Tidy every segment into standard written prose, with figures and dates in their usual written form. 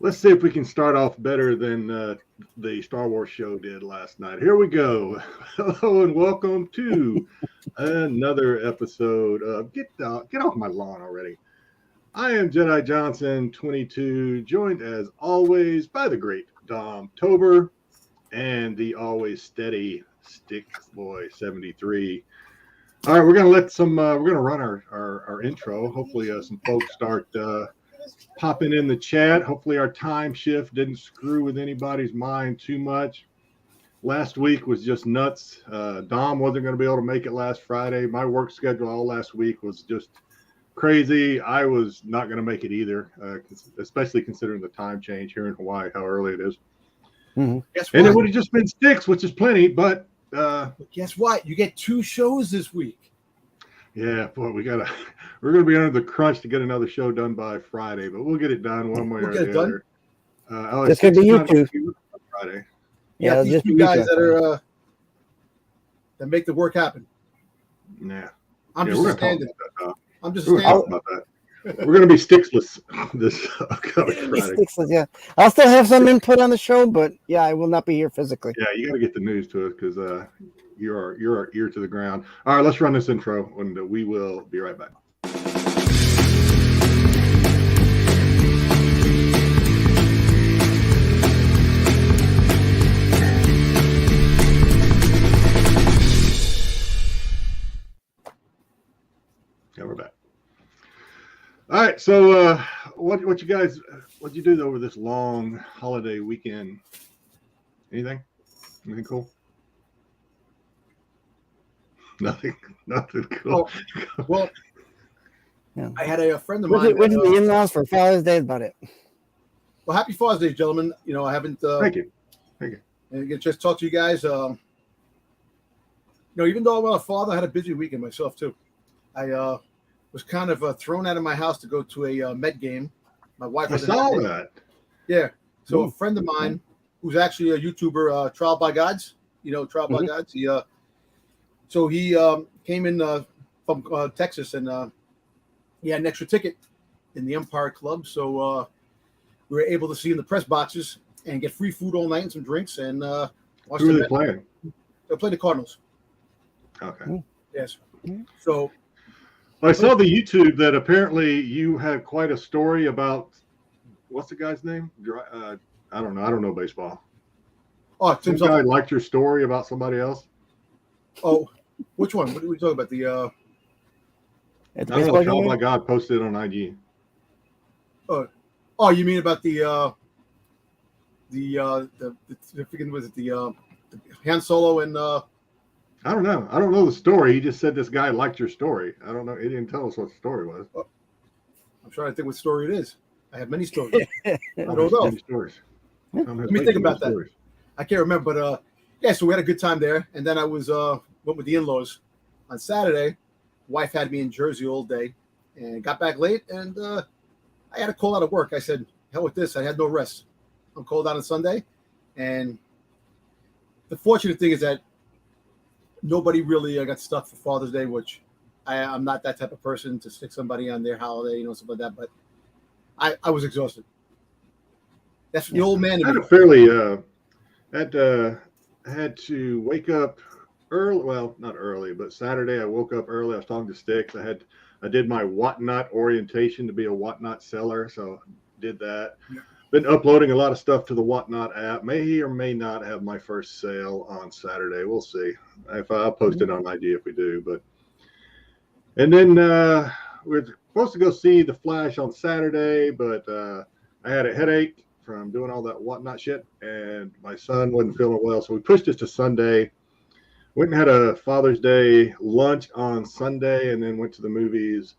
Let's see if we can start off better than the Star Wars show did last night. Here we go. Hello and welcome to another episode of Get Off My Lawn Already. I am Jedi Johnson 22, joined as always by the great Dom Tober and the always steady Styx Boy 73. All right, we're gonna run our intro. Hopefully, some folks start popping in the chat. Hopefully, our time shift didn't screw with anybody's mind too much. Last week was just nuts. Dom wasn't going to be able to make it last Friday. My work schedule all last week was just crazy. I was not going to make it either, especially considering the time change here in Hawaii, how early it is. Mm-hmm. And it would have just been Styx, which is plenty, but guess what? You get 2 shows this week. Yeah, boy, we're gonna be under the crunch to get another show done by Friday, but we'll get it done one way or the other. It's gonna be you two. Friday. Yeah, these 2 guys that make the work happen. Yeah, I'm just standing. I'm just standing. About that. We're going to be Styxless this upcoming Friday. Styxless, yeah. I'll still have some input on the show, but yeah, I will not be here physically. Yeah, you got to get the news to us because you're our ear to the ground. All right, let's run this intro, and we will be right back. Yeah, we're back. All right, so what'd you do over this long holiday weekend? Anything cool? Nothing cool. Oh, well, yeah. I had a friend of mine. Went to the in-laws for Father's Day. About it. Well, happy Father's Day, gentlemen. You know, I haven't. Thank you. And get just talk to you guys. You know, even though I'm a father, I had a busy weekend myself too. I was kind of thrown out of my house to go to a Met game. My wife. I saw that. Yeah. So a friend of mine who's actually a YouTuber, Trial by Gods. You know, Trial by Gods. He came in from Texas, and he had an extra ticket in the Empire Club. So we were able to see in the press boxes and get free food all night and some drinks. And watch who are they playing? They play the Cardinals. Okay. Yes. So. I saw the YouTube that apparently you had quite a story about what's the guy's name? I don't know. I don't know baseball. Oh, Tim. Some guy liked your story about somebody else. Oh, which one? What are we talking about? The I don't know. Trial by God posted on IG. Oh, you mean about the was it the Han Solo and I don't know. I don't know the story. He just said this guy liked your story. I don't know. He didn't tell us what the story was. I'm trying to think what story it is. I have many stories. I don't know. Many stories. Let me think about that. Stories. I can't remember, but yeah. So we had a good time there, and then I was went with the in-laws on Saturday. Wife had me in Jersey all day, and got back late, and I had to call out of work. I said, "Hell with this." I had no rest. I'm called out on Sunday, and the fortunate thing is that nobody really got stuck for Father's Day, which I'm not that type of person to stick somebody on their holiday, you know, stuff like that. But I was exhausted. That's the old man. I had a fairly had to wake up early. Well, not early, but Saturday I woke up early. I was talking to Styx. I did my whatnot orientation to be a whatnot seller, so did that. Yeah. Been uploading a lot of stuff to the Whatnot app. May or may not have my first sale on Saturday. We'll see. I'll post it on IG if we do. And then we're supposed to go see The Flash on Saturday, but I had a headache from doing all that Whatnot shit, and my son wasn't feeling well, so we pushed it to Sunday. Went and had a Father's Day lunch on Sunday, and then went to the movies.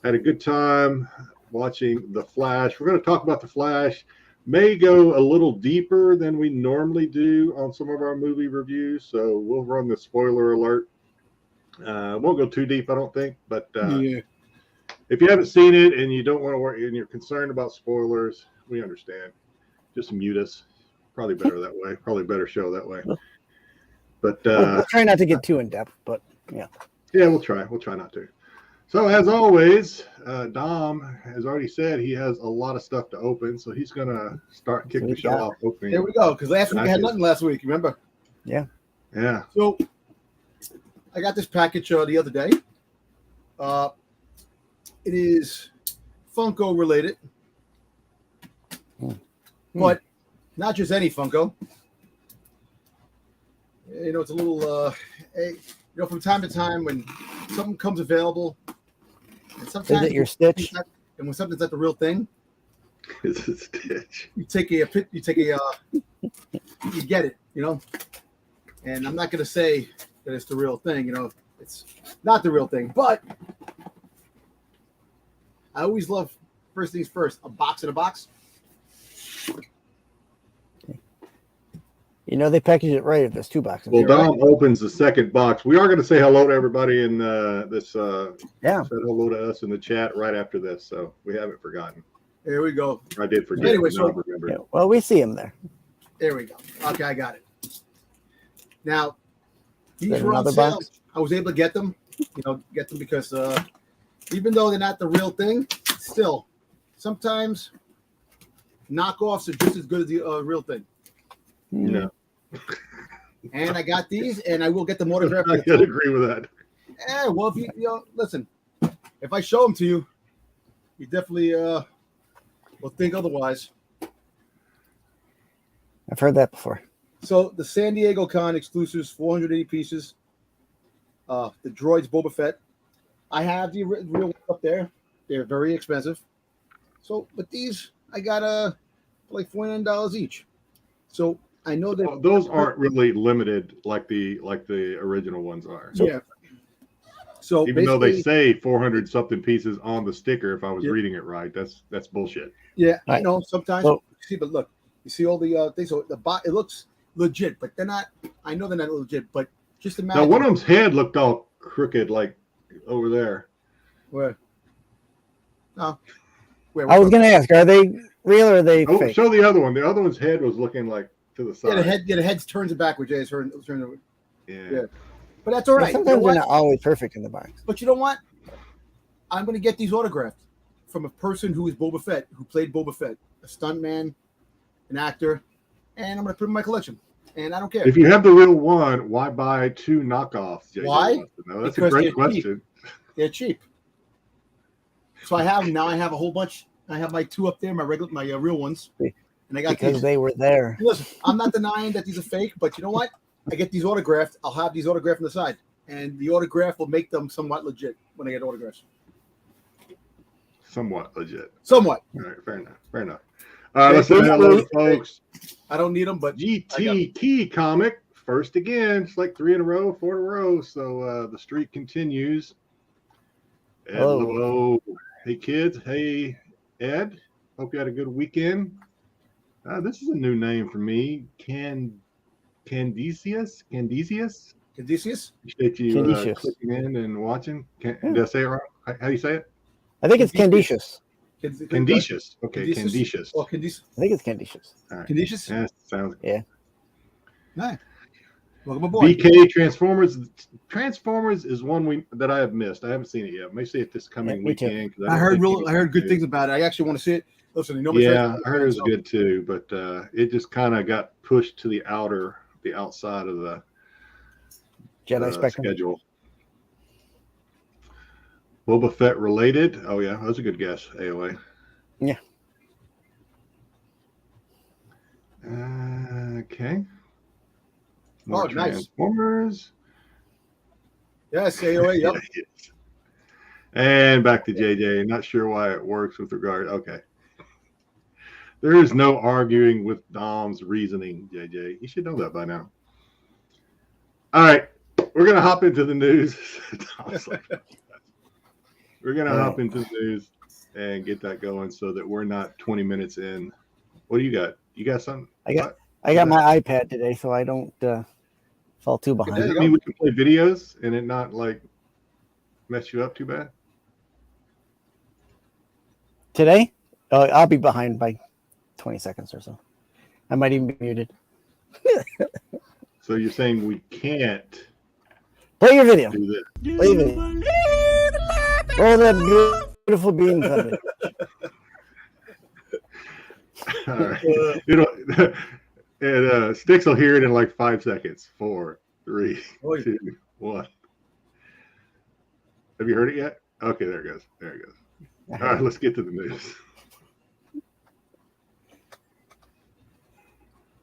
Had a good time watching The Flash. We're going to talk about The Flash. May go a little deeper than we normally do on some of our movie reviews, so we'll run the spoiler alert. Won't go too deep, I don't think, but if you haven't seen it and you don't want to work and you're concerned about spoilers, we understand. Just mute us. Probably better that way. Probably better show that way. But we'll try not to get too in depth, but yeah. Yeah, we'll try. We'll try not to. So as always, Dom has already said he has a lot of stuff to open, so he's gonna start kicking the show off opening. There we go. Because last week I had nothing. Last week, remember? Yeah. Yeah. So I got this package the other day. It is Funko related, but not just any Funko. You know, it's a little, from time to time when something comes available, and sometimes is it your Stitch? And when something's not the real thing, It's a Stitch. you get it, you know. And I'm not going to say that it's the real thing, you know. It's not the real thing, but I always love first things first. A box in a box. You know they package it right if there's 2 boxes. Well, Dom opens the second box. We are going to say hello to everybody in this. Yeah. Said hello to us in the chat right after this, so we haven't forgotten. There we go. I did forget. Anyway, so I remember. Yeah, well, we see him there. There we go. Okay, I got it. Now, these There's were on another sale. box? I was able to get them. Because even though they're not the real thing, still, sometimes knockoffs are just as good as the real thing. Yeah. And I got these, and I will get them autographed. I could agree with that. Yeah, well, if you listen, if I show them to you, you definitely will think otherwise. I've heard that before. So the San Diego Con exclusives, 480 pieces. The droids Boba Fett. I have the real ones up there. They're very expensive. So, but these I got like $49 each. So I know that Those aren't really limited like the original ones are. Yeah. So even though they say 400 something pieces on the sticker, if I was reading it right, that's bullshit. Yeah, right. I know sometimes. So, see, but look, you see all the things. So it looks legit, but they're not. I know they're not legit, but just imagine. Now one of them's head looked all crooked, like over there. Where? No. Where? I was going to ask, are they real or are they fake? Show the other one. The other one's head was looking like to the side. The head turns it backwards. Yeah, it's turned. Yeah. But that's all right. Well, sometimes they're not always perfect in the box. But you know what? I'm going to get these autographed from a person who is Boba Fett, who played Boba Fett, a stuntman, an actor, and I'm going to put them in my collection. And I don't care. If you have the real one, why buy 2 knockoffs? JJ Why? That's Because a great they're question. Cheap. They're cheap. So I have a whole bunch. I have my 2 up there, my real ones, and I got because these. they were there. Listen, I'm not denying that these are fake, but you know what? I get these autographed. I'll have these autographed on the side, and the autograph will make them somewhat legit when I get autographs. Somewhat legit. Somewhat. All right, fair enough. Let's say hello to folks. I don't need them, but GT Key comic first again. It's like 4 in a row. So the streak continues. Ed LeBeau. Hey kids. Hey Ed. Hope you had a good weekend. This is a new name for me. Candicius. Appreciate you clicking in and watching. Did I say it wrong? How do you say it? I think it's Candicious. Candicious. Okay, Candicious. Oh, Candicious. I think it's Candicious. All right. Candicious? Yeah, sounds good. Yeah. Nice. Welcome aboard. BK Transformers. Transformers is one that I have missed. I haven't seen it yet. May see it this coming weekend. I heard good things about it. I actually want to see it. Listen, I heard it was good too, but it just kind of got pushed to the outside of the Jedi spectrum schedule. Boba Fett related. Oh yeah, that was a good guess. AOA. Yeah. Okay. More Transformers. Nice. Yes, AOA. Yep. And back to JJ. Not sure why it works with regard. Okay. There is no arguing with Dom's reasoning, JJ. You should know that by now. All right. We're going to hop into the news. We're going to hop into the news and get that going so that we're not 20 minutes in. What do you got? You got something? I got my iPad today, so I don't fall too behind. Does that mean we can play videos and it not like mess you up too bad? Today? I'll be behind by 20 seconds or so. I might even be muted. So you're saying we can't play your video. do this? Play your video. Oh, that beautiful beans of it. All right. And Styx will hear it in like 5 seconds. 4, 3, 2, 1. Have you heard it yet? Okay, there it goes. There it goes. All right, let's get to the news.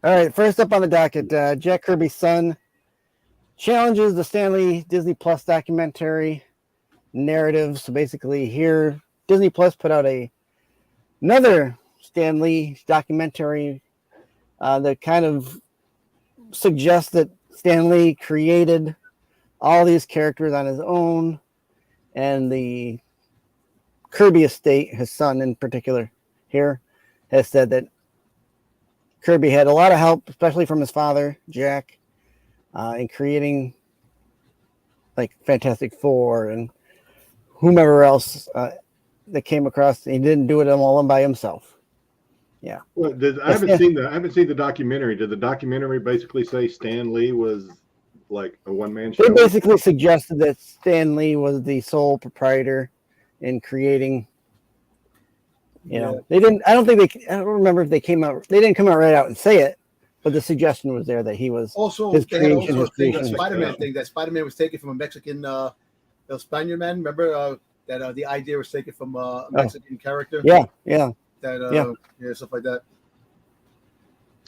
All right, first up on the docket, Jack Kirby's son challenges the Stan Lee Disney Plus documentary narrative. So basically, here Disney Plus put out another Stan Lee documentary that kind of suggests that Stan Lee created all these characters on his own, and the Kirby estate, his son in particular, here has said that Kirby had a lot of help, especially from his father, Jack, in creating like Fantastic Four and whomever else that came across. He didn't do it all by himself. Yeah. Well, I haven't seen the documentary. Did the documentary basically say Stan Lee was like a one-man show? They basically suggested that Stan Lee was the sole proprietor in creating. You know, they didn't. I don't remember if they came out. They didn't come out right out and say it, but the suggestion was there that he was also his they had creation. also His creation. Spider-Man thing. That Spider-Man was taken from a Mexican El Spaniard man. Remember that the idea was taken from a Mexican character. Yeah. That stuff like that.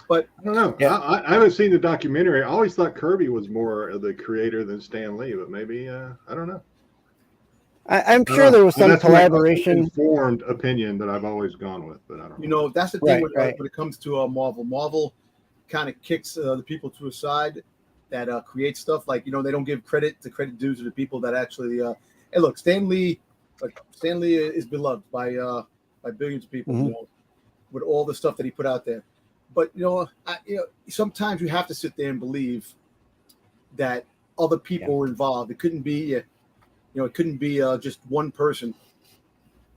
But I don't know. Yeah. I haven't seen the documentary. I always thought Kirby was more of the creator than Stan Lee, but maybe I don't know. I'm sure there was some collaboration. Informed opinion that I've always gone with, but I don't know. You know, that's the thing when it comes to Marvel. Marvel kind of kicks the people to a side that create stuff. Like, you know, they don't give credit due to the people that actually. Hey, look, Stan Lee is beloved by billions of people. Mm-hmm. You know, with all the stuff that he put out there. But sometimes you have to sit there and believe that other people were involved. It couldn't be. It couldn't be just one person,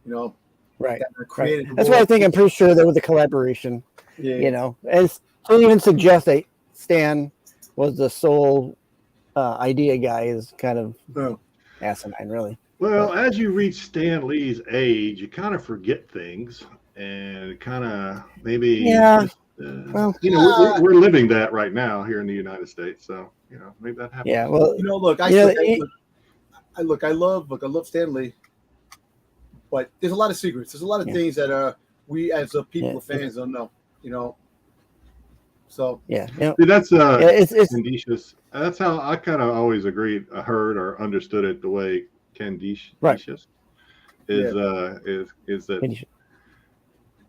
right. That created That's why I think I'm pretty sure there was a collaboration, as to even suggest that Stan was the sole idea guy is kind of asinine, really. Well, as you reach Stan Lee's age, you kind of forget things and kind of maybe, we're living that right now here in the United States. So, maybe that happens. Yeah. Well, look, I love Stan Lee, but there's a lot of secrets. There's a lot of things that we as people fans don't know. So that's it's Candacious. That's how I kind of always agreed, heard or understood it the way Candacious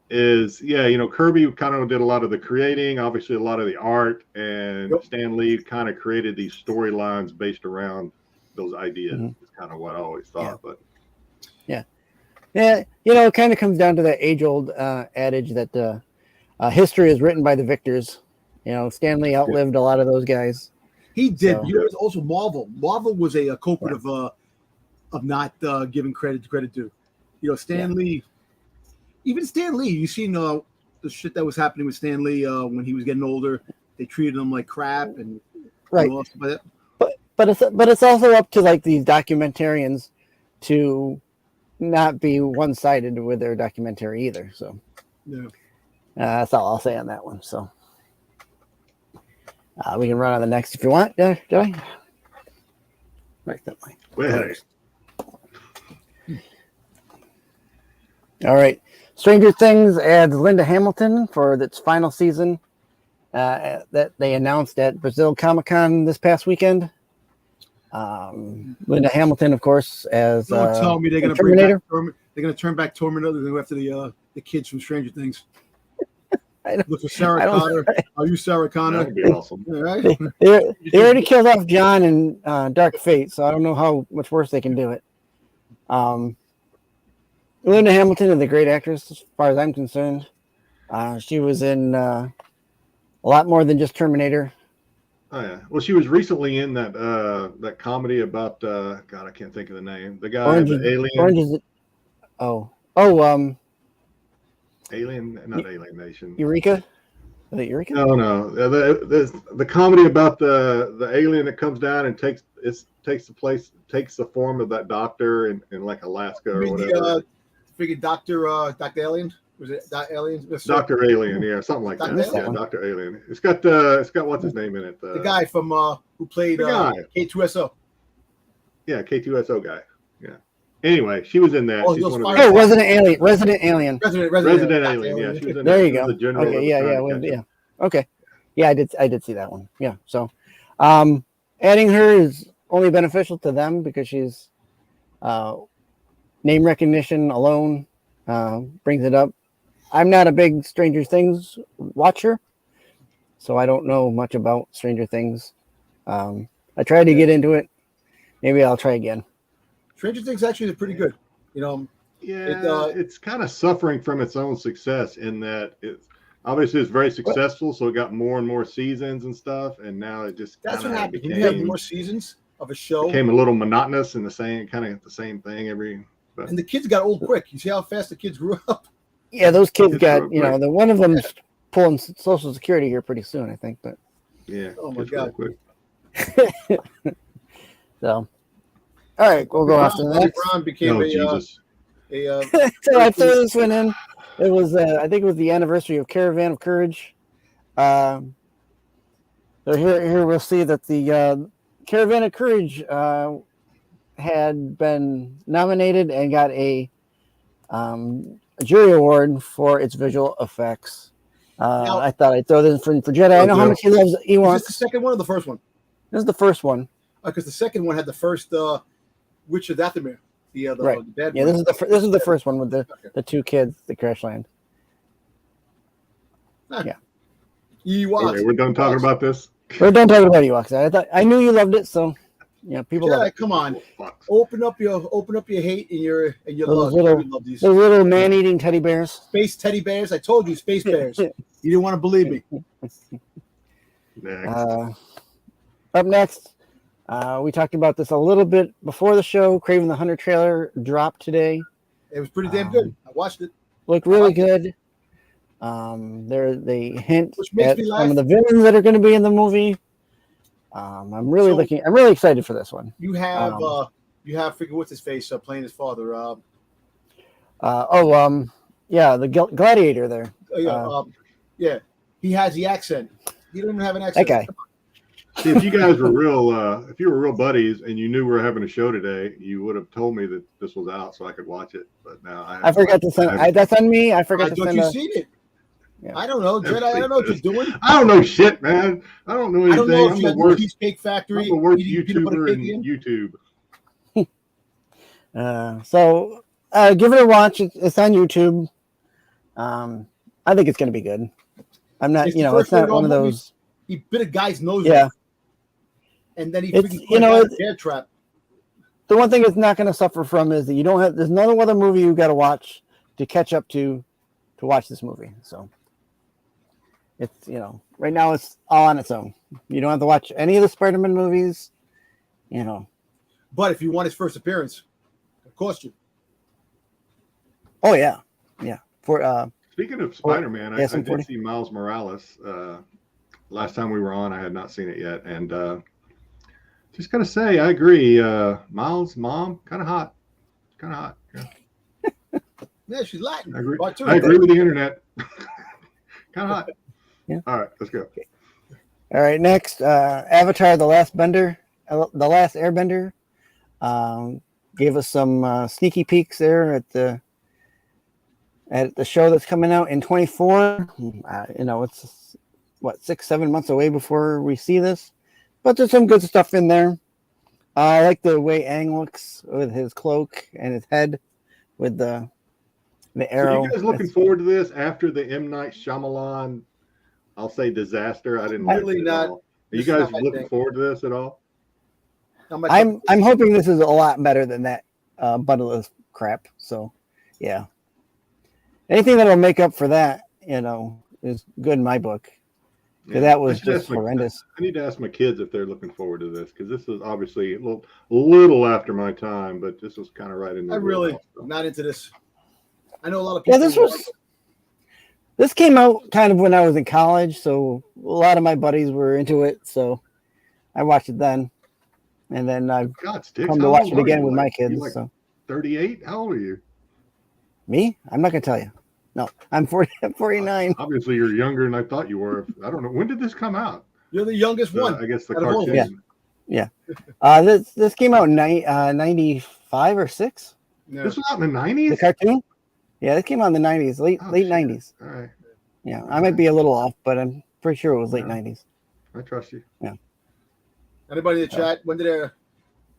is Kirby kind of did a lot of the creating, obviously a lot of the art, and Stan Lee kind of created these storylines based around those ideas. Mm-hmm. Is kind of what I always thought. But it kind of comes down to that age-old adage that history is written by the victors. Stan Lee outlived a lot of those guys. He did. So. It was also Marvel. Marvel was a culprit of not giving credit due. Stan Lee. Even Stan Lee, you seen the shit that was happening with Stan Lee when he was getting older. They treated him like crap and right. But it's also up to like these documentarians to not be one-sided with their documentary either. So that's all I'll say on that one. So we can run on the next if you want, Jedi. Right that way. All right. Stranger Things adds Linda Hamilton for its final season that they announced at Brazil Comic-Con this past weekend. Linda Hamilton, of course, as don't tell me they're going to Terminator. They're going to turn back Terminator. They're going to go after the kids from Stranger Things. Look for Sarah Connor. Are you Sarah Connor? That'd be awesome. Right? They already killed off John in Dark Fate, so I don't know how much worse they can do it. Linda Hamilton is a great actress, as far as I'm concerned. She was in a lot more than just Terminator. Oh yeah. Well, she was recently in that comedy about God, I can't think of the name. The guy, the alien. Alien, not Alien Nation. Eureka. Is it Eureka? No. The comedy about the alien that comes down and it takes the form of that doctor in like Alaska or whatever. Figured Dr. Alien. Was it Dr. Alien? Dr. Alien, yeah, something like that. Yeah, Dr. Alien. It's got what's his name in it? The guy from who played K2SO. Yeah, K2SO guy. Yeah. Anyway, she was in that. Resident Alien. Resident Alien. Resident Alien. Yeah, she was in there you go. The general okay, yeah. Okay. Yeah, I did see that one. Yeah. So adding her is only beneficial to them because she's name recognition alone brings it up. I'm not a big Stranger Things watcher, so I don't know much about Stranger Things. I tried to get into it. Maybe I'll try again. Stranger Things actually is pretty good. You know, it's kind of suffering from its own success in that it's obviously very successful, so it got more and more seasons and stuff, and now it just that's what happened. When you have more seasons of a show, became a little monotonous and the same thing every. And the kids got old quick. You see how fast the kids grew up. Yeah, those kids got the one of them's pulling Social Security here pretty soon, I think. But yeah, oh my god. So, all right, we'll go after that. Ron became Jesus. So I threw this one in. It was, I think, it was the anniversary of Caravan of Courage. So here we'll see that the Caravan of Courage had been nominated and got a jury award for its visual effects. Now, I thought I'd throw this in for Jedi. I know how much he loves Ewoks. Is this the second one or the first one? This is the first one. Because the second one had the first Witch of Dathomir. Right. The yeah, this is the first one with the two kids that crash land. Yeah. Ewoks. Okay, we're done talking about this. We're done talking about Ewoks. I knew you loved it, so yeah, people love it. Come on, open up your hate and your love. Love these. Those little man-eating teddy bears. Space teddy bears. I told you, space bears. You didn't want to believe me. Next. Up next, we talked about this a little bit before the show. Craven the Hunter trailer dropped today. It was pretty damn good. I watched it. Looked really good. They hint at some of the villains that are going to be in the movie. I'm really excited for this one. You have figure what's his face playing his father. The gladiator there. Yeah, he has the accent. He don't even have an accent. That guy. See, if you guys were if you were real buddies and you knew we were having a show today, you would have told me that this was out so I could watch it. But now I forgot to send. That's on me. I forgot to send. Don't you see it? Yeah. I don't know, Jedi. I don't know what you're doing. I don't know shit, man. I don't know anything. I don't know if you're the Cheesecake Factory. I'm the worst YouTuber in YouTube. So give it a watch. It's on YouTube. I think it's going to be good. I'm not, it's not one of those. He bit a guy's nose. Yeah. And then he bear trap. The one thing it's not going to suffer from is that there's no other movie you got to watch to catch up to watch this movie. So it's, right now it's all on its own. You don't have to watch any of the Spider-Man movies, But if you want his first appearance, it cost you. Oh yeah. Yeah. Speaking of Spider-Man, I did see Miles Morales. Last time we were on, I had not seen it yet. And just got to say, I agree. Miles' mom, kind of hot. Yeah. Yeah, she's Latin. I agree with the internet. Kind of hot. Yeah. All right, let's go. Okay. All right, next, Avatar: The Last Airbender, gave us some sneaky peeks there at the show that's coming out in 2024. It's 6-7 months away before we see this, but there's some good stuff in there. I like the way Aang looks with his cloak and his head with the arrow. So you guys looking forward to this after the M. Night Shyamalan, I'll say, disaster? I didn't really not. Are you guys looking forward to this at all? I'm hoping this is a lot better than that bundle of crap. So, yeah. Anything that'll make up for that, is good in my book. Yeah, that was just horrendous. I need to ask my kids if they're looking forward to this, because this is obviously a little after my time, but this was kind of right in the not into this. I know a lot of people. Yeah, this came out kind of when I was in college, so a lot of my buddies were into it, so I watched it then. and then I've God, Styx, come to how watch old it are again you? with Like, my kids. you like So 38? How old are you? me, I'm not gonna tell you. No, I'm 40. I'm 49. Obviously, you're younger than I thought you were. I don't know. When did this come out? You're the youngest one. I guess the out of all of cartoon. us. Yeah. This came out in 95 or 6. Yeah. This was out in the The 90s? cartoon. Yeah, it came out in the 90s, late shit. 90s. All right. Yeah, I might be a little off, but I'm pretty sure it was late 90s. I trust you. Anybody in the chat? When did their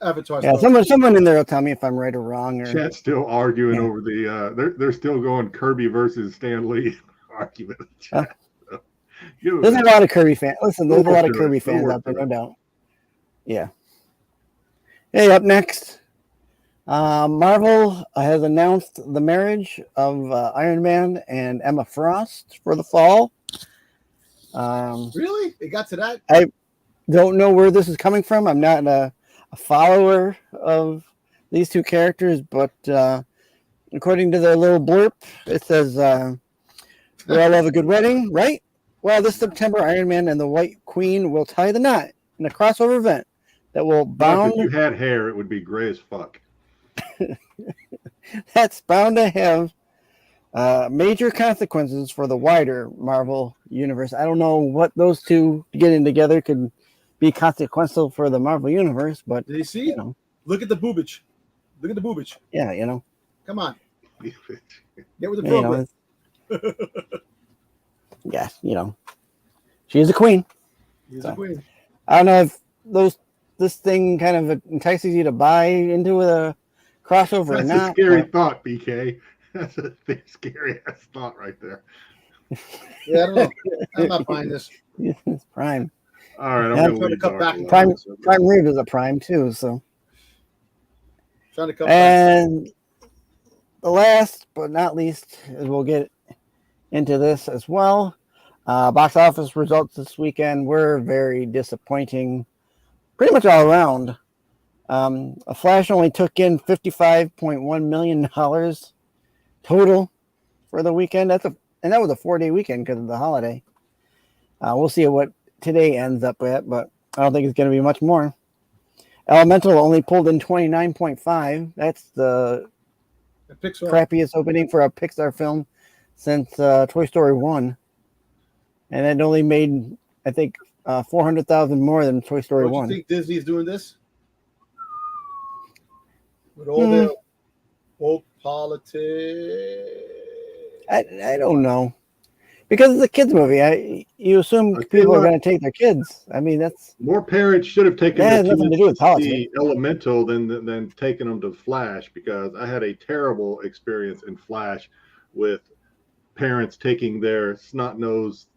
Avatar Yeah, start? someone in there will tell me if I'm right or wrong. Or Chat's still arguing Yeah. over the. They're still going Kirby versus Stan Lee argument. Chat. So, there's a lot of Kirby fans. Listen, there's a lot of through it. Kirby We'll fans work out there, through no doubt. Yeah. Hey, up next, Marvel has announced the marriage of Iron Man and Emma Frost for the fall. Really? It got to that? I don't know where this is coming from. I'm not a follower of these two characters, but according to their little blurb, it says we all love a good wedding, right? Well, this September, Iron Man and the White Queen will tie the knot in a crossover event that will bound. If you had hair, it would be gray as fuck. That's bound to have major consequences for the wider Marvel universe. I don't know what those two getting together could be consequential for the Marvel universe, but Did you see? Look at the boobage. Look at the boobage. Yeah, Come on. Get with the yeah, program. yeah, she's a queen. He's a queen. I don't know if this thing kind of entices you to buy into a crossover or not. That's a scary thought, BK. That's a scary ass thought right there. Yeah, I don't know. I'm not buying this. It's Prime. All right, I'm Yeah, going to cut back. Prime Reed is a Prime too, so. Trying to come And the last but not least, is we'll get into this as well. Box office results this weekend were very disappointing, pretty much all around. A Flash only took in $55.1 million total for the weekend. And that was a 4-day weekend because of the holiday. We'll see what today ends up at, but I don't think it's going to be much more. Elemental only pulled in 29.5. That's the Pixar. crappiest opening for a Pixar film since Toy Story 1. And it only made, I think, 400,000 more than Toy Story 1. Do you think Disney's doing this? With all their woke politics? I don't know. Because it's a kids movie. You assume people are going to take their kids. I mean, that's more parents should have taken that has their nothing kids to do with to politics. see Elemental than taking them to Flash, because I had a terrible experience in Flash with parents taking their snot-nosed,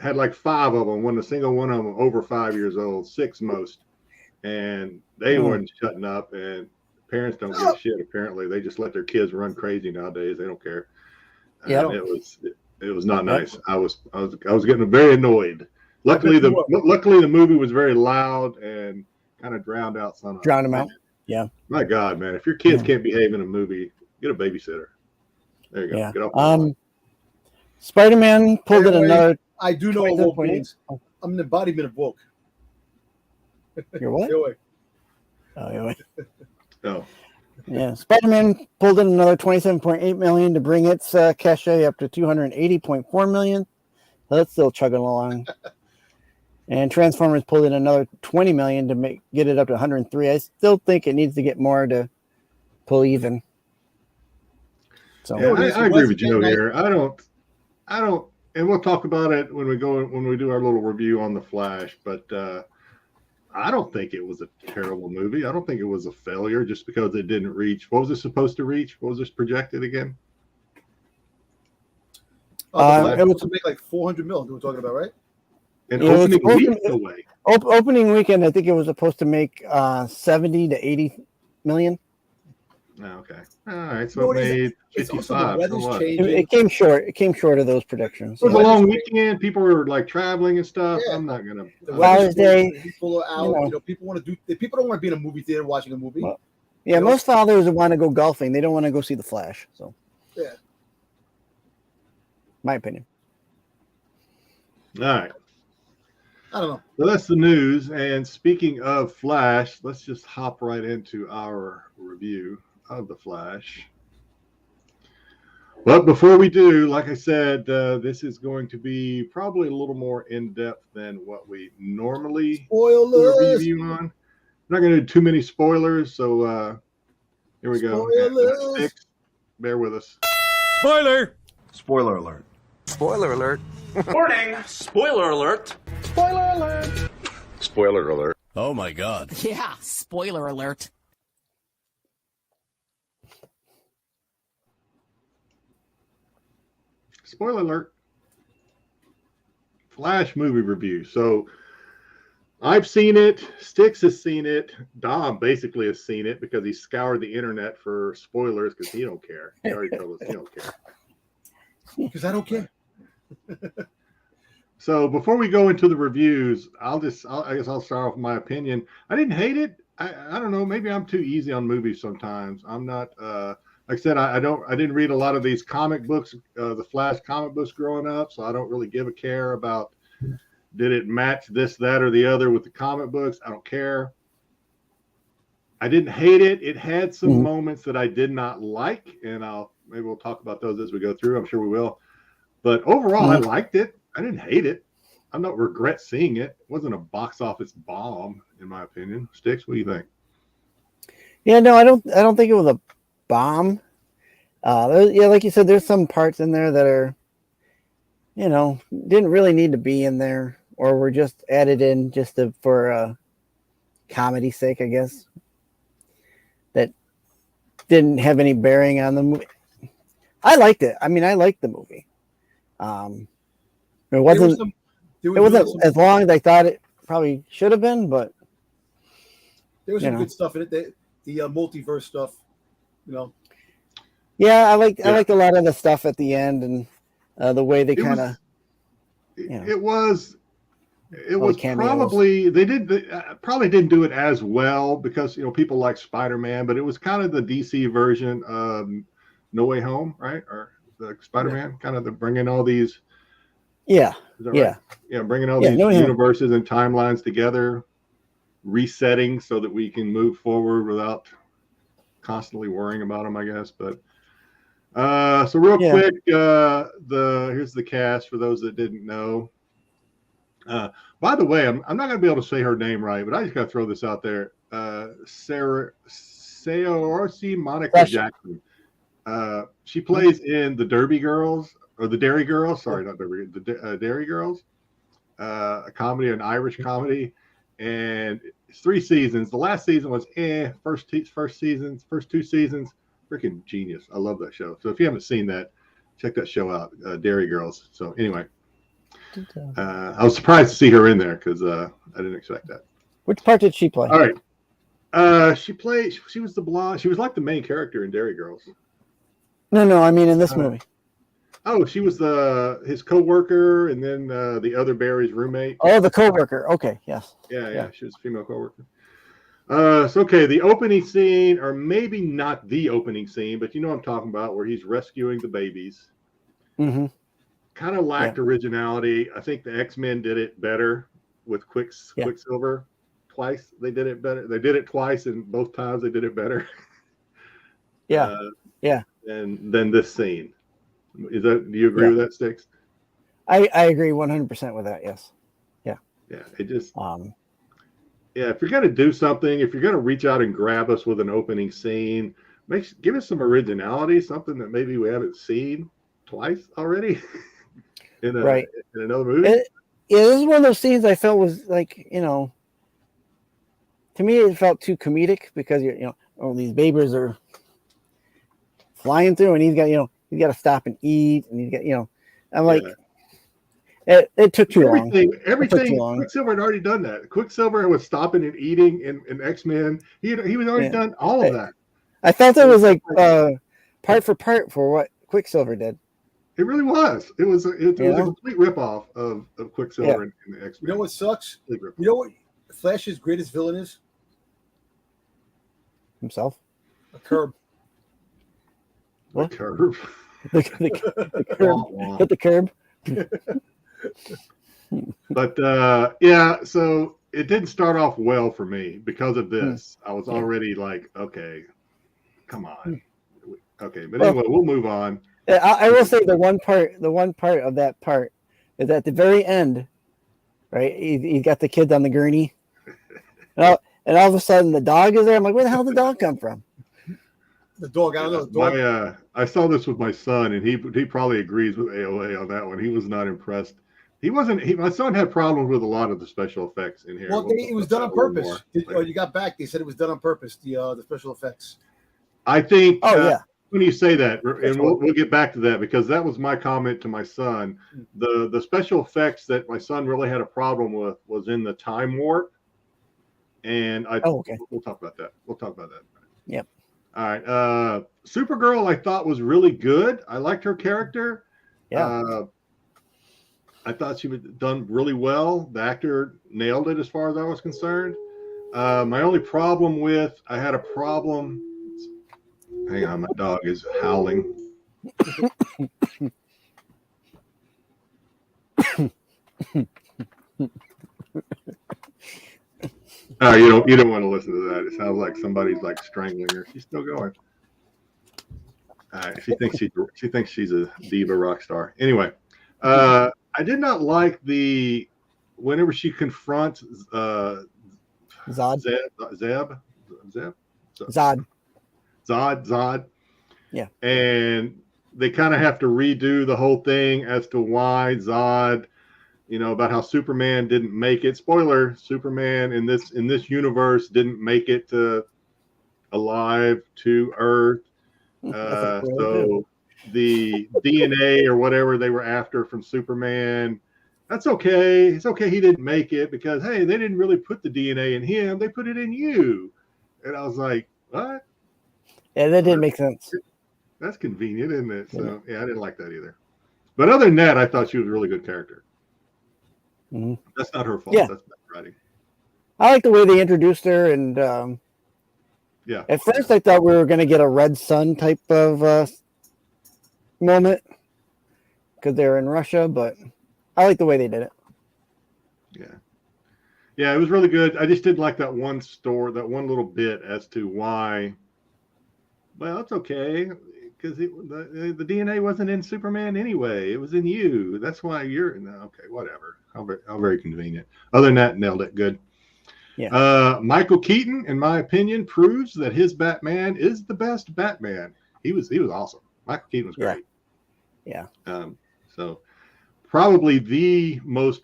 had like 5 of them, wasn't a single one of them over 5 years old, 6 most, and they weren't shutting up. And parents don't give a shit. Apparently, they just let their kids run crazy nowadays. They don't care. Yeah, it was not nice. I was getting very annoyed. Luckily, the movie was very loud and kind of drowned out some. Drowned them out. Yeah. My God, man! If your kids can't behave in a movie, get a babysitter. There you go. Yeah. Get off. Spider-Man pulled in another. I do know what woke means. I'm an embodiment of woke. You're what? Oh, yeah. Oh. Yeah, Spider-Man pulled in another $27.8 million to bring its cachet up to $280.4 million. So that's still chugging along. And Transformers pulled in another $20 million to get it up to $103. I still think it needs to get more to pull even. So yeah, I agree with Joe here. I don't, and we'll talk about it when we do our little review on the Flash. But I don't think it was a terrible movie. I don't think it was a failure just because it didn't reach. What was it supposed to reach? What was this projected again? It was to make like 400 million. We're talking about, right? And opening week away. Opening weekend, I think it was supposed to make 70 to 80 million. Oh, okay. All right. So it made 55. It came short. It came short of those predictions. It was a long weekend. People were like traveling and stuff. Yeah. I'm not gonna. Father's Day. People are out. People want to do. People don't want to be in a movie theater watching a movie. Well, yeah, most fathers want to go golfing. They don't want to go see the Flash. So. Yeah. My opinion. All right. I don't know. So that's the news. And speaking of Flash, let's just hop right into our review of the Flash. But before we do, like I said, this is going to be probably a little more in-depth than what we normally do a review on. I'm not going to do too many spoilers, so here we go. Styx, bear with us. Spoiler! Spoiler alert. Spoiler alert. Warning! Spoiler alert! Spoiler alert. Spoiler alert. Oh my god. Yeah, spoiler alert. Spoiler alert. Flash movie review. So I've seen it. Styx has seen it. Dom basically has seen it because he scoured the internet for spoilers because he don't care. He already told us he don't care. Because I don't care. So before we go into the reviews, I guess I'll start off with my opinion. I didn't hate it. I don't know. Maybe I'm too easy on movies sometimes. I'm not. Like I said, I didn't read a lot of these comic books, the Flash comic books growing up, so I don't really give a care about did it match this, that, or the other with the comic books. I don't care. I didn't hate it. It had some moments that I did not like, and maybe we'll talk about those as we go through. I'm sure we will. But overall, I liked it. I didn't hate it. I don't regret seeing it. It wasn't a box office bomb, in my opinion. Styx, what do you think? Yeah, no, I don't think it was a bomb. Like you said, there's some parts in there that are, didn't really need to be in there, or were just added in just for comedy's sake, I guess. That didn't have any bearing on the movie. I liked it. I mean, I liked the movie. It wasn't as long as I thought it probably should have been, but there was some good stuff in it. The multiverse stuff, Yeah, I liked a lot of the stuff at the end and the way they kind of. It was probably they probably didn't do it as well because people like Spider-Man, but it was kind of the DC version of No Way Home, right? Or the Spider-Man, kind of bringing all these. Yeah. Right? Yeah, bringing all these universes and timelines together, resetting so that we can move forward without constantly worrying about them, I guess. But so real quick, here's the cast for those that didn't know. By the way, I'm not going to be able to say her name right, but I just got to throw this out there. Saoirse Monica Jackson. She plays in the Derby Girls, or the Dairy Girls. Sorry, not Derby. The Dairy Girls, a comedy, an Irish comedy, and it's 3 seasons. The last season was first 2 seasons, freaking genius. I love that show. So if you haven't seen that, check that show out, Dairy Girls. So anyway, I was surprised to see her in there because I didn't expect that. Which part did she play? All right. She was the blonde. She was like the main character in Dairy Girls. No, I mean in this movie. Oh, she was his co-worker, and then the other Barry's roommate. Oh, the co-worker. Okay, yes. Yeah. She was a female co-worker. So okay, the opening scene, or maybe not the opening scene, but you know what I'm talking about, where he's rescuing the babies. Mm-hmm. Kind of lacked originality. I think the X-Men did it better with Quicksilver. Twice they did it better. They did it twice, and both times they did it better. Yeah. And then this scene. Do you agree with that, Styx? I agree 100% with that. Yes. Yeah. It just. If you're gonna do something, if you're gonna reach out and grab us with an opening scene, give us some originality, something that maybe we haven't seen twice already in another movie. This is one of those scenes I felt was like, to me it felt too comedic because these babies are flying through and he's got to stop and eat, and he's got I'm like it took too long. Everything Quicksilver had already done that. Quicksilver was stopping and eating in X-Men. He was already done all of that. I thought that was like part for part for what Quicksilver did. It really was. It was a complete ripoff of Quicksilver in the X-Men. You know what sucks? You know what Flash's greatest villain is? Himself. A curb. What? The curb. The curb. Hit the curb. But yeah, so it didn't start off well for me because of this. I was already like, okay, come on. Okay, but anyway, we'll move on. I will say the one part of that part is at the very end, right? He got the kids on the gurney, and all of a sudden the dog is there. I'm like, where the hell did the dog come from? The dog, I don't know. The dog. I saw this with my son, and he probably agrees with AOA on that one. He was not impressed. He wasn't. My son had problems with a lot of the special effects in here. Well, it was done on purpose. When you got back, they said it was done on purpose. The special effects. I think. Oh yeah. When you say that, and we'll get back to that because that was my comment to my son. The special effects that my son really had a problem with was in the time warp, and we'll talk about that. Yep. All right. Supergirl, I thought was really good. I liked her character. Yeah. I thought she was done really well. The actor nailed it as far as I was concerned. My only problem I had a problem. Hang on, my dog is howling. You don't want to listen to that. It sounds like somebody's like strangling her. She's still going. All right, she thinks she's a diva rock star. Anyway, I did not like whenever she confronts Zod. Zod. Yeah. And they kind of have to redo the whole thing as to why Zod, about how Superman didn't make it. Spoiler, Superman in this universe didn't make it alive to Earth. So the DNA or whatever they were after from Superman, that's okay. It's okay he didn't make it because, hey, they didn't really put the DNA in him. They put it in you. And I was like, what? Yeah, that didn't make sense. That's convenient, isn't it? So, yeah, I didn't like that either. But other than that, I thought she was a really good character. Mm-hmm. That's not her fault. Yeah. That's bad writing. I like the way they introduced her. And at first I thought we were going to get a Red Sun type of moment because they're in Russia, but I like the way they did it. Yeah, it was really good. I just didn't like that one little bit as to why. Well, it's okay because the DNA wasn't in Superman anyway. It was in you. That's why you're okay. Whatever. How very convenient. Other than that, nailed it. Good. Yeah. Michael Keaton, in my opinion, proves that his Batman is the best Batman. He was awesome. Michael Keaton was great. Yeah. So probably the most,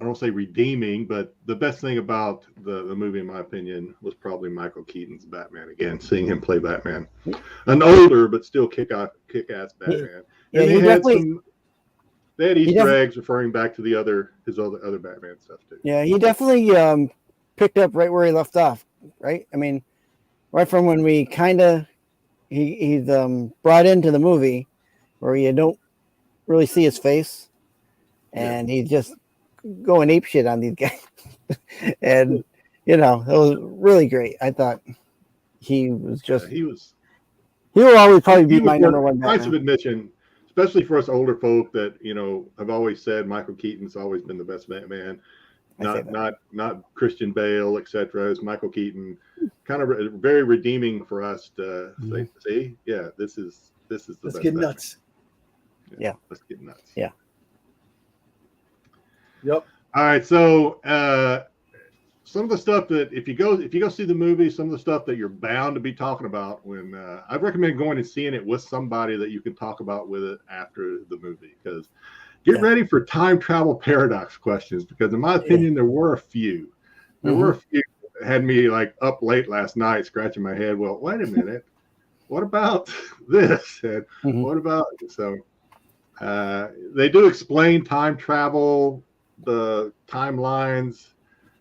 I don't say redeeming, but the best thing about the movie, in my opinion, was probably Michael Keaton's Batman. Again, seeing him play Batman, an older but still kick-ass Batman. Yeah, and they had Easter eggs referring back to his other Batman stuff too. Yeah, he definitely picked up right where he left off. Right, I mean, right from when we he's brought into the movie where you don't really see his face, and he's just going ape shit on these guys. And it was really great. I thought he was just he will always probably be my number one Batman. Price of admission, especially for us older folk that have always said Michael Keaton's always been the best Batman, not Christian Bale, etc. It's Michael Keaton. Kind of very redeeming for us to say, see, yeah, this is the Let's best get Batman. nuts. Yeah, let's get nuts. Yeah. Yep. All right, so some of the stuff that if you go see the movie, some of the stuff that you're bound to be talking about when I'd recommend going and seeing it with somebody that you can talk about with it after the movie, because get ready for time travel paradox questions, because in my opinion there were a few. Were a few that had me like up late last night scratching my head. Well, wait a minute, what about this? And what about so they do explain time travel, the timelines.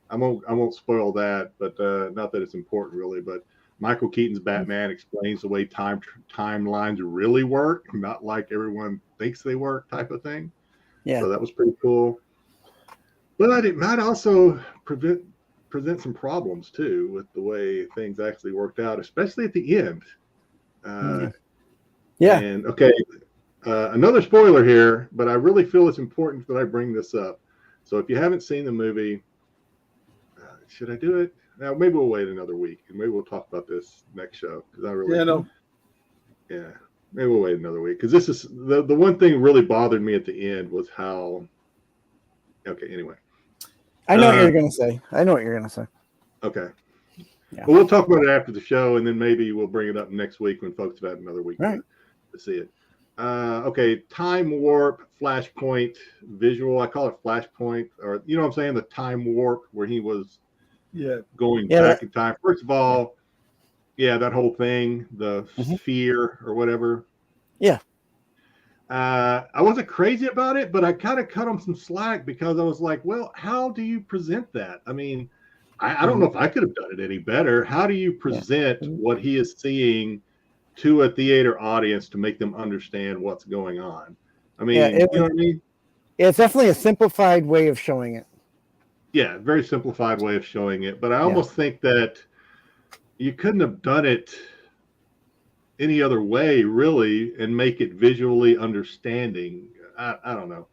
I won't spoil that, but not that it's important really. But Michael Keaton's Batman explains the way timelines really work, not like everyone thinks they work, type of thing. Yeah. So that was pretty cool. But it might also present some problems too with the way things actually worked out, especially at the end. And okay, another spoiler here, but I really feel it's important that I bring this up. So if you haven't seen the movie, should I do it? Now, maybe we'll wait another week, and maybe we'll talk about this next show. Because I really, yeah, maybe we'll wait another week because this is the one thing really bothered me at the end was how. Okay, anyway. I know what you're gonna say. Okay. Yeah. Well, we'll talk about it after the show, and then maybe we'll bring it up next week when folks have had another week to see it. Okay, time warp, flashpoint, visual. I call it flashpoint, or you know what I'm saying, the time warp where he was going back in time. First of all, that whole thing, the sphere or whatever. Yeah. I wasn't crazy about it, but I kind of cut him some slack because I was like, well, how do you present that? I mean, I don't know if I could have done it any better. How do you present what he is seeing to a theater audience to make them understand what's going on? I mean, you know what I mean? It's definitely a simplified way of showing it. Yeah, very simplified way of showing it. But I almost think that you couldn't have done it any other way, really, and make it visually understanding. I don't know.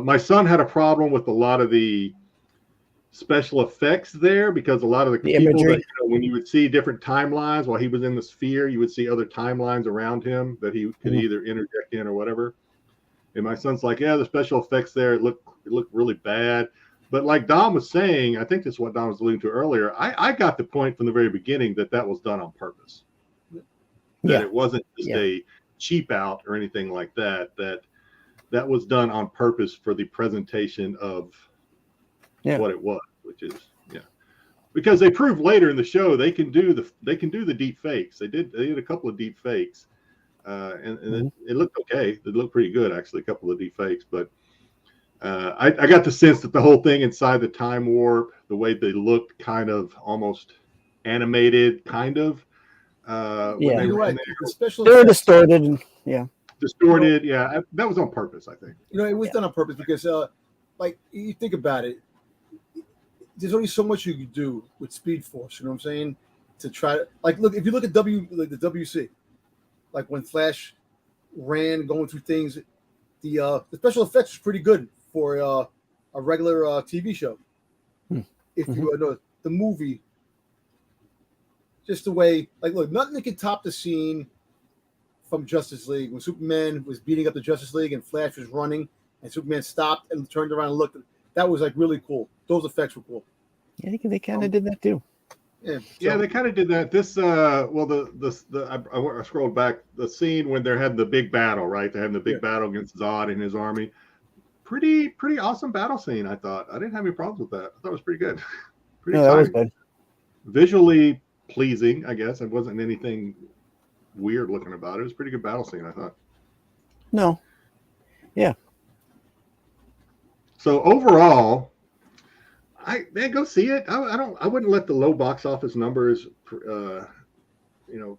My son had a problem with a lot of the special effects there because a lot of the people imagery. that, when you would see different timelines while he was in the sphere, you would see other timelines around him that he could either interject in or whatever. And my son's like, the special effects there, it looked really bad. But like Dom was saying, I think that's what Dom was alluding to earlier. I got the point from the very beginning that was done on purpose. That it wasn't just a cheap out or anything like that. That was done on purpose for the presentation of what it was, which is because they proved later in the show they can do the deep fakes. They did a couple of deep fakes, and it looked okay. It looked pretty good actually, a couple of deep fakes. But I got the sense that the whole thing inside the time warp, the way they looked, kind of almost animated, kind of. When they were in there. The special they were distorted and distorted. That was on purpose, I think. It was done on purpose because, like, you think about it. There's only so much you can do with Speed Force. You know what I'm saying? To try to look. If you look at the WC, like when Flash ran going through things, the special effects was pretty good for a regular TV show. If you know the movie, just the way, look, nothing that can top the scene from Justice League when Superman was beating up the Justice League and Flash was running and Superman stopped and turned around and looked. That was really cool. Those effects were cool. Yeah, they kind of did that too. Yeah, they kind of did that. This, I scrolled back. The scene when they're having the big battle, right? They're having the big battle against Zod and his army. Pretty awesome battle scene, I thought. I didn't have any problems with that. I thought it was pretty good. Pretty exciting. That was good. Visually pleasing, I guess. It wasn't anything weird looking about it. It was a pretty good battle scene, I thought. No. Yeah. So overall, go see it. I wouldn't let the low box office numbers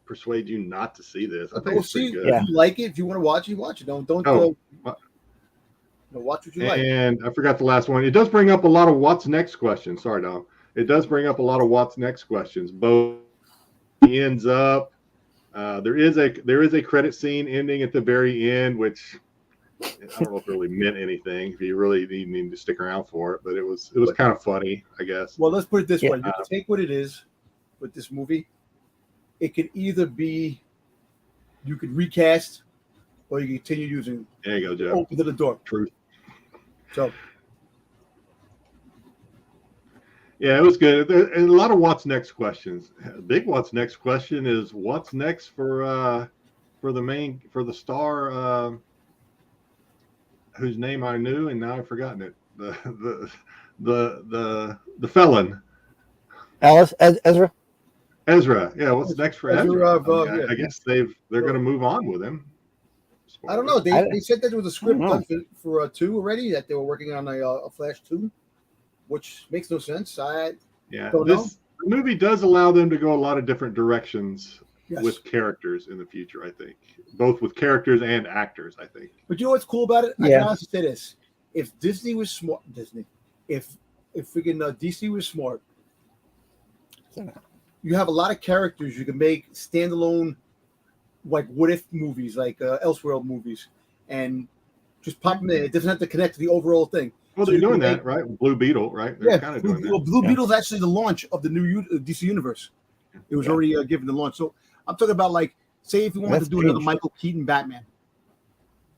persuade you not to see this. I think it's pretty good. If you like it, if you want to watch it, watch it. Don't go. Watch what you like. And I forgot the last one. It does bring up a lot of what's next questions. Sorry, Dom. It does bring up a lot of what's next questions. Both ends up. There is a credit scene ending at the very end, which I don't know if it really meant anything. If you really need to stick around for it, but it was kind of funny, I guess. Well, let's put it this way: you can take what it is with this movie. It could either be you could recast, or you can continue using. There you go, Jeff. Open to the door. Truth. So. Yeah, it was good. And a lot of what's next questions. Big what's next question is what's next for the star whose name I knew and now I've forgotten it. The felon. Ezra. Ezra. Yeah, what's next for Ezra? I guess they're going to move on with him. I don't know. They said that there was a script done for 2 already, that they were working on a Flash 2. Which makes no sense. The movie does allow them to go a lot of different directions with characters in the future, I think. Both with characters and actors, I think. But you know what's cool about it? I can honestly say this. If Disney was smart, if freaking DC was smart, you have a lot of characters you can make standalone like what if movies, like Elseworld movies, and just pop them in. It doesn't have to connect to the overall thing. Well, So they're you doing can that, right? Blue Beetle, right? They're kind of doing that. Well, Blue Beetle's actually the launch of the new DC universe. It was already given the launch. So I'm talking about, like, say if you wanted to do another Michael Keaton Batman,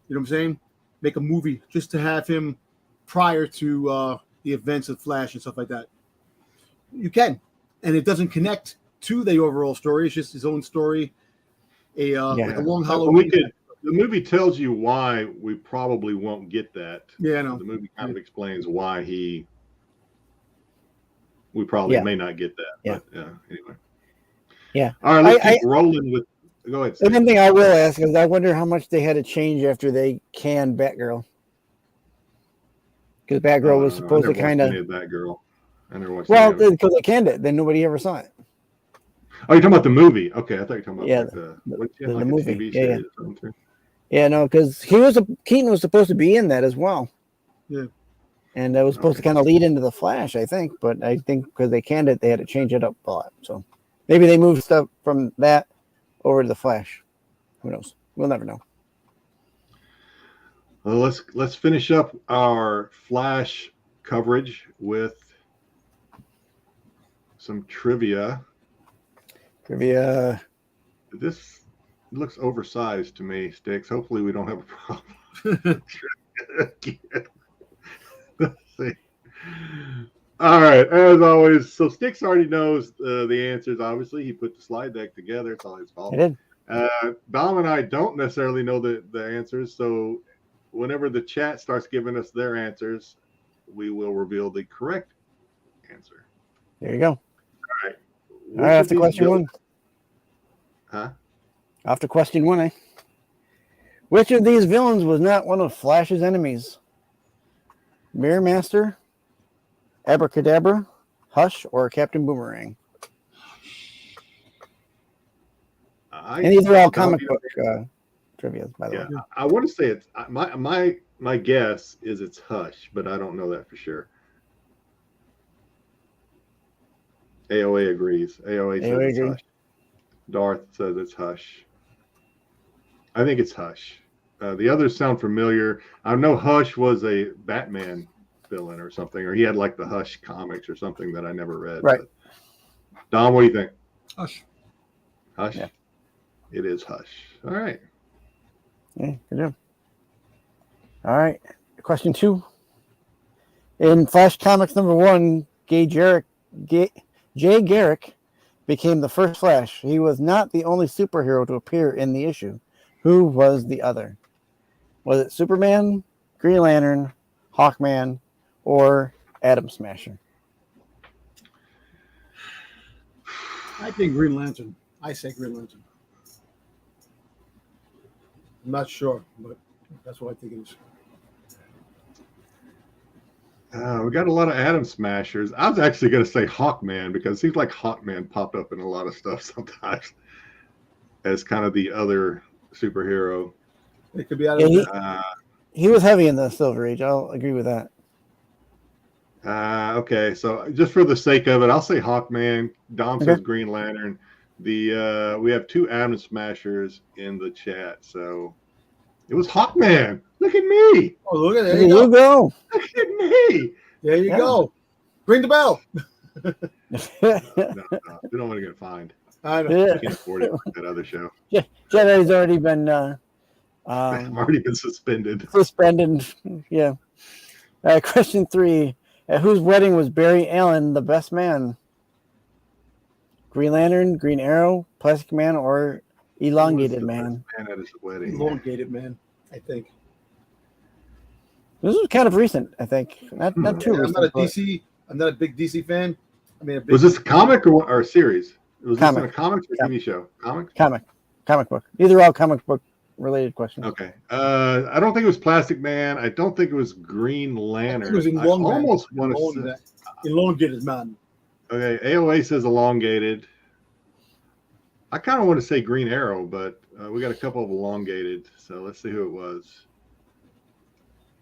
you know what I'm saying? Make a movie just to have him prior to the events of Flash and stuff like that. You can, and it doesn't connect to the overall story. It's just his own story. Like a long Halloween. The movie tells you why we probably won't get that. Yeah, I know. The movie kind of explains why we probably may not get that. Yeah. But anyway. Yeah. All right, let's keep rolling with. Go ahead. And one thing I will ask is, I wonder how much they had to change after they canned Batgirl. Because Batgirl was supposed to kind of. Batgirl. I never watched. Well, because they canned it, then nobody ever saw it. Oh, you're talking about the movie? Okay, I thought you were talking about the movie. TV series or something. Yeah, no, because Keaton was supposed to be in that as well. Yeah. And that was supposed to kind of lead into the Flash, I think. But I think because they canned it, they had to change it up a lot. So maybe they moved stuff from that over to the Flash. Who knows? We'll never know. Well, let's finish up our Flash coverage with some trivia. This looks oversized to me, Styx. Hopefully we don't have a problem. Let's see. All right, as always, so Styx already knows the answers, obviously. He put the slide deck together. It's all his fault. I did. Dom and I don't necessarily know the answers, so whenever the chat starts giving us their answers, we will reveal the correct answer. There you go. All right. All right, after question one. Huh? After question one, which of these villains was not one of Flash's enemies? Mirror Master, Abracadabra, Hush, or Captain Boomerang? And these are all comic book trivia, by the way. I want to say it's my guess is it's Hush, but I don't know that for sure. AOA agrees. AOA says it's Hush. Darth says it's Hush. I think it's Hush. The others sound familiar. I know Hush was a Batman villain or something, or he had like the Hush comics or something that I never read. Right. But Dom, what do you think? Hush. Hush? Yeah. It is Hush. All right. Yeah, good job. All right. Question two. In Flash Comics #1, Jay Garrick became the first Flash. He was not the only superhero to appear in the issue. Who was the other? Was it Superman, Green Lantern, Hawkman, or Atom Smasher? I think Green Lantern. I say Green Lantern. I'm not sure, but that's what I think it is. We got a lot of Atom Smashers. I was actually going to say Hawkman because it seems like Hawkman popped up in a lot of stuff sometimes as kind of the other superhero. It could be out of he was heavy in the Silver Age. I'll agree with that. Okay, so just for the sake of it, I'll say Hawkman. Dom says Green Lantern. We have two Atom Smashers in the chat, so it was Hawkman. Look at me. Oh, look at there you go. Look at me. There you go. Ring the bell. No, we don't want to get fined. I know. Yeah. I can't afford it like that other show. Yeah, Jedi's already been I've already been suspended. Yeah. Question 3. At whose wedding was Barry Allen the best man? Green Lantern, Green Arrow, Plastic Man, or Elongated Man? Man at his wedding. Elongated Man, I think. This was kind of recent, I think. Not too recent. I'm not a big DC fan. Was this a comic or a series? Was this in a comic or TV show? Comic book. These are all comic book related questions. Okay. I don't think it was Plastic Man. I don't think it was Green Lantern. It was Elongated. Elongated Man. Okay. AOA says Elongated. I kind of want to say Green Arrow, but we got a couple of Elongated. So let's see who it was.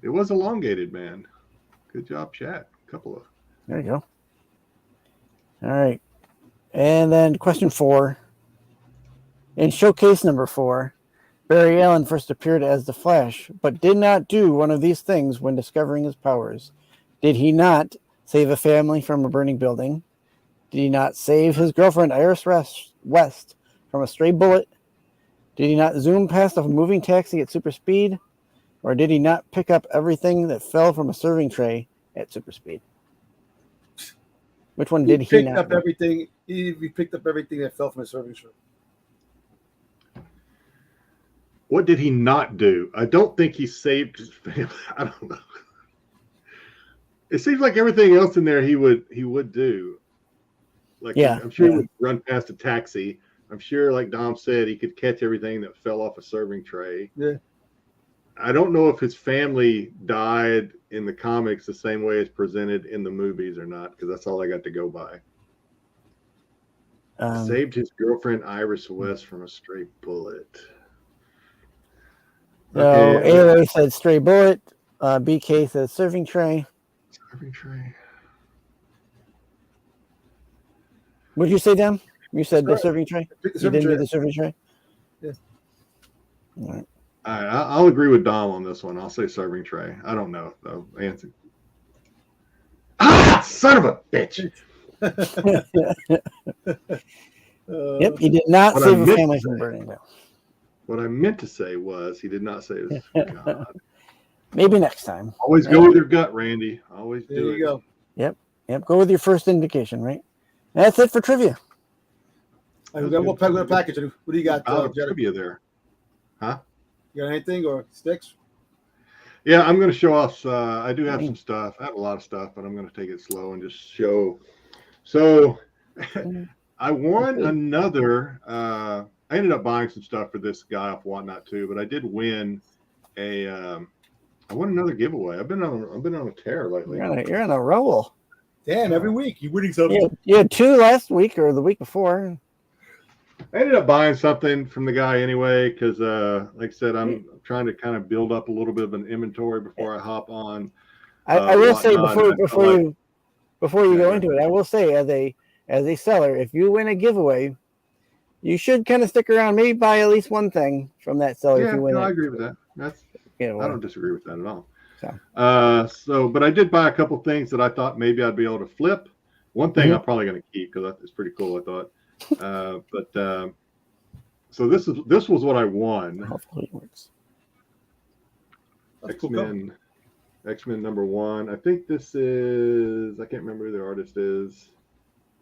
It was Elongated Man. Good job, chat. A couple of. There you go. All right. And then question 4. In showcase number 4, Barry Allen first appeared as the Flash, but did not do one of these things when discovering his powers. Did he not save a family from a burning building? Did he not save his girlfriend Iris West from a stray bullet? Did he not zoom past a moving taxi at super speed? Or did he not pick up everything that fell from a serving tray at super speed? Which one did he picked not up do? everything? He picked up everything that fell from a serving tray. What did he not do? I don't think he saved his family. I don't know. It seems like everything else in there he would do. Like, Yeah, I'm sure yeah. he would run past a taxi. I'm sure, like Dom said, he could catch everything that fell off a serving tray. Yeah. I don't know if his family died in the comics the same way it's presented in the movies or not, because that's all I got to go by. Saved his girlfriend Iris West from a stray bullet. So Okay, AOA said stray bullet. BK said serving tray. serving tray. What did you say, Dan? You said the Right. serving tray? Pick the You serving didn't do tray. the serving tray? Yeah. All right. All right, I'll agree with Dom on this one. I'll say serving tray. I don't know though. Answer. Ah, son of a bitch! Yep, he did not What I save a meant family to from say. burning down. What I meant to say was he did not say his. God. Maybe next time. Always go with your gut, Randy. Always There do you it. go. Yep, go with your first indication, right? And that's it for trivia. All right, we got one package. What do you got, Out of Jedi? trivia there. You got anything or Styx? Yeah, I'm going to show off. I do have some stuff. I have a lot of stuff, but I'm going to take it slow and just show. So I won another. I ended up buying some stuff for this guy off Whatnot too, but I did win a. I won another giveaway. I've been on a tear lately. You're on a roll. Damn, every week you're winning something. You had 2 last week or the week before. I ended up buying something from the guy anyway because, like I said, I'm trying to kind of build up a little bit of an inventory before I hop on. I will say Whatnot. before you go into it, I will say as a seller, if you win a giveaway, you should kind of stick around, maybe buy at least one thing from that seller if Yeah, you win no, it. I agree with that. That's I I don't disagree with that at all. So. But I did buy a couple things that I thought maybe I'd be able to flip. One thing I'm probably going to keep because it's pretty cool, I thought. So this was what I won. Hopefully it works. X-Men number 1. I think this is, I can't remember who the artist is.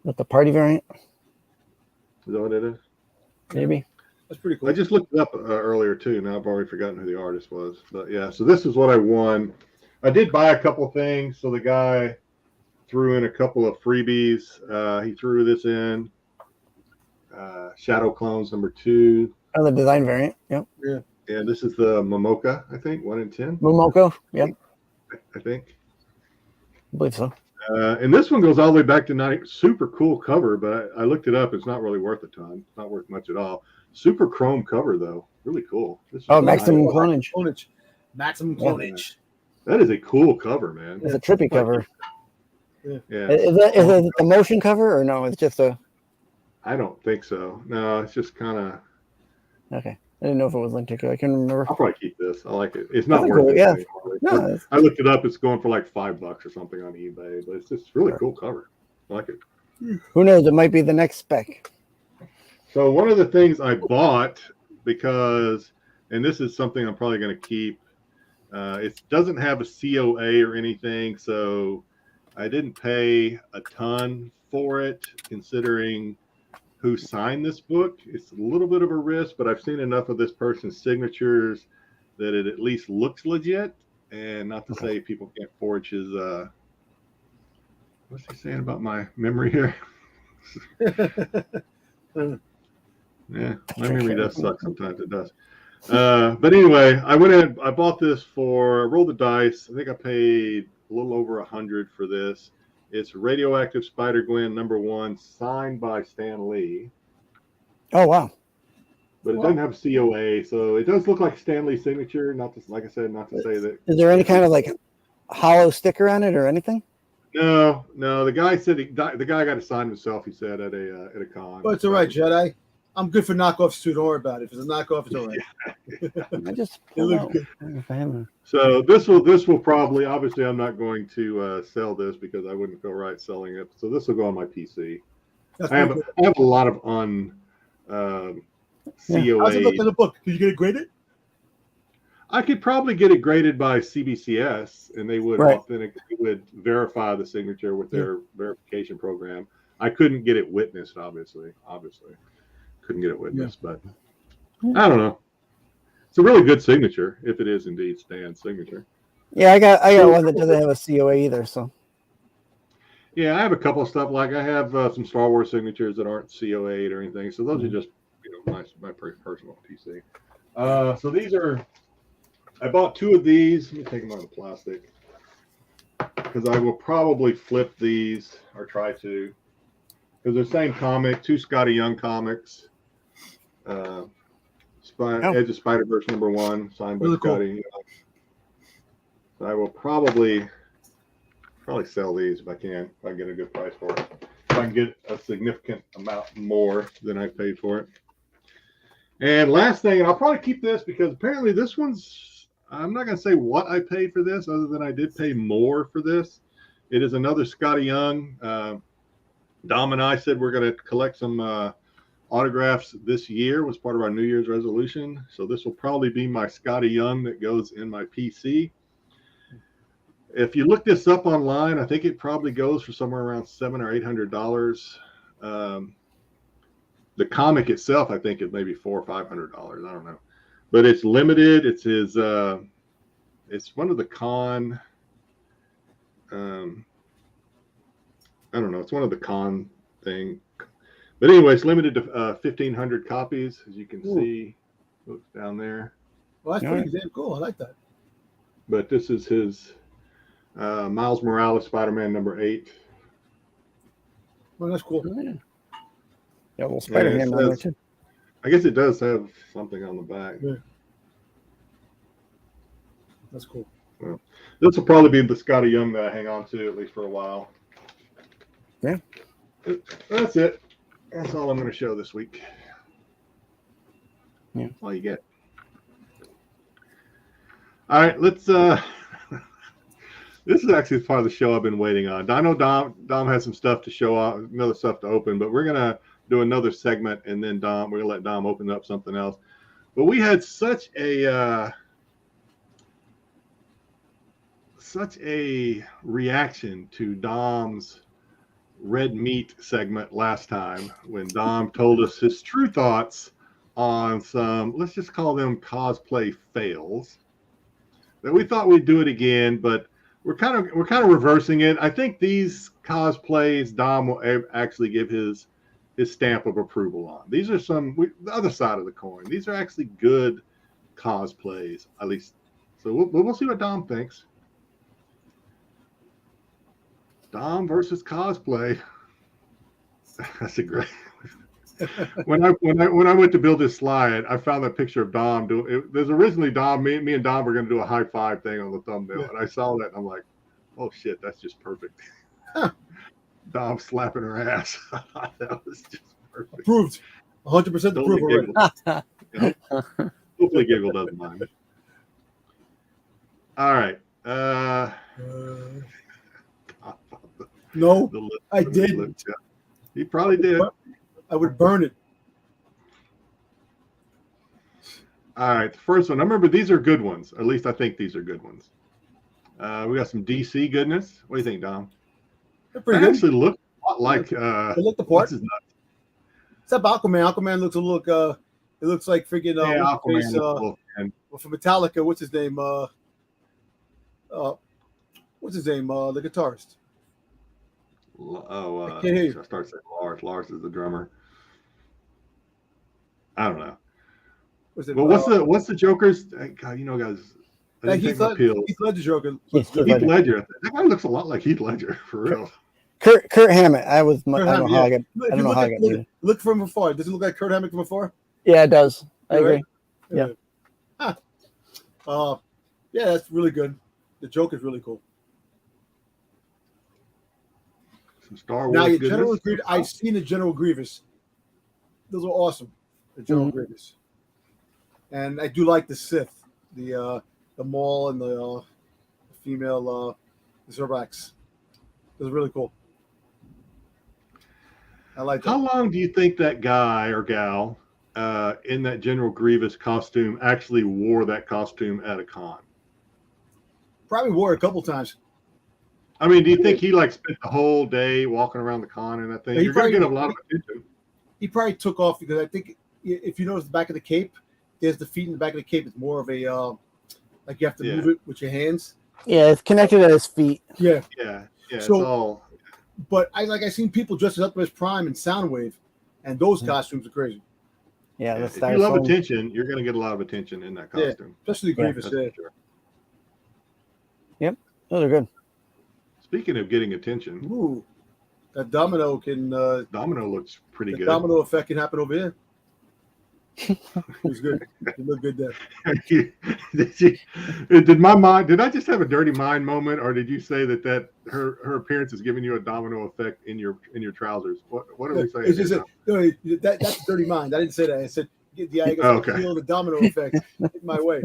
With the party variant, Is that what it is? maybe. That's pretty cool. I just looked it up earlier too. Now I've already forgotten who the artist was. But yeah, so this is what I won. I did buy a couple things. So the guy threw in a couple of freebies. He threw this in. Shadow Clones number 2. Oh, the design variant. Yep. Yeah, this is the Momoka, I think, 1 in 10. Momoko. Yep. I think. I believe so. And this one goes all the way back to 90. Super cool cover, but I looked it up. It's not really worth a ton. It's not worth much at all. Super chrome cover though, really cool. This is Maximum nice. clonage. Maximum clonage. That is a cool cover, man. It's a trippy cover. Yeah, Is it a motion cover or no? It's just a. I don't think so. No, it's just kind of. Okay, I didn't know if it was linked to. I can remember. I'll probably keep this. I like it. It's not That's worth cool, it. yeah. Anymore. No, I looked it up. It's going for like $5 or something on eBay, but it's just really cool cover. I like it. Who knows? It might be the next spec. So one of the things I bought because, and this is something I'm probably going to keep. It doesn't have a COA or anything, so I didn't pay a ton for it, considering who signed this book. It's a little bit of a risk, but I've seen enough of this person's signatures that it at least looks legit. And not to say people can't forge his. What's he saying about my memory here? Yeah, my memory does suck sometimes. It does. But anyway, I went in. I bought this for. I rolled the dice. I think I paid a little over 100 for this. It's Radioactive Spider-Gwen number 1, signed by Stan Lee. Oh wow! But it doesn't have a COA, so it does look like Stan Lee's signature. Not to, like I said, not to say that. Is there any kind of like hollow sticker on it or anything? No. The guy said the guy got to sign himself. He said at a con. But it's all right, Jedi. I'm good for knockoffs too. Don't worry about it. If it's a knockoff, it's all right. I just It pulled looks out. good. If I have So this will probably, obviously I'm not going to sell this because I wouldn't feel right selling it. So this will go on my PC. That's I have pretty a lot of cool. COA. How's it look in the book? Can you get it graded? I could probably get it graded by CBCS, and they would Right. verify the signature with their verification program. I couldn't get it witnessed, obviously. Couldn't get it witnessed, but I don't know. It's a really good signature, if it is indeed Stan's signature. Yeah, I got one that doesn't have a COA either. So Yeah, I have a couple of stuff. Like I have some Star Wars signatures that aren't COA or anything. So those are just my personal PC. So these are. I bought 2 of these. Let me take them out of the plastic because I will probably flip these or try to, because they're the same comic. 2 Scotty Young comics. Edge of Spider-Verse #1, signed by Really cool. Scotty Young. So I will probably sell these if I can get a good price for it. If I can get a significant amount more than I paid for it. And last thing, and I'll probably keep this because apparently this one's. I'm not going to say what I paid for this, other than I did pay more for this. It is another Scotty Young. Dom and I said we're going to collect some autographs this year. Was part of our New Year's resolution. So this will probably be my Scotty Young that goes in my PC. If you look this up online, I think it probably goes for somewhere around $700 or $800. The comic itself, I think, is maybe $400 or $500. I don't know. But it's limited. It's his. It's one of the con. I don't know. It's one of the con thing. But anyway, it's limited to 1,500 copies, as you can see. Look down there. Well, that's pretty damn cool. I like that. But this is his Miles Morales Spider-Man #8. Well, that's cool. yeah, a little Spider-Man on there too. I guess it does have something on the back. Yeah. That's cool. Well, this will probably be the Scotty Young that I hang on to at least for a while. Yeah. That's it. That's all I'm going to show this week. Yeah. That's all you get. All right, let's this is actually part of the show I've been waiting on. I know Dom has some stuff to show off, another stuff to open, but we're going to do another segment, and then we're gonna let Dom open up something else. But we had such a reaction to Dom's red meat segment last time when Dom told us his true thoughts on some, let's just call them cosplay fails, that we thought we'd do it again, but we're kind of reversing it. I think these cosplays Dom will actually give his stamp of approval on. These are the other side of the coin. These are actually good cosplays, at least. So we'll see what Dom thinks. Dom versus cosplay. That's a great. When I went to build this slide, I found that picture of Dom there's originally Dom. Me and Dom were going to do a high five thing on the thumbnail, and I saw that and I'm like, oh shit, that's just perfect. Dom slapping her ass. That was just perfect. Approved. 100% approved already. Hopefully Giggle doesn't mind. All right. No, I didn't. He probably did. I would burn it. All right. The first one. I remember these are good ones. At least I think these are good ones. We got some DC goodness. What do you think, Dom? They're pretty They good. actually look a lot like. They look the part. what's his nut? Except Aquaman. Aquaman looks it looks like freaking Aquaman. from Metallica. What's his name? The guitarist. Oh, I can't hear you. I start saying Lars. Lars is the drummer. I don't know. Well, what's the Joker's? God, guys. I didn't take my pills. Heath Ledger Joker. Heath Heath Ledger. That guy looks a lot like Heath Ledger, for real. Kurt Hammett. I don't know how I got. I don't know how I got. Look from afar. Does it look like Kurt Hammett from afar? Yeah, it does. I agree. Yeah. Yeah, that's really good. The Joker's really cool. Some Star Wars. Now, goodness. I've seen the General Grievous. Those are awesome. the General Grievous. And I do like the Sith, the Maul and the female Zerbax. It was really cool. I like that. How long do you think that guy or gal in that General Grievous costume actually wore that costume at a con? Probably wore it a couple times. I mean, do you think he like spent the whole day walking around the con and that thing? Yeah, You're going to get a lot of attention. He probably took off because I think if you notice the back of the cape, there's the feet in the back of the cape. It's more of a like you have to move it with your hands. Yeah, it's connected at his feet. Yeah. Yeah. Yeah. So- it's all. But I seen people dressed up as Prime and Soundwave, and those costumes are crazy. Yeah, If you love attention, you're going to get a lot of attention in that costume. Especially Grievous. That's Yeah. for sure. Yep, those are good. Speaking of getting attention, Ooh, that domino can. Domino looks pretty The good. domino effect can happen over here. It was good. It looked good there. Did I just have a dirty mind moment, or did you say that her appearance is giving you a domino effect in your trousers? What are we saying? It's just that's dirty mind. I didn't say that. I said I feel the domino effect in my way.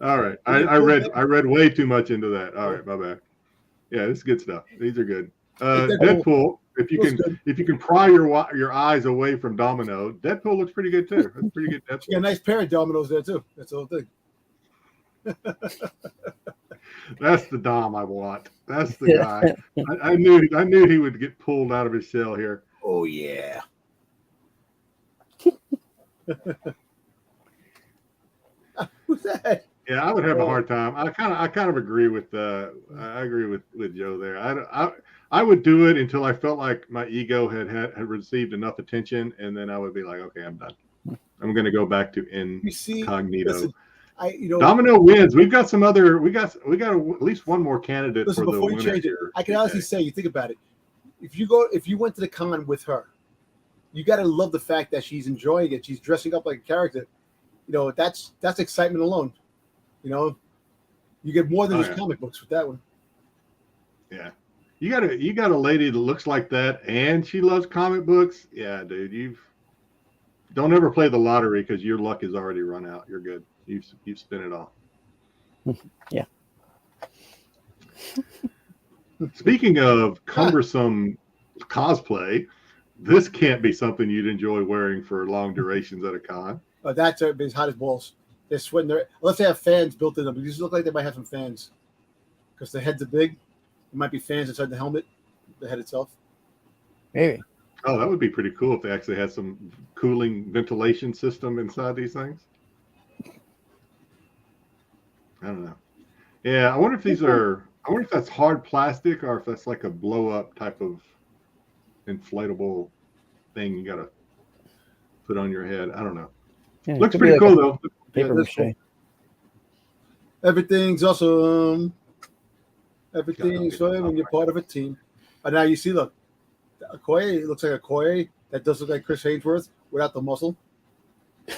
All right, I read way too much into that. All right, my bad. Yeah, this is good stuff. These are good. Deadpool. If you can pry your eyes away from Domino, Deadpool looks pretty good too. That's pretty good. Deadpool. Yeah, a nice pair of dominoes there too. That's the whole thing. That's the Dom I want. That's the guy. I knew he would get pulled out of his shell here. Oh yeah. Who's that? Yeah, I would have a hard time. I kind of agree with I agree with Joe there. I would do it until I felt like my ego had received enough attention, and then I would be like, okay, I'm done. I'm going to go back to incognito. Listen, Domino wins. We got at least one more candidate for the before you winner change it, here. I can honestly say, you think about it. If you went to the con with her, you got to love the fact that she's enjoying it. She's dressing up like a character. That's excitement alone. You get more than just comic books with that one. Yeah. You got a lady that looks like that and she loves comic books. Yeah, dude, don't ever play the lottery because your luck is already run out. You're good. You've spent it all. Yeah. Speaking of cumbersome cosplay, this can't be something you'd enjoy wearing for long durations at a con. That's as hot as balls. They're sweating. Unless they have fans built in them. But these look like they might have some fans because the heads are big. There might be fans inside the helmet, the head itself. Maybe. Oh, that would be pretty cool if they actually had some cooling ventilation system inside these things. I don't know. Yeah, I wonder if that's hard plastic or if that's like a blow up type of inflatable thing you got to put on your head. I don't know. Yeah, looks pretty cool though. Paper mache. Cool. Everything's awesome. Everything's fun when you're part of a team. And now you see, look, Okoye looks like Okoye. That does look like Chris Hainsworth without the muscle.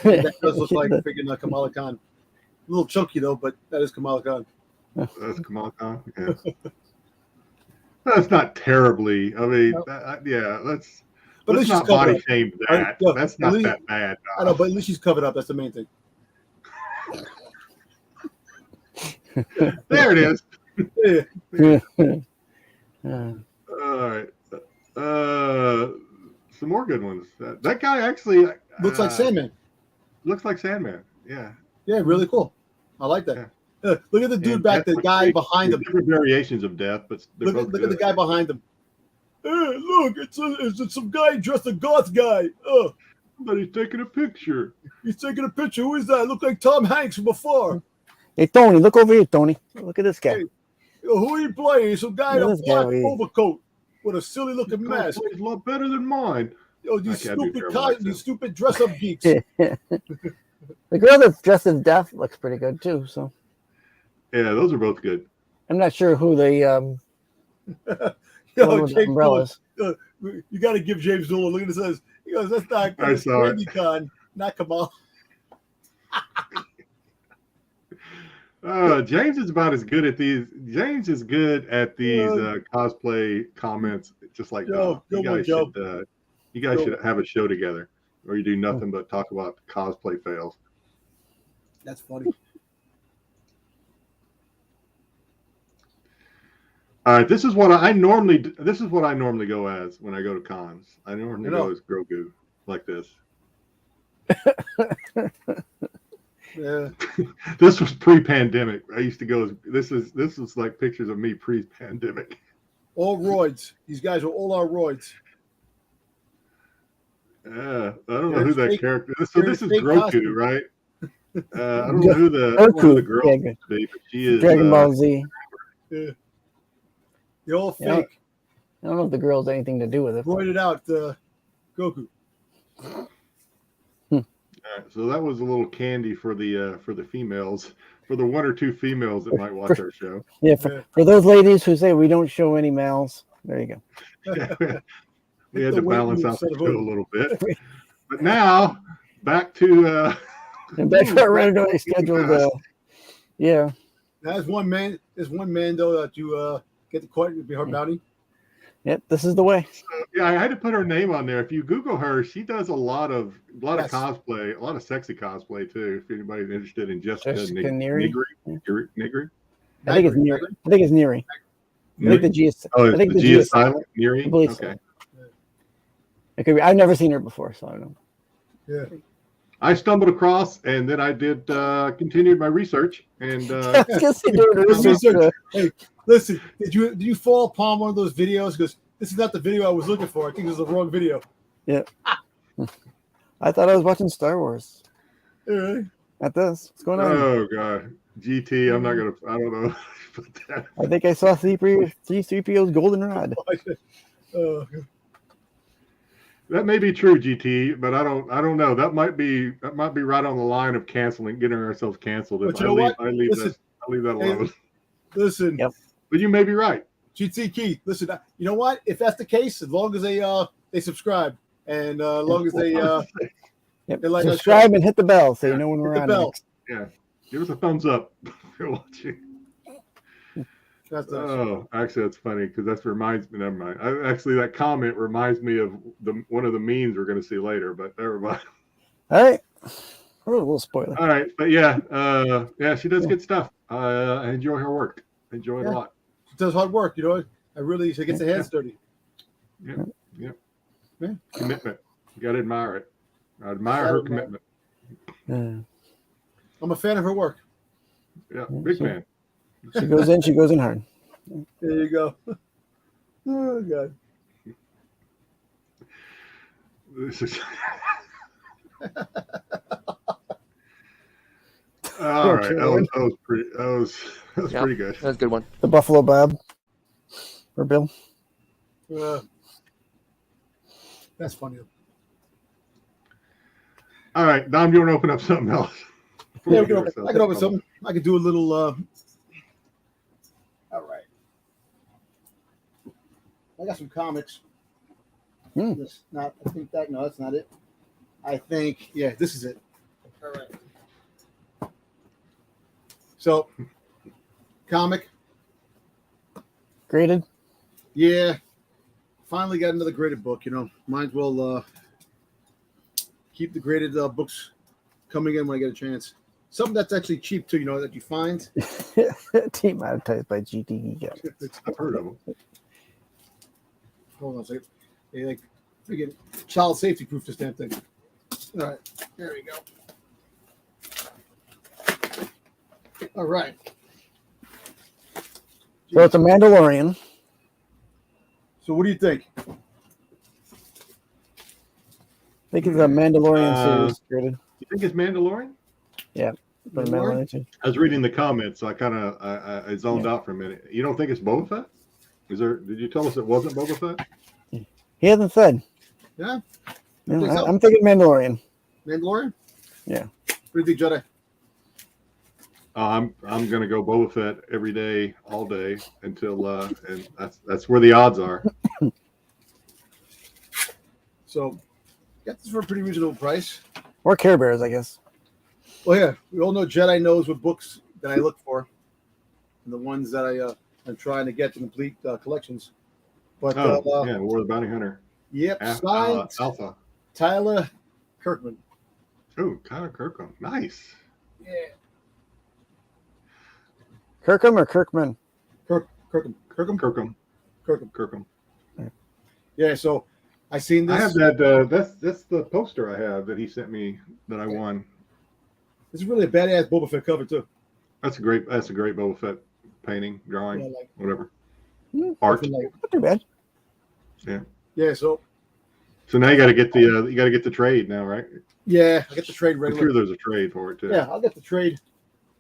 That does look like freaking Kamala Khan. A little chunky though, but that is Kamala Khan. That's Kamala Khan. Yeah. That's not terribly. I mean, let's not body shame that. That's not that bad. I know, but at least she's covered up. That's the main thing. There it is. Yeah. All right. Some more good ones. That guy actually Looks like Sandman. Looks like Sandman. Yeah. Yeah, really cool. I like that. Yeah. Look at the dude back, the guy behind him. Different variations of death, but Look at the guy behind him. Hey, look, it's some guy dressed a goth guy. Somebody's taking a picture. He's taking a picture. Who is that? Look like Tom Hanks from before. Hey, Tony, look over here, Tony. Look at this guy. Hey, who are you playing? Some guy in a black overcoat with a silly looking mask. He's a lot better than mine. These stupid dress up geeks. The girl that's dressed as Death looks pretty good too. So yeah, those are both good. I'm not sure who the James umbrellas. You got to give James Dolan. Look at this. He goes, "That's not good. I saw it. Con, not Kamal." James is about as good at these. James is good at these cosplay comments, just like Joe, you guys should have a show together. or you do nothing but talk about cosplay fails. That's funny. All right, this is what I normally go as when I go to cons. I normally go as Grogu, like this. Yeah. This was pre-pandemic. I used to go as this was like pictures of me pre-pandemic. All roids. These guys are all our roids. Yeah, I don't know who that character is. So this is Grogu, costume. right? I don't know who the girl is, but she is Dragon Ball Z. Yeah. They're all fake. I don't know if the girl has anything to do with it. Roided out Goku. All right, so that was a little candy for the females, for the one or two females that might watch our show. Yeah, for those ladies who say we don't show any males, there you go. Yeah, we had to balance out the show a little bit. But now back to and back to our regularly scheduled. Yeah. There's one man though that you get the coin to be her bounty. Yep, this is the way. Yeah, I had to put her name on there. If you Google her, she does a lot of cosplay, a lot of sexy cosplay too. If anybody's interested in Jessica Nigri. I think it's Neri. I think it's Neri. I think the G is. Oh, I think the G is silent. Neri. Okay. So. It could be. I've never seen her before, so I don't know. Yeah. I stumbled across, and then I did continued my research, and Hey, listen, did you fall upon one of those videos? Because this is not the video I was looking for. I think this is the wrong video. Yeah. I thought I was watching Star Wars. Really? At this, what's going on? Oh god, GT. I don't know. I think I saw C-3PO's goldenrod. That may be true, GT, but I don't know. That might be right on the line of getting ourselves canceled. But you know what? I leave that alone. Hey, listen. Yep. But you may be right. GT Keith, listen. You know what? If that's the case, as long as they subscribe and as long as they yep. they like subscribe and hit the bell so you know when we're on. Next. Yeah, give us a thumbs up if you're watching. Actually, that's funny because that reminds me. Never mind. Actually, that comment reminds me of one of the memes we're going to see later. But never mind. All right, a little spoiler. All right, but yeah, she does good stuff. I enjoy her work. I enjoy it a lot. She does hard work. You know, she gets her hands dirty. Yeah. Commitment. You got to admire it. I admire her commitment. I'm a fan of her work. Yeah, big fan. She goes in hard. There you go. Oh god. This is all right. That was pretty good. That's a good one. The Buffalo Bob or Bill. That's funny. All right, Dom, you want to open up something else? Yeah, I can open something. I could do a little. All right. I got some comics. That's not. I think that. No, that's not it. I think. Yeah, this is it. All right. So, comic. Graded. Yeah. Finally got another graded book. You know, might as well keep the graded books coming in when I get a chance. Something that's actually cheap too, you know, that you find. Demonetized by GT. I've heard of them. Hold on a second. They like freaking child safety proof this damn thing. All right, there we go. All right. So it's a Mandalorian. So what do you think? I think it's a Mandalorian series graded. You think it's Mandalorian? Yeah. Mandalorian? I was reading the comments, so I kind of I zoned out for a minute. You don't think it's Boba Fett? Did you tell us it wasn't Boba Fett? He hasn't said. Yeah. I'm thinking Mandalorian. Mandalorian? Yeah. What do you think, Jedi? I'm gonna go Boba Fett every day, all day until and that's where the odds are. So, got this for a pretty reasonable price. Or Care Bears, I guess. Well, yeah, we all know Jedi knows what books that I look for, and the ones that I'm trying to get to complete collections. But War of the Bounty Hunter. Yep, signed Alpha. Tyler Kirkman. Oh, Connor Kirkham. Nice. Yeah. Kirkham or Kirkman? Kirkham. Kirkham. Yeah, so I seen this. I have that. That's the poster I have that he sent me that I won. This is really a badass Boba Fett cover too. That's a great Boba Fett painting, drawing, Yeah, like, whatever. Hmm. Art. like, Not too bad. yeah, so So now you got to get the trade now, right? yeah, I get the trade I'm regular. sure there's a trade for it too. Yeah, I'll get the trade.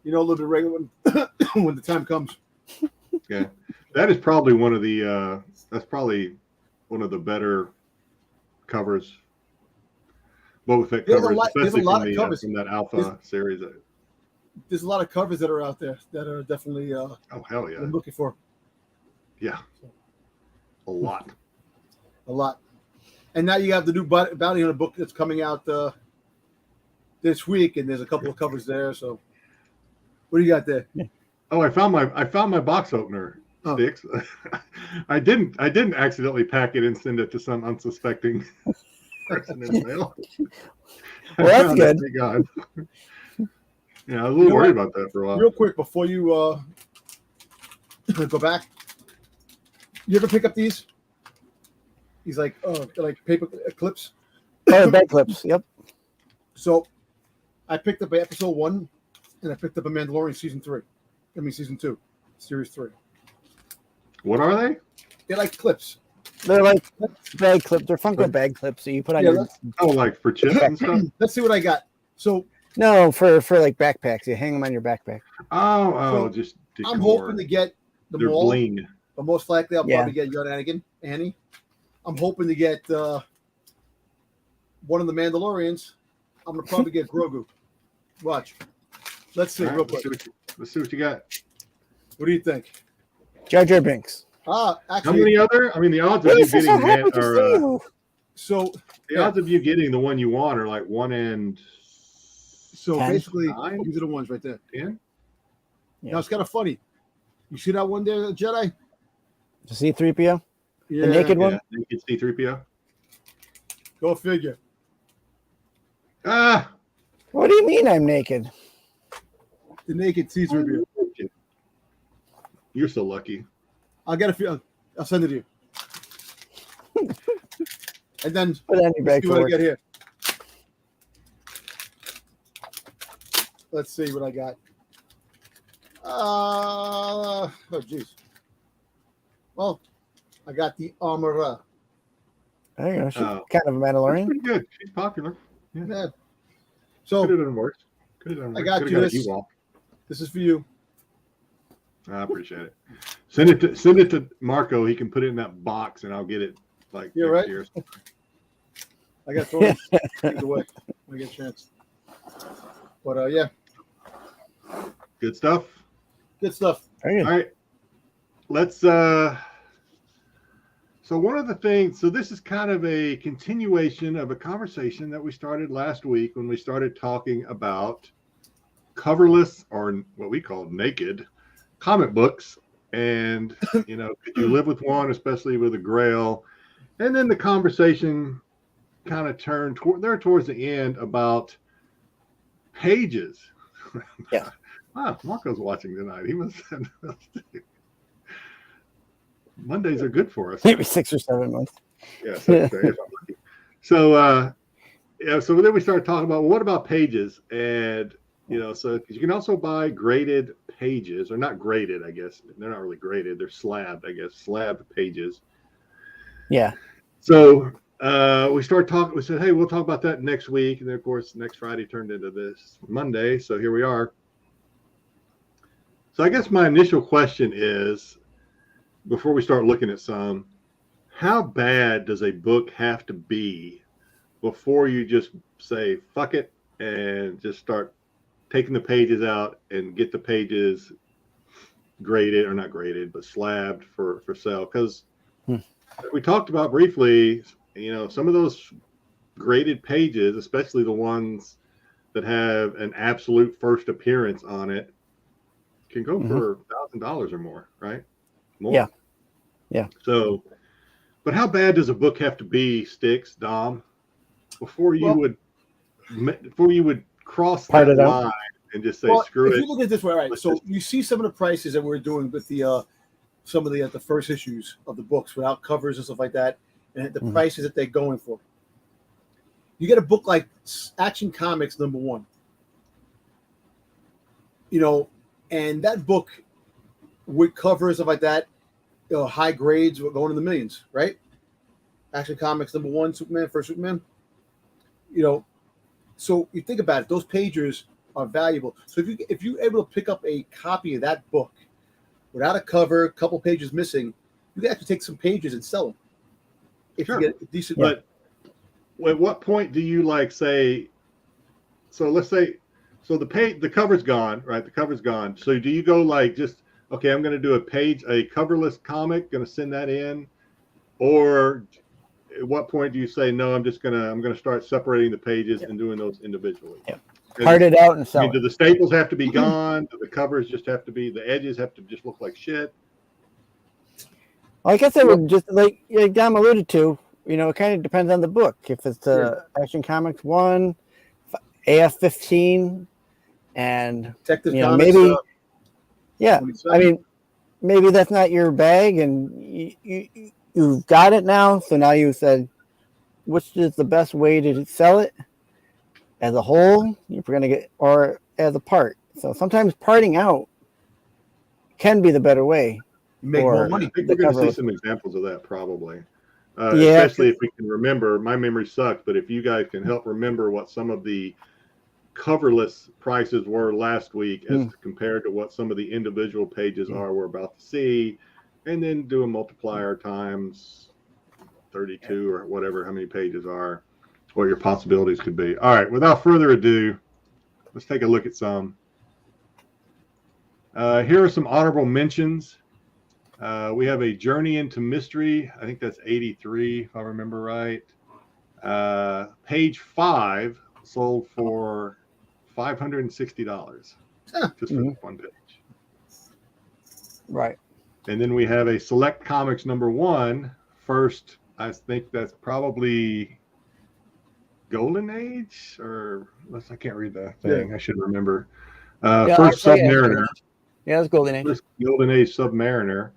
You know, a little bit regular when the time comes. Yeah. That is probably one of the that's probably one of the better covers. Boba Fett There's a covers, lot- there's a especially lot from of the covers. from that Alpha series. There's a lot of covers that are out there that are definitely Oh hell yeah, I'm looking for yeah, a lot. a lot. And now you have the new bounty hunter book that's coming out this week, and there's a couple of covers there. So, what do you got there? Oh, I found my box opener, Oh. Styx. I didn't accidentally pack it and send it to some unsuspecting person in the mail. Well, that's I found it, good. thank God. Yeah, I was a little worried about that for a while. Real quick before you go back, you ever pick up these? These like paper clips. Oh, bed clips. Yep. So, I picked up episode 1, and I picked up a Mandalorian season 2, series 3. What are they? They're like clips. They're like bag clips. They're Funko bag clips that you put on Yeah, your. Oh, like for chips and stuff? Let's see what I got. So, No, for like backpacks. You hang them on your backpack. Oh, So, just I'm decor. hoping to get the They're mall, bling. but most likely I'll Yeah. probably get young Annie. I'm hoping to get one of the Mandalorians. I'm gonna probably get Grogu. Watch. Let's see All right, real let's, quick. see what you got. What do you think? Jar Jar Binks. How Actually, many other? I mean, the odds of you Yes, I'm so getting happy that to are see you. so the odds of you getting the one you want are like 1 in 10. Basically, 9? these are the ones right there. 10. Yeah. Now it's kind of funny. You see that one there, Jedi? To see 3PO? Yeah. The naked one? Yeah, naked C-3PO. Go figure. Ah, What do you mean I'm naked? The naked Caesar review. you're so lucky. I'll get a few. I'll send it to you. And then Put it on your bag see for what I work. get here. Let's see what I got. Oh jeez. Well, I got the Armora. There you go. She's Oh. kind of a Mandalorian. Pretty good. She's popular. Yeah. So Could have done worse. Could have done worse. I got Could you have got this. a Ewok. this is for you. I appreciate it. Send it to Marco. He can put it in that box, and I'll get it like You're next right. year. I got thrown things away when I get a chance. But yeah, Good stuff. good stuff. Very good. All right. Let's so one of the things, so this is kind of a continuation of a conversation that we started last week when we started talking about coverless, or what we call naked, comic books. And could you live with one, especially with a Grail? And then the conversation kind of turned towards the end about pages. Yeah. Wow, Marco's watching tonight. He must have Mondays are good for us. Maybe 6 or 7 months. Yeah, so, if I'm lucky. So so then we started talking about what about pages, and so you can also buy graded pages, or not graded, I guess they're not really graded, they're slabbed, I guess, slabbed pages. Yeah. So we started talking. We said, hey, we'll talk about that next week, and then of course next Friday turned into this Monday. So here we are. So I guess my initial question is, before we start looking at some, how bad does a book have to be before you just say fuck it and just start taking the pages out and get the pages graded, or not graded, but slabbed for sale? Because we talked about briefly, some of those graded pages, especially the ones that have an absolute first appearance on it, can go for $1,000 or more, right? More. Yeah. Yeah. So, but how bad does a book have to be, Styx, Dom, before you would before you would cross Part that it out. line and just say Well, screw if it. you look at it this way, all right. Let's So just- you see some of the prices that we're doing with the some of the first issues of the books without covers and stuff like that, and the prices that they're going for. You get a book like Action Comics #1, and that book with covers stuff like that, high grades, we're going in the millions, right? Action Comics #1, Superman, first Superman. So you think about it; those pages are valuable. So if you're able to pick up a copy of that book without a cover, a couple pages missing, you can actually take some pages and sell them. If Sure. you get a decent, But at what point do you say? So let's say, so the cover's gone, right? The cover's gone. So do you go just okay? I'm going to do a coverless comic, going to send that in, or at what point do you say no? I'm going to start separating the pages and doing those individually. Yeah. Part it out and I sell mean, do it. the staples have to be gone? Do the covers just have to be? The edges have to just look like shit? Well, I guess it would just like Dom alluded to. It kind of depends on the book. If it's Action Comics 1, AF-15, and Detective Comics, maybe, I 27. mean, maybe that's not your bag, and you've got it now. So now you said, which is the best way to sell it? As a whole, you're going to get, or as a part. So sometimes parting out can be the better way. Make or- more I money. think we're going to see cover. some examples of that probably. Yeah. Especially if we can remember. My memory sucks, but if you guys can help remember what some of the coverless prices were last week as compared to what some of the individual pages are we're about to see, and then do a multiplier times 32 or whatever, how many pages are, what your possibilities could be. All right, without further ado, let's take a look at some. Here are some honorable mentions. We have a Journey into Mystery. I think that's 83, if I remember right. Page 5 sold for $560 just for one page. Right. And then we have a Select Comics #1. First, I think that's probably Golden Age, or I can't read the thing. Yeah. I should remember. Yeah, First I'll say Submariner. Yeah, that's Golden Age. First Golden Age Submariner.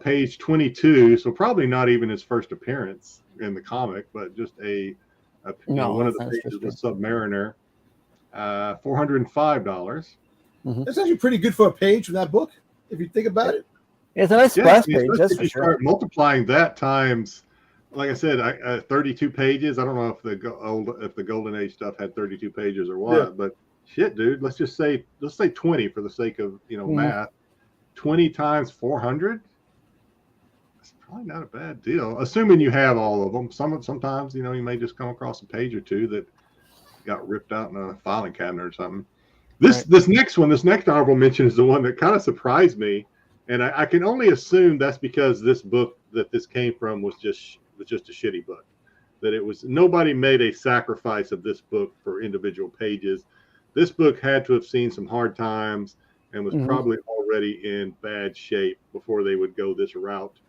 Page 22, so probably not even his first appearance in the comic, but just one of the pages was Submariner. $405. That's actually pretty good for a page from that book, if you think about it. It's a nice splash page, that's if for you sure. start multiplying that times, like I said, 32 pages. I don't know if the Golden Age stuff had 32 pages or what, but shit, dude, let's say 20 for the sake of math. 20 times 400. It's probably not a bad deal, assuming you have all of them. Sometimes you may just come across a page or two that got ripped out in a filing cabinet or something. This next honorable mention is the one that kind of surprised me, and I can only assume that's because this book that this came from was just a shitty book. That it was nobody made a sacrifice of this book for individual pages. This book had to have seen some hard times and was probably already in bad shape before they would go this route.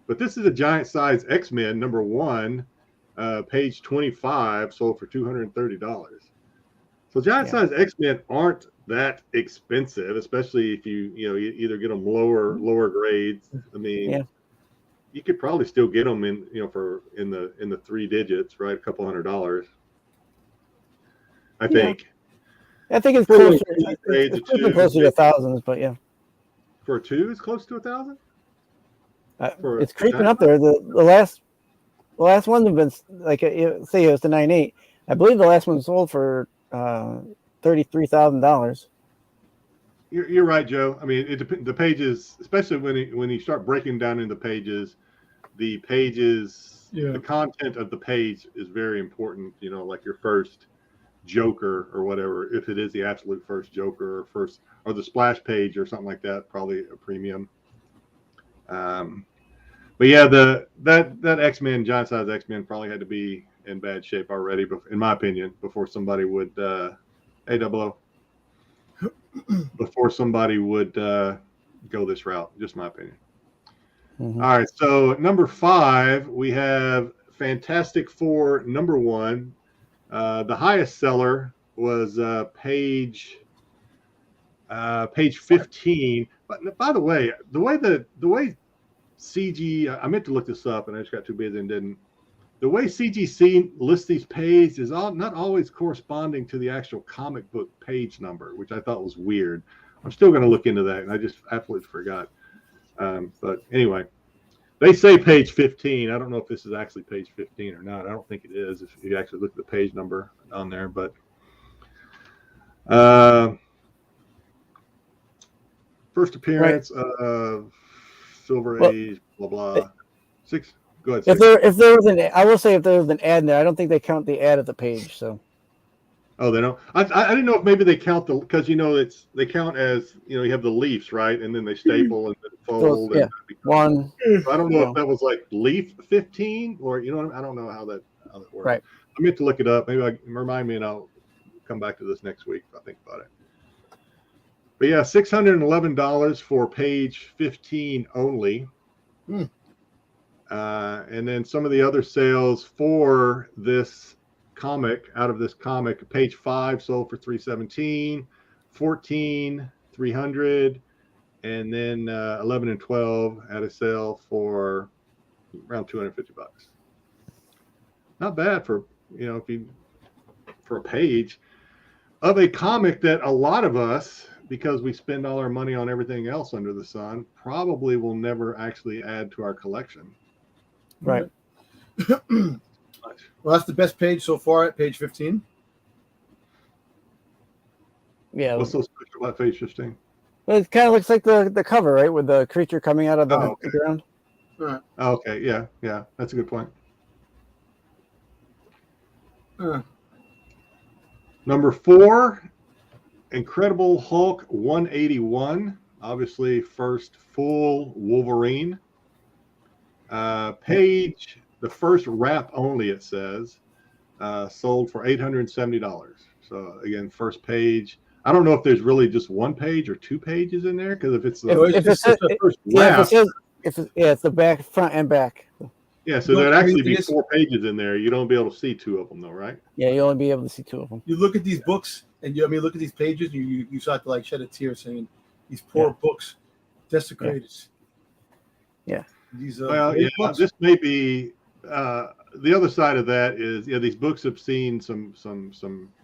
But this is a giant size X-Men #1, page 25, sold for $230. So giant size X-Men aren't that expensive, especially if you either get them lower grades. I mean, you could probably still get them in the 3 digits, right? A couple $100, I think. I think it's For closer, grades of two, closer to thousands, but yeah. For 2, it's close to 1,000. It's creeping up there. The last ones have been say it was the 9.8. I believe the last one sold for $33,000. You're right, Joe. I mean, the pages, especially when you start breaking down into pages, the content of the page is very important. Like your first Joker or whatever, if it is the absolute first Joker or the splash page or something like that, probably a premium. But yeah, that X-Men, giant size X-Men, probably had to be in bad shape already, in my opinion, before somebody would before somebody would go this route. Just my opinion. All right, so #5 we have Fantastic Four #1. The highest seller was page 15. But by the way, the way CG, I meant to look this up and I just got too busy and didn't. The way CGC lists these pages is not always corresponding to the actual comic book page number, which I thought was weird. I'm still going to look into that, and I just absolutely forgot. But anyway, they say page 15. I don't know if this is actually page 15 or not. I don't think it is if you actually look at the page number on there. But first appearance of Silver Age, blah, blah. 6. Go ahead. If there was I will say if there was an ad in there, I don't think they count the ad at the page. So. Oh, they don't. I didn't know if maybe they count because they count as you have the leaves, right, and then they staple and then fold. So, yeah. One. So I don't know if that was like leaf 15 or I don't know how that works. Right. I meant to look it up. Maybe remind me and I'll come back to this next week if I think about it. But yeah, $611 for page 15 only. And then some of the other sales for this comic, page 5 sold for $317, 14 $300, and then 11 and 12 at a sale for around $250. Not bad for for a page of a comic that a lot of us, because we spend all our money on everything else under the sun, probably will never actually add to our collection. Right. Well, that's the best page so far at page 15. Yeah. What's so special about page 15? Well, it kind of looks like the cover, right, with the creature coming out of the ground. All right. Okay. Yeah. That's a good point. Number 4, Incredible Hulk 181. Obviously, first full Wolverine. Page, the first wrap only, it says, sold for $870. So again, first page. I don't know if there's really just one page or 2 pages in there, because if it's the first wrap, it's the back, front, and back. Yeah, so there'd actually be 4 pages in there. You don't be able to see 2 of them, though, right? Yeah, you only be able to see 2 of them. You look at these books, and look at these pages, and you start to like shed a tear, saying, "These poor books, desecrated." Yeah. These books. This may be the other side of that is these books have seen some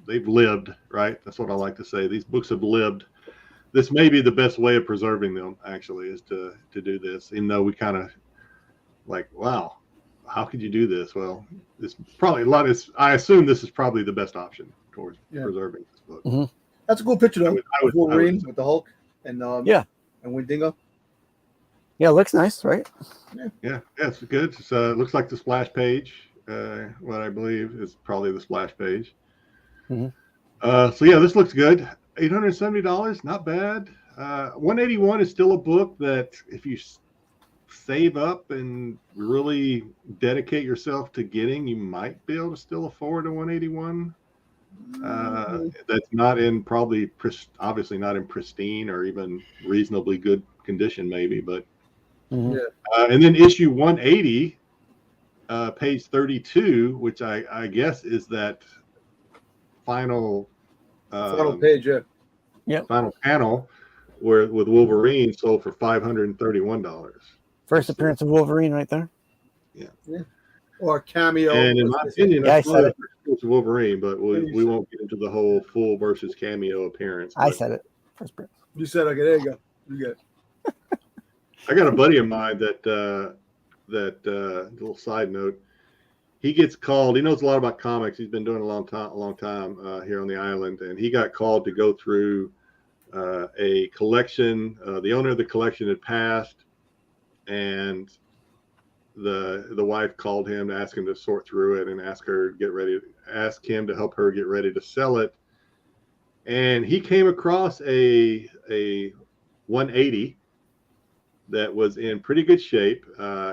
they've lived, right? That's what I like to say. These books have lived. This may be the best way of preserving them, actually, is to do this. Even though we kind of like, wow, how could you do this? Well, it's probably I assume this is probably the best option towards preserving this book. Mm-hmm. That's a cool picture, though. Wolverine with the Hulk and and Wendigo. Yeah, it looks nice, right? Yeah, it's good. It looks like the splash page. What I believe is probably the splash page. Mm-hmm. So yeah, this looks good. $870, not bad. 181 is still a book that if you save up and really dedicate yourself to getting, you might be able to still afford a 181. That's not in obviously not in pristine or even reasonably good condition, maybe, but. Mm-hmm. And then issue 180, page 32, which I guess is that final page, final panel with Wolverine, sold for $531. First appearance of Wolverine, right there. Yeah. Or cameo. And in my opinion, I said it. It's Wolverine, but we won't get into the whole full versus cameo appearance. I said it. First appearance. You said, okay, there you go. You got it. I got a buddy of mine that little side note. He gets called. He knows a lot about comics. He's been doing a long time here on the island, and he got called to go through a collection. The owner of the collection had passed, and the wife called him to ask him to sort through it and ask him to help her get ready to sell it. And he came across a 180 that was in pretty good shape.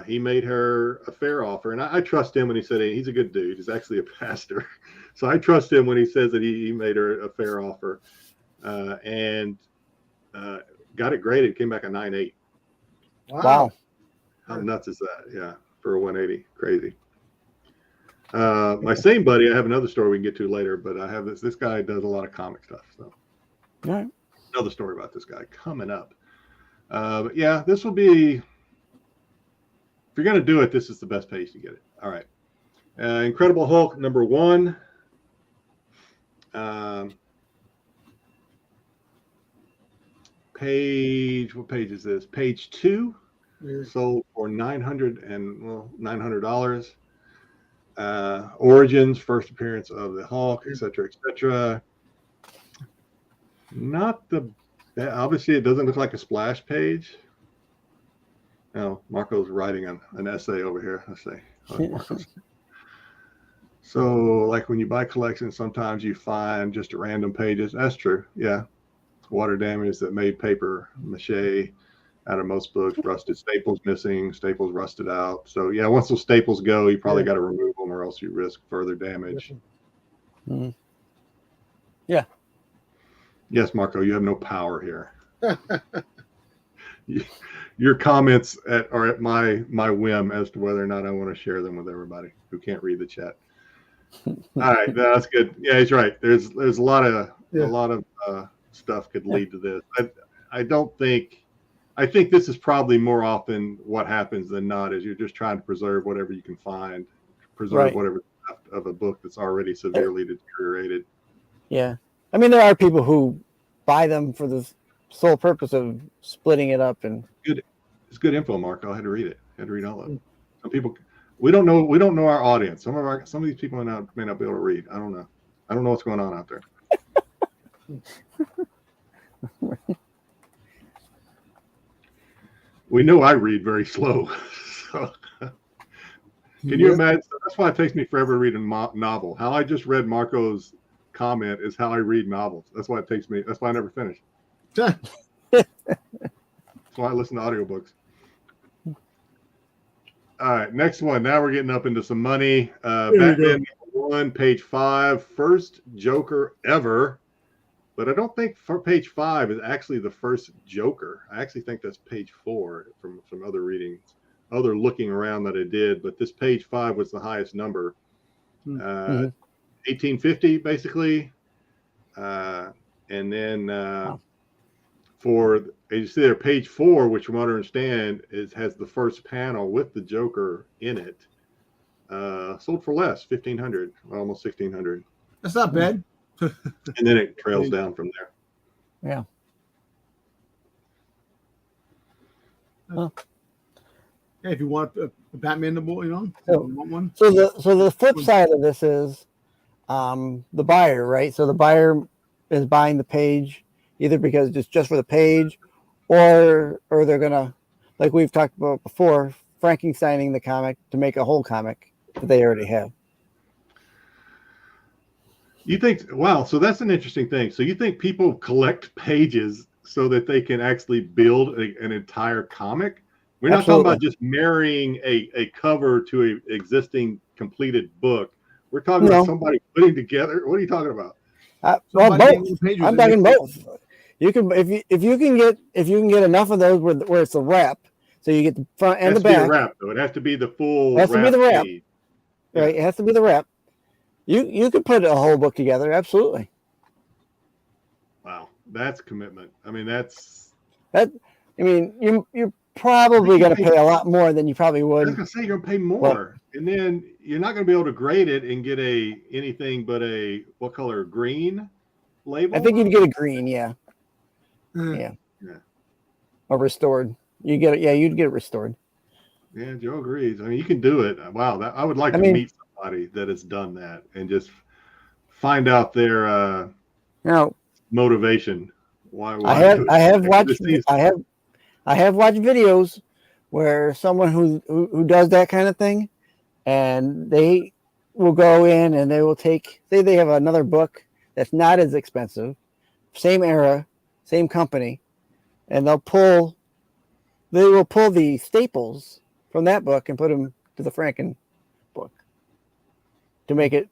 He made her a fair offer, and I trust him when he said he's a good dude. He's actually a pastor, so I trust him when he says that he made her a fair offer, and got it graded. It came back a 9.8. Wow. How nuts is that? Yeah, for a 180, crazy. My same buddy, I have another story we can get to later, but I have this guy does a lot of comic stuff. So All right. another story about this guy coming up. But yeah, this will be, if you're going to do it, this is the best page to get it. All right. Incredible Hulk #1. What page is this? Page 2. Sold for $900. Origins, first appearance of the Hulk, etc., etc. Not the obviously it doesn't look like a splash page. No, Marco's writing an essay over here. Let's see. So, like when you buy collections, sometimes you find just random pages. That's true. Yeah, water damage that made paper mache out of most books. Rusted staples missing. Staples rusted out. So yeah, once those staples go, you probably got to remove them, or else you risk further damage. Mm-hmm. Yeah. Yes, Marco, you have no power here. Your comments are at my whim as to whether or not I want to share them with everybody a read the chat. All right, that's good. Yeah, he's right. There's a lot of stuff could lead to this. I think this is probably more often what happens than not, is you're just trying to preserve whatever you can find, whatever's left of a book that's already severely deteriorated. Yeah. I mean, there are people who buy them for the sole purpose of splitting it up. And it's good info, Marco. I had to read it. I had to read all of it. Some people, we don't know our audience. Some of these people may not be able to read. I don't know. I don't know what's going on out there. We know I read very slow. So, can you imagine? That's why it takes me forever to read a novel. How I just read Marco's comment is how I read novels. That's why it takes me. That's why I never finish. That's why I listen to audiobooks. All right, next one. Now we're getting up into some money. Batman #1, page 5, first Joker ever. But I don't think page 5 is actually the first Joker. I actually think that's page 4 from some other readings, other looking around that I did. But this page 5 was the highest number. 1850, basically. And then as you see there, page 4, which from what I understand has the first panel with the Joker in it. Sold for less, $1,500, almost $1,600. That's not bad. And then it trails down from there. Yeah. Huh. Hey, if you want a Batman, want one. So the flip side of this is the buyer, right? So the buyer is buying the page either because it's just for the page, or they're gonna, like we've talked about before, Frankensteining the comic to make a whole comic that they already have. You think, wow, so that's an interesting thing. So you think people collect pages so that they can actually build an entire comic? We're not talking about just marrying a cover to an existing completed book. We're talking about somebody putting together. What are you talking about? Well, both. I'm talking both. You can if you can get enough of those where it's a wrap, so you get the front and the back. It has to be a wrap, though. It has to be the full. It has to be the wrap. Page. Right. It has to be the wrap. You could put a whole book together, absolutely. Wow, that's commitment. I mean, you're probably going to pay a lot more than you probably would. I was going to say you're going to pay more, and then you're not going to be able to grade it and get anything but what color? Green label. I think you'd get a green, yeah. Or restored. You get it, yeah. You'd get it restored. Yeah, Joe agrees. I mean, you can do it. Wow, I would like to meet somebody that has done that and just find out their motivation. Why I have watched videos where someone who does that kind of thing, and they will go in and they will say they have another book that's not as expensive, same era, same company, and they will pull the staples from that book and put them to the Franken book to make it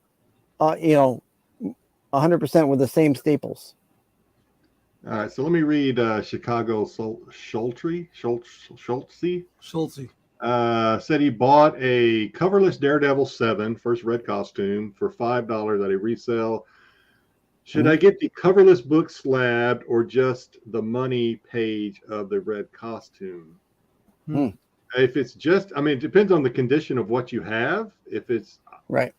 100% with the same staples. All right, so let me read Chicago Schultze. Said he bought a coverless Daredevil 7, first red costume, for $5 at a resale. Should I get the coverless book slabbed or just the money page of the red costume? If it's just, I mean, it depends on the condition of what you have. If it's Right.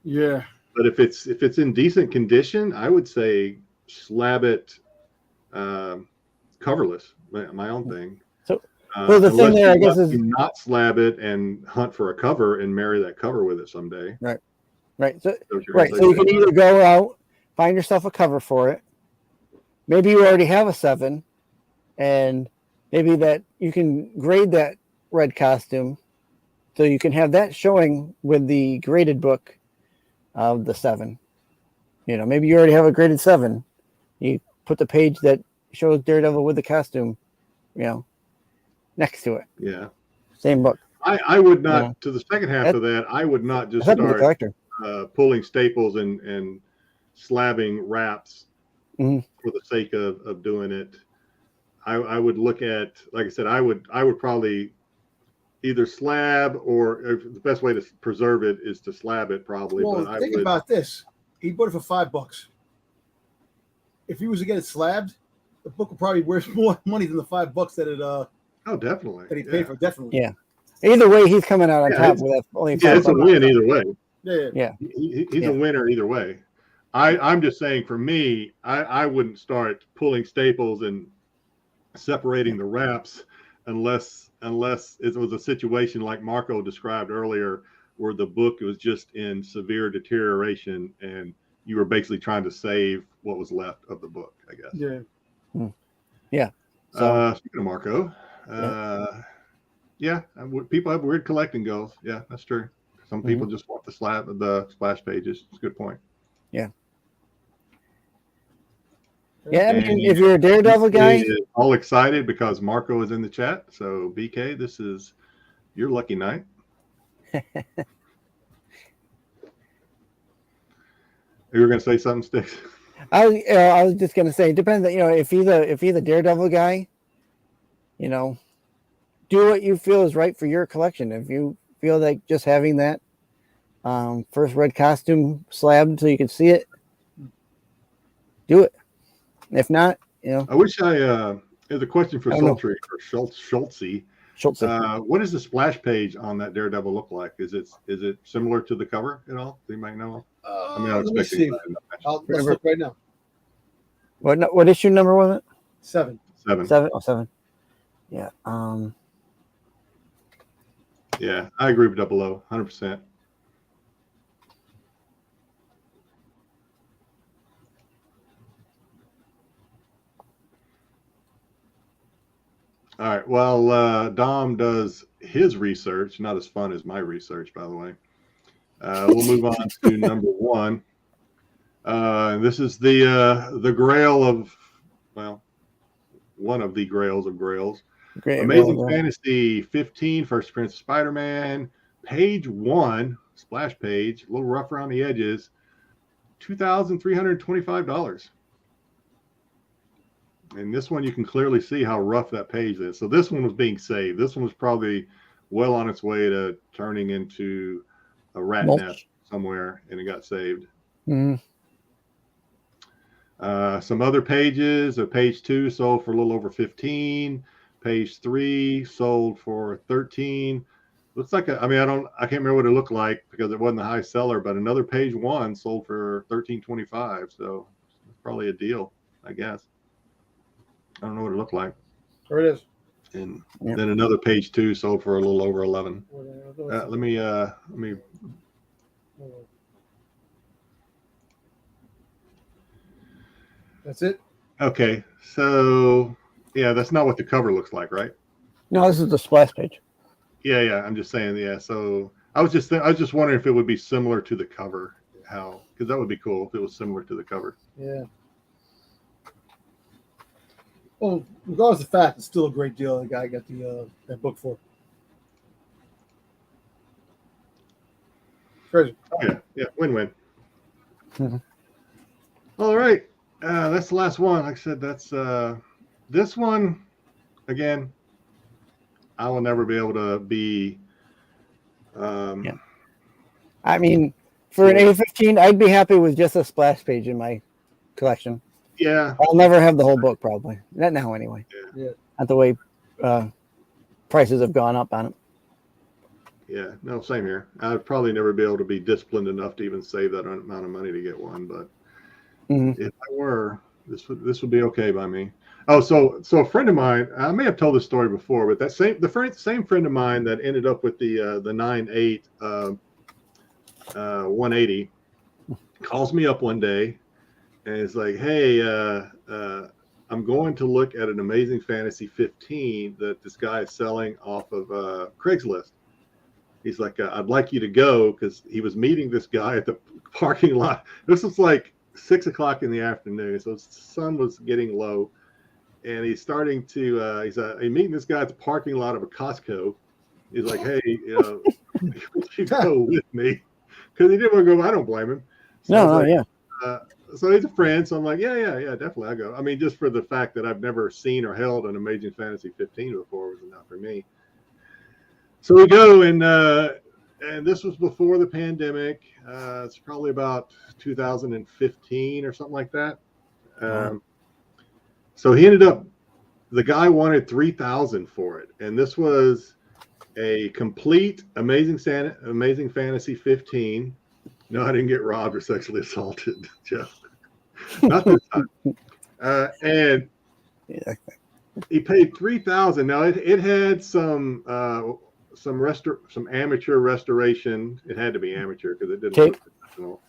Yeah. But if it's in decent condition, I would say slab it coverless. My own thing. So, well, the thing there, I guess, is not slab it and hunt for a cover and marry that cover with it someday. Right. So you can either go out, find yourself a cover for it. Maybe you already have a 7, and maybe that you can grade that red costume, so you can have that showing with the graded book of the 7. You know, maybe you already have a graded 7. You put the page that shows Daredevil with the costume, you know, next to it. Yeah. Same book. I would not, to the second half of that, I would not just start pulling staples and slabbing wraps for the sake of doing it. I would look at, like I said, I would probably either slab, or the best way to preserve it is to slab it probably. Well, but think about this. He bought it for $5. If he was to get it slabbed, the book would probably worth more money than the $5 that it oh, definitely. That he paid for, definitely. Yeah. Either way, he's coming out on top with that. Only yeah, it's a win either way. Yeah. He's a winner either way. I'm just saying, for me, I wouldn't start pulling staples and separating the wraps unless it was a situation like Marco described earlier, where the book was just in severe deterioration and you were basically trying to save what was left of the book, I guess. Yeah. Yeah. So, speaking of Marco, people have weird collecting goals. Yeah, that's true. Some people just want the splash pages. It's a good point. Yeah. Yeah, I mean, if you're a Daredevil guy, all excited because Marco is in the chat. So BK, this is your lucky night. You were going to say something, Styx? I was just going to say, it depends. You know, if he's a Daredevil guy, you know, do what you feel is right for your collection. If you feel like just having that first red costume slabbed so you can see it, do it. If not, you know. I wish there's a question for Sultry or Schultzy. What does the splash page on that Daredevil look like? Is it similar to the cover at all? Do you might know? Let me see. Let's look right now. What issue number was it? 7. 7. Oh, 7. Yeah. Yeah, I agree with 00, 100%. All right. Well, Dom does his research, not as fun as my research, by the way. We'll move on to number 1. This is the Grail of, well, one of the Grails of Grails. Amazing Fantasy 15, First Appearance of Spider-Man, page 1, splash page, a little rough around the edges, $2,325. And this one, you can clearly see how rough that page is. So this one was being saved. This one was probably well on its way to turning into a rat nest somewhere, and it got saved. Some other pages. Page 2 sold for a little over 15. Page 3 sold for 13. Looks like I can't remember what it looked like because it wasn't a high seller, but another page 1 sold for $13.25. So it's probably a deal, I guess. I don't know what it looked like. There it is. And then another page 2 sold for a little over 11. Let me. That's it. Okay, so yeah, that's not what the cover looks like, right? No, this is the splash page. Yeah. I'm just saying, yeah. So I was just wondering if it would be similar to the cover, because that would be cool if it was similar to the cover. Yeah. Well, regardless of the fact, it's still a great deal. The guy got that book for. Crazy. Yeah, win-win. All right, that's the last one. Like I said, that's this one. Again, I will never be able to be. Yeah. I mean, for an A15, I'd be happy with just a splash page in my collection. Yeah. I'll never have the whole book, probably. Not now, anyway. Yeah. Not the way prices have gone up on it. Yeah, no, same here. I'd probably never be able to be disciplined enough to even save that amount of money to get one. But if I were, this would be okay by me. Oh, so a friend of mine, I may have told this story before, but that same friend of mine that ended up with the 9.8 180 calls me up one day and is like, "Hey, I'm going to look at an Amazing Fantasy 15 that this guy is selling off of Craigslist." He's like, "I'd like you to go," because he was meeting this guy at the parking lot. This was like 6 o'clock in the afternoon, so the sun was getting low, and he's starting to. He's meeting this guy at the parking lot of a Costco. He's like, "Hey, would you go with me?" Because he didn't want to go. I don't blame him. So Yeah. So he's a friend, so I'm like, yeah, definitely, I go. I mean, just for the fact that I've never seen or held an Amazing Fantasy 15 before was enough for me. So we go, and this was before the pandemic. It's probably about 2015 or something like that. So he ended up. The guy wanted $3,000 for it, and this was a complete Amazing Fantasy 15. No, I didn't get robbed or sexually assaulted, Jeff. Not this time. And he paid $3,000. Now it had some amateur restoration. It had to be amateur because it didn't look professional.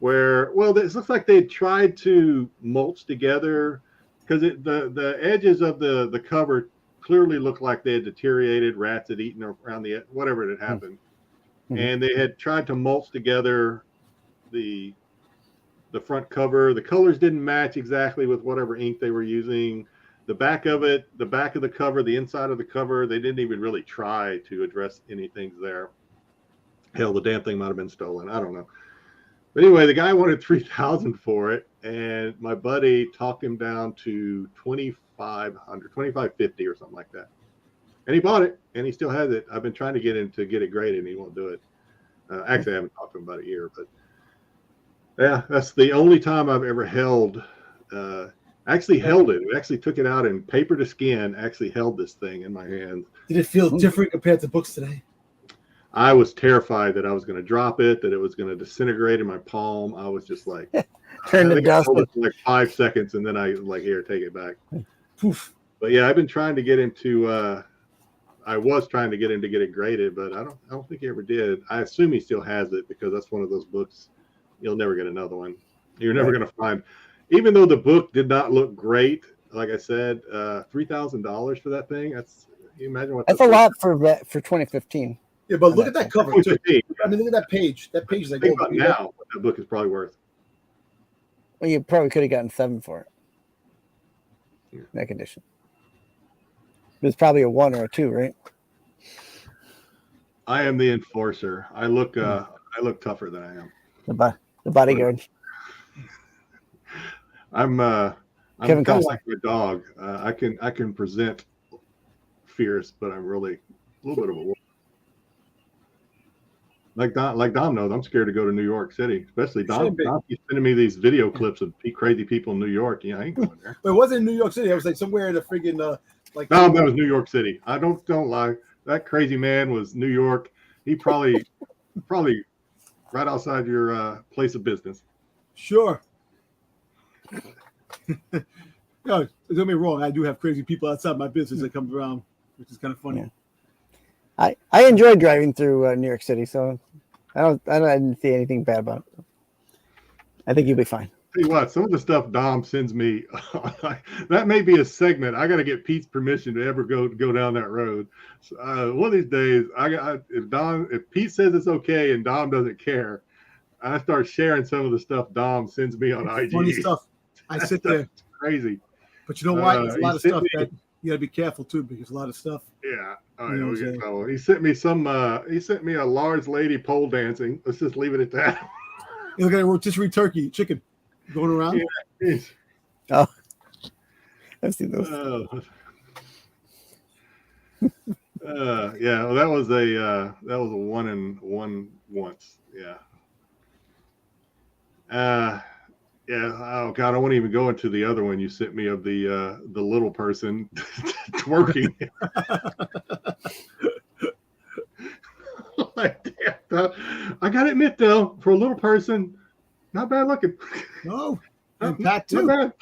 Where it looks like they tried to mulch together because the edges of the cover clearly looked like they had deteriorated. Rats had eaten around the whatever had happened. And they had tried to mulch together the front cover. The colors didn't match exactly with whatever ink they were using. The back of the cover, the inside of the cover, they didn't even really try to address anything there. Hell, the damn thing might have been stolen. I don't know. But anyway, the guy wanted $3,000 for it, and my buddy talked him down to $2,550 or something like that. And he bought it, and he still has it. I've been trying to get him to get it graded, and he won't do it. Actually, I haven't talked to him about a year, but yeah, that's the only time I've ever held. Actually held it. We actually took it out in paper to skin. Actually held this thing in my hands. Did it feel different compared to books today? I was terrified that I was going to drop it, that it was going to disintegrate in my palm. I was just like, turn to dust. For like 5 seconds, and then I was like, here, take it back. Poof. But yeah, I've been trying to get him to. I was trying to get him to get it graded, but I don't think he ever did. I assume he still has it because that's one of those books you'll never get another one. You're never going to find, even though the book did not look great. Like I said, $3,000 for that thing. That's, you imagine what that's a lot for 2015. Yeah, but look at that cover too. I mean, look at that page. That page is like, think about now what that book is probably worth. Well, you probably could have gotten $7 for it. Yeah. That condition. It was probably a 1 or a 2, right? I am the enforcer. I look tougher than I am. The bodyguard. I'm kind of like a dog. I can present fierce, but I'm really a little bit of a wolf. Like Dom knows, I'm scared to go to New York City, especially Dom. Dom keeps sending me these video clips of crazy people in New York. Yeah, I ain't going there. But it wasn't in New York City. I was like somewhere in the friggin' like. No, that was New York City. I don't lie. That crazy man was New York. He probably right outside your place of business. Sure. No, don't get me wrong. I do have crazy people outside my business that come around, which is kind of funny. Yeah. I enjoyed driving through New York City, so I didn't see anything bad about it. I think you'll be fine. Tell you what, some of the stuff Dom sends me, that may be a segment. I got to get Pete's permission to ever go down that road. So, one of these days, if Pete says it's okay and Dom doesn't care, I start sharing some of the stuff Dom sends me on IG. Funny stuff. I sit there. It's crazy. But you know what? It's a lot of stuff that you got to be careful too, because a lot of stuff. Yeah. We get in trouble. He sent me he sent me a large lady pole dancing. Let's just leave it at that. You look at a rotisserie turkey, chicken going around. Yeah, oh, I've seen those. Yeah, well, that was a 1-and-1 once. Yeah. Yeah. Oh God, I won't even go into the other one you sent me of the little person twerking. Like, damn, I gotta admit though, for a little person, not bad looking. No, and Pat Not too. bad.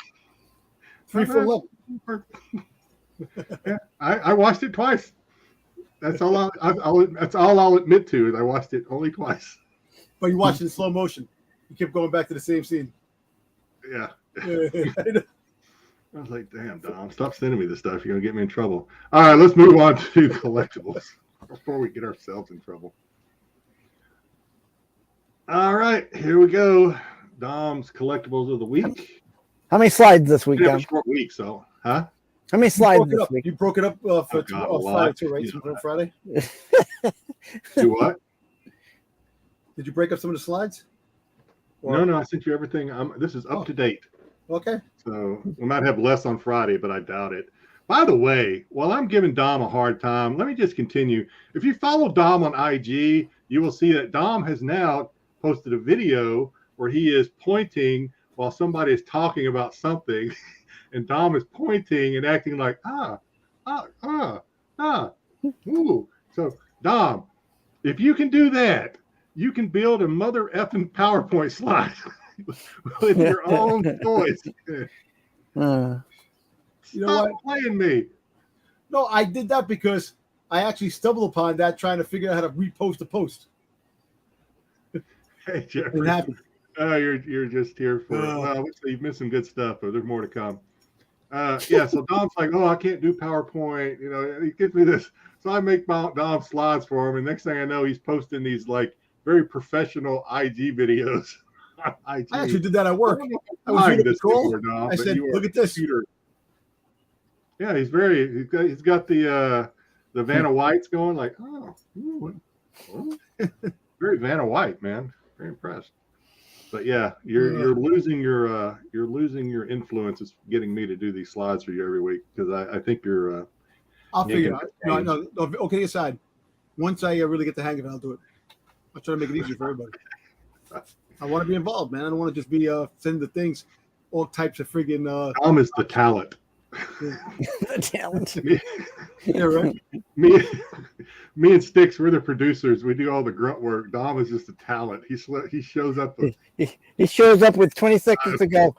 3 foot look. Yeah, I watched it twice. That's all. That's all I'll admit to is I watched it only twice. But you watched it in slow motion. You kept going back to the same scene. Yeah. Yeah. I was like, damn, Dom, stop sending me this stuff. You're gonna get me in trouble. All right, let's move on to collectibles before we get ourselves in trouble. All right, here we go. Dom's collectibles of the week. How many slides this week, We have Dom? a short week, so How many slides this up. week? You broke it up for got a lot. Friday too, right? You So know that. Friday. do what? Did you break up some of the slides? Or- No, I sent you everything. This is up to date. Okay. So we might have less on Friday, but I doubt it. By the way, while I'm giving Dom a hard time, let me just continue. If you follow Dom on IG, you will see that Dom has now posted a video where he is pointing while somebody is talking about something, and Dom is pointing and acting like, ooh. So, Dom, if you can do that, you can build a mother effing PowerPoint slide with your own voice. You know Stop what? playing me. No, I did that because I actually stumbled upon that trying to figure out how to repost a post. Hey, It Jeffrey. happened. Oh, you're just here for well, you've missed some good stuff, but there's more to come. Yeah, so Dom's like, oh, I can't do PowerPoint. You know, he gives me this. So I make Dom slides for him, and next thing I know, he's posting these like very professional IG videos. IG. I actually did that at work. I was Lying doing a this control. before, Dom, I but said, you are look a at this. computer. Yeah, he's got the Vanna Whites going like, oh, very Vanna White, man. Very impressed. But yeah, you're losing your influence. It's getting me to do these slides for you every week because I think you're. I'll figure it out. making No, okay, aside. Once I really get the hang of it, I'll do it. I'll try to make it easier for everybody. I want to be involved, man. I don't want to just be sending the things, all types of friggin' Dom is the talent. The talent. yeah, right. Me and Styx, we're the producers. We do all the grunt work. Dom is just a talent. He shows up. He shows up with 20 seconds to go.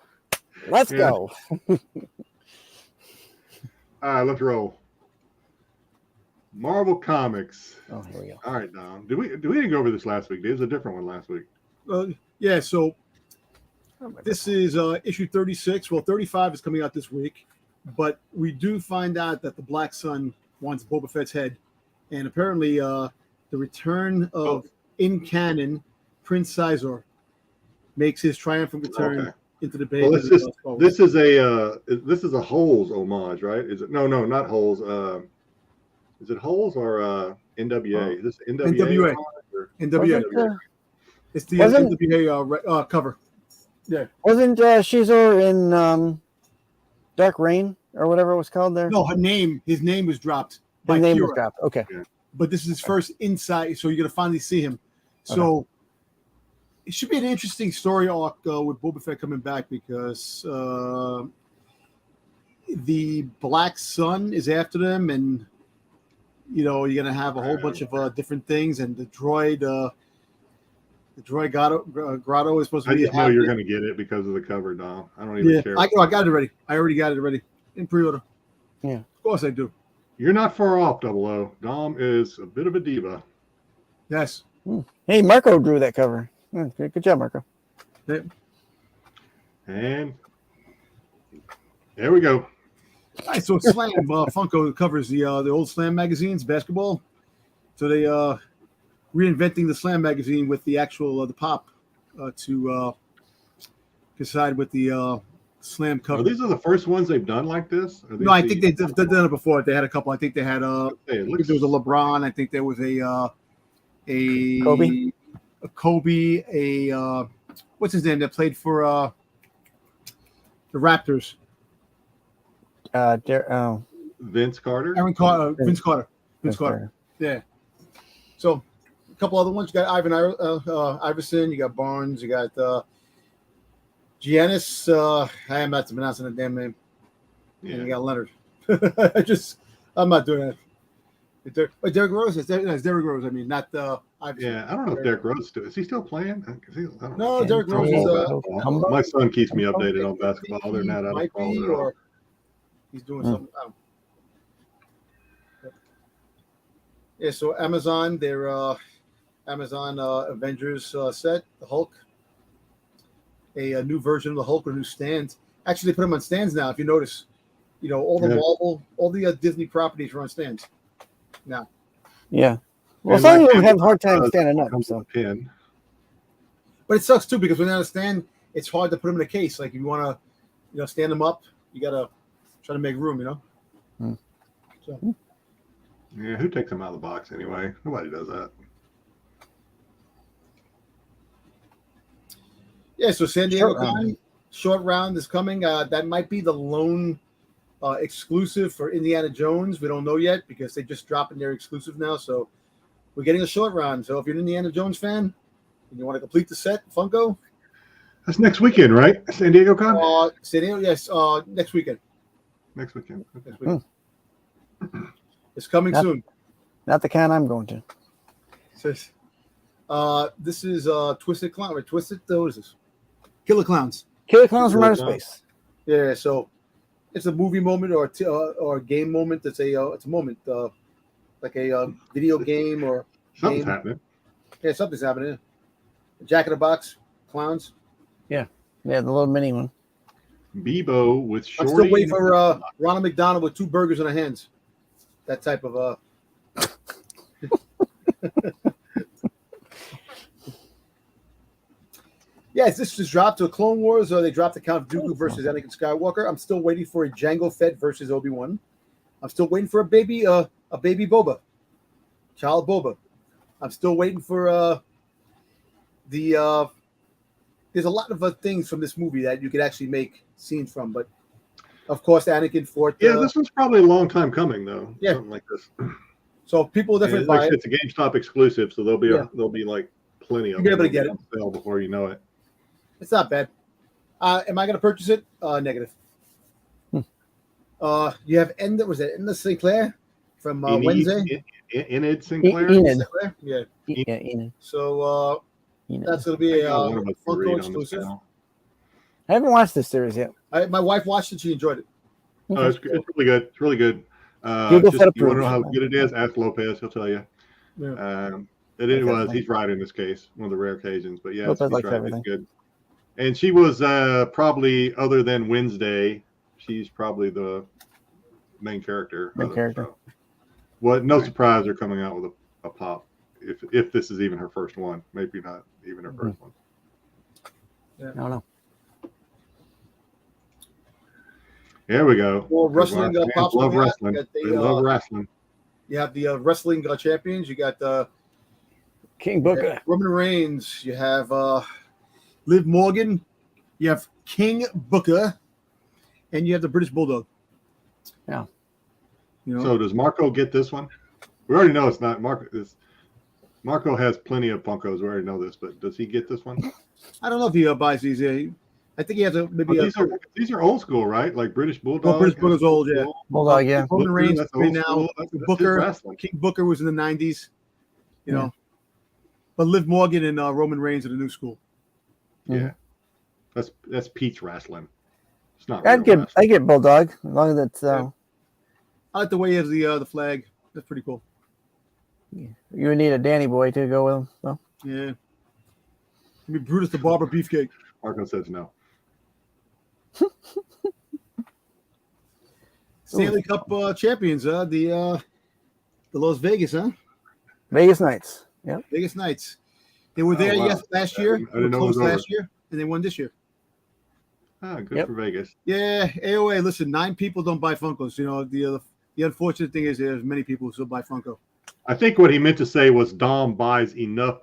Let's Yeah. go. All right, let's roll. Marvel Comics. Oh, here we go. All right, Dom. We didn't go over this last week? There was a different one last week. Yeah, so this is issue 36. Well, 35 is coming out this week, but we do find out that the Black Sun wants Boba Fett's head, and apparently the return of in canon Prince Sizor makes his triumphant return into the Bay. Well, this is a Holes homage, right? Is it? No, not Holes. Is it Holes or NWA? Is this NWA? NWA. It's the NWA cover. Yeah. Wasn't Shizor in Dark Reign or whatever it was called there? No, his name was dropped. His name was Kira. dropped. Okay. Yeah. But this is his first insight, so you're gonna finally see him. So it should be an interesting story arc with Boba Fett coming back because the Black Sun is after them, and you're gonna have a whole bunch of different things, and the droid Grotto is supposed to I be. just know you're going to get it because of the cover, Dom. I don't even care. I got it already. I already got it already in pre-order. Yeah, of course I do. You're not far off, 00. Dom is a bit of a diva. Yes. Hey, Marco drew that cover. Good job, Marco. Yeah. And there we go. All right, so Slam Funko covers the old Slam magazines, basketball. So they reinventing the Slam magazine with the actual the pop to coincide with the Slam cover. These are the first ones they've done like this? No, I think they've done it before. They had a couple. I think they had I think there was a LeBron. I think there was a Kobe, what's his name that played for the Raptors? Vince Carter. Vince Carter. Vince Carter. Yeah. So a couple other ones. You got Iverson. You got Barnes. You got Giannis. I am not pronouncing the damn name. Yeah. And you got Leonard. I'm not doing that. Derrick Rose. It's Derrick Rose. I mean, not Iverson. Yeah, I don't know if Derrick Rose is he still playing? I don't know. Derrick Rose is. My son keeps me updated on basketball. They're not out of follow at all. He's doing something. Yeah, so Amazon, their Amazon Avengers set, the Hulk, a new version of the Hulk, or new stands. Actually, they put them on stands now. If you notice, all the Marvel, all the Disney properties are on stands now. Yeah. Well, some of them have a hard time standing up. So. But it sucks too, because when they're on a stand, it's hard to put them in a case. Like if you want to, stand them up, you gotta try to make room. So. Yeah, who takes them out of the box anyway? Nobody does that. Yeah, so San Diego short round is coming. That might be the lone exclusive for Indiana Jones. We don't know yet because they just dropping their exclusive now. So we're getting a short round. So if you're an Indiana Jones fan and you want to complete the set, Funko. That's next weekend, right? San Diego Con? San Diego, yes, next weekend. Next weekend. Okay. Next weekend. It's coming soon. Not the con I'm going to. This is Twisted Clown. Right? Twisted, what is this? Killer Clowns. Killer Clowns from Outer Space. Yeah, so it's a movie moment or a game moment. It's a moment, like a video game or something's happening. Yeah, something's happening. Jack in the Box, clowns. Yeah, the little mini one. Bebo with Shorty. I'm still waiting for Ronald McDonald with 2 burgers in her hands. That type of Yes, this just dropped to Clone Wars. They dropped the Count Dooku versus Anakin Skywalker. I'm still waiting for a Jango Fett versus Obi-Wan. I'm still waiting for a baby Boba, child Boba. I'm still waiting for there's a lot of things from this movie that you could actually make scenes from, but of course Anakin fought. Yeah, this was probably a long time coming though. Yeah, something like this. So people definitely buy it. It's a GameStop exclusive, so there'll be like plenty of. You'll be able to get it before you know it. It's not bad. Am I going to purchase it? Negative. You have Enid Sinclair from Wednesday. Enid Sinclair. Sinclair? Yeah. Yeah, Enid. So that's going to be a Funko exclusive. I haven't watched this series yet. My wife watched it. She enjoyed it. Oh, it's really good. It's really good. You want to know how good it is? Ask Lopez. He'll tell you. Yeah. He's right in this case. One of the rare occasions. But yeah, Lopez he's likes right. everything. It's good. And she was probably, other than Wednesday, she's probably the main character. No surprise they're coming out with a pop. If this is even her first one, maybe not even her first one. Yeah. I don't know. Here we go. Well, wrestling pops love up. wrestling. They love wrestling. You have the wrestling champions. You got King Booker, Roman Reigns. You have Liv Morgan. You have King Booker, and you have the British Bulldog. Yeah. So does Marco get this one? We already know it's not Marco. Marco has plenty of Funkos. We already know this, but does he get this one? I don't know if he buys these. I think he has these are old school, right? Like British Bulldog. British Bulldog's old, yeah. Bulldog, yeah. Roman Reigns right now. Booker, King Booker was in the 90s. You know, but Liv Morgan and Roman Reigns are the new school. Yeah, that's Pete's wrestling. It's not. I get Bulldog as long as it's. I like the way he has the flag. That's pretty cool. Yeah. You would need a Danny boy to go with him. So. Yeah. I mean, Brutus the Barber Beefcake. Marco says no. Stanley Cup champions, the Las Vegas, Vegas Knights. Yeah. Vegas Knights. They were there last year. They were close last year, and they won this year. Good for Vegas. Yeah, AOA. Listen, 9 people don't buy Funkos. You know, the unfortunate thing is there's many people who still buy Funko. I think what he meant to say was Dom buys enough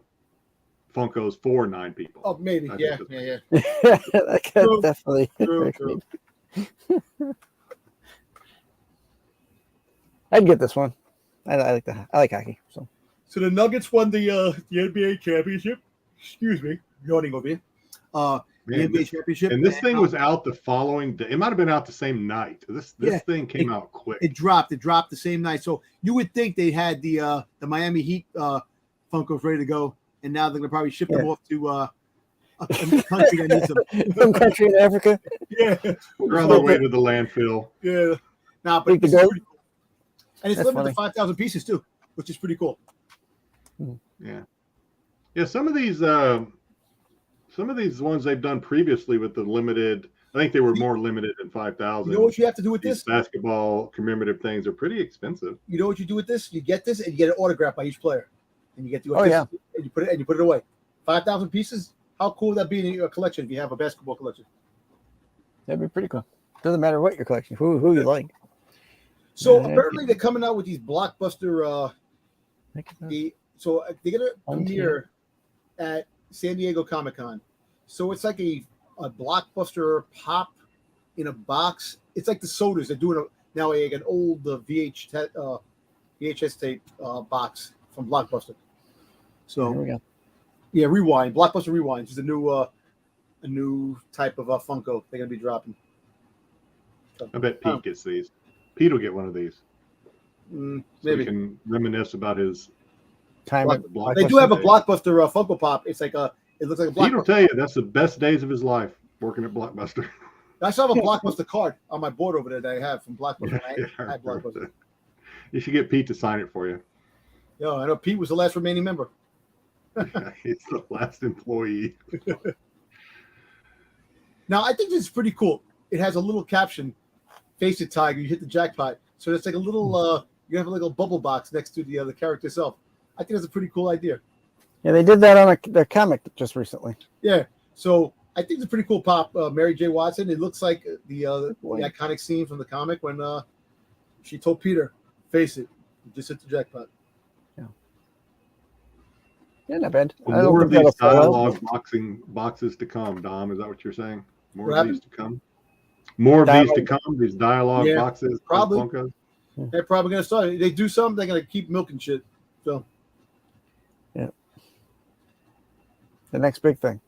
Funkos for 9 people. Oh, maybe. Yeah. Definitely. True. I'd get this one. I like hockey. So the Nuggets won the NBA championship. Excuse me, yawning over here. The NBA championship. And this thing was out the following day. It might have been out the same night. This thing came out quick. It dropped the same night. So you would think they had the Miami Heat Funkos ready to go, and now they're gonna probably ship them off to a country that needs them. some country in Africa. Yeah, They're on their way to the landfill. yeah. Now, but Big this to is go. pretty cool. And it's That's limited to 5,000 pieces too, which is pretty cool. Yeah. Some of these ones they've done previously with the limited. I think they were more limited than 5,000. You know what you have to do with These this? basketball commemorative things are pretty expensive. You know what you do with this? You get this and you get an autograph by each player, and you get the yeah. and you put it away. 5,000 pieces. How cool would that be in your collection if you have a basketball collection? That'd be pretty cool. Doesn't matter what your collection, who you like. So Yeah, apparently they're coming out with these blockbuster. They're gonna premiere at San Diego Comic-Con. So it's like a blockbuster pop in a box. It's like the sodas. They're doing now like an old VHS tape box from Blockbuster. So There we go. yeah, Rewind. Blockbuster Rewind is a new type of Funko they're gonna be dropping. So, I bet Pete gets these. Pete will get one of these. maybe So he can reminisce about his Time. Blockbuster they do have a days. Blockbuster Funko Pop. It's like it looks like a Pete will Blockbuster. tell you that's the best days of his life working at Blockbuster. I still have a Blockbuster card on my board over there that I have from Blockbuster. I had Blockbuster. You should get Pete to sign it for you. Yo, I know Pete was the last remaining member. He's the last employee. Now, I think this is pretty cool. It has a little caption, "Face it, Tiger, you hit the jackpot." So it's like a little, you have a little bubble box next to the character itself. I think that's a pretty cool idea. Yeah, they did that on their comic just recently. Yeah. So I think it's a pretty cool pop. Mary J. Watson. It looks like the iconic scene from the comic when she told Peter, "Face it, you just hit the jackpot." Yeah, not bad. I Well, don't more of think these that'll sell out. dialogue boxes to come, Dom. Is that what you're saying? More What of happened? these to come? More of these to Dialogue. come? These dialogue Yeah, boxes? probably. Funkos? They're probably gonna start. They do something. They're gonna keep milking shit. So The next big thing.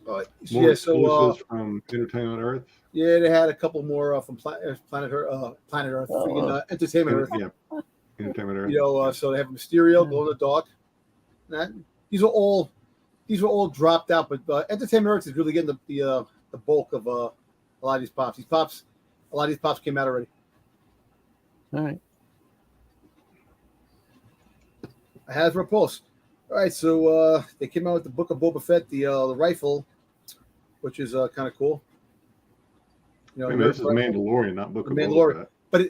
More yeah. So exclusives from Entertainment Earth? yeah, they had a couple more from Planet Earth, freaking, Entertainment Earth. Yeah. Entertainment Earth. You know, so they have Mysterio, Glow in the Dark. These are all dropped out, but Entertainment Earth is really getting the bulk of a lot of these pops. A lot of these pops came out already. All right. Hasbro Pulse. All right, so they came out with the Book of Boba Fett, the rifle, which is kind of cool. You know, Wait a minute, this is Mandalorian, not Book of Boba Mandalorian. Fett. But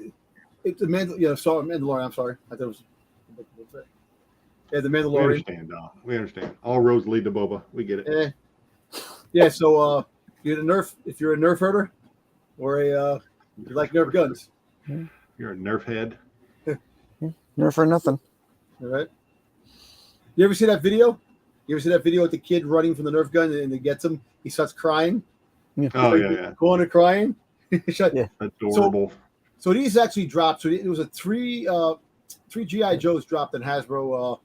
it's the Mandalorian. I'm sorry, I thought it was the Book of Boba Fett. Yeah, the We Mandalorian. understand, Dom. We understand. All roads lead to Boba. We get it. Yeah. So you're if you're a Nerf herder, or you like Nerf guns, You're a Nerf head. Nerf for nothing. all right. You ever see that video? You ever see that video with the kid running from the Nerf gun and it gets him? He starts crying. Oh, yeah. Going and crying. Yeah. Adorable. So these actually dropped. So it was a three GI Joes dropped in Hasbro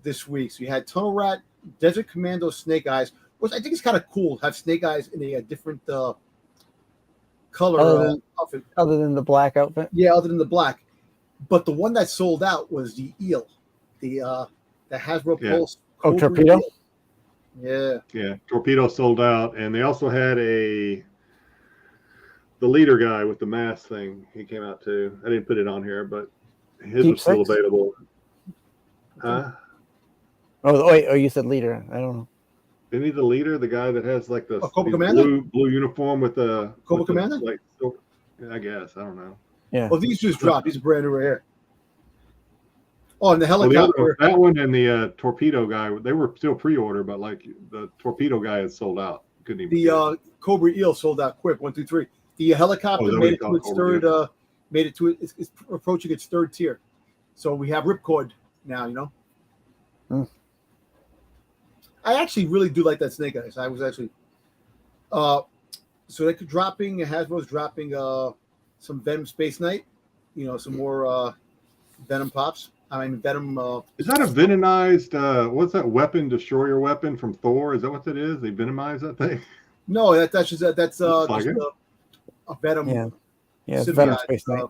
this week. So you had Tunnel Rat, Desert Commando, Snake Eyes, which I think is kind of cool. Have Snake Eyes in a different color outfit. Other than the black outfit. Yeah, other than the black. But the one that sold out was the eel, the Hasbro Pulse. Oh, Cobra Torpedo? Eel. Yeah. Yeah. Torpedo sold out. And they also had the leader guy with the mask thing. He came out too. I didn't put it on here, but his was still Ep6? available. Huh? Oh, wait. Oh, you said leader. I don't know. Isn't he the leader? The guy that has like the Cobra Commander? blue uniform with the Cobra Commander? Like, I guess. I don't know. Yeah. Well, these just dropped. These are brand new right here. Oh, and the Well, the helicopter. that one and the torpedo guy, they were still pre-order, but like the torpedo guy had sold out. Couldn't even. get it. The Cobra Eel sold out quick. 1, 2, 3. The helicopter Oh, is that made what it to you its call third. Cobra Made it to it. It's approaching its third tier. So we have Ripcord now. You know. I actually really do like that Snake Eyes. I was actually. So they're dropping. Hasbro's dropping some Venom Space Knight. some more Venom pops. I mean, Venom. Is that a venomized? What's that weapon? Destroyer weapon from Thor? Is that what that is? They venomize that thing? No, that's just that's Like just it. a Venom. Yeah, it's symbiote, Venom Space Knight.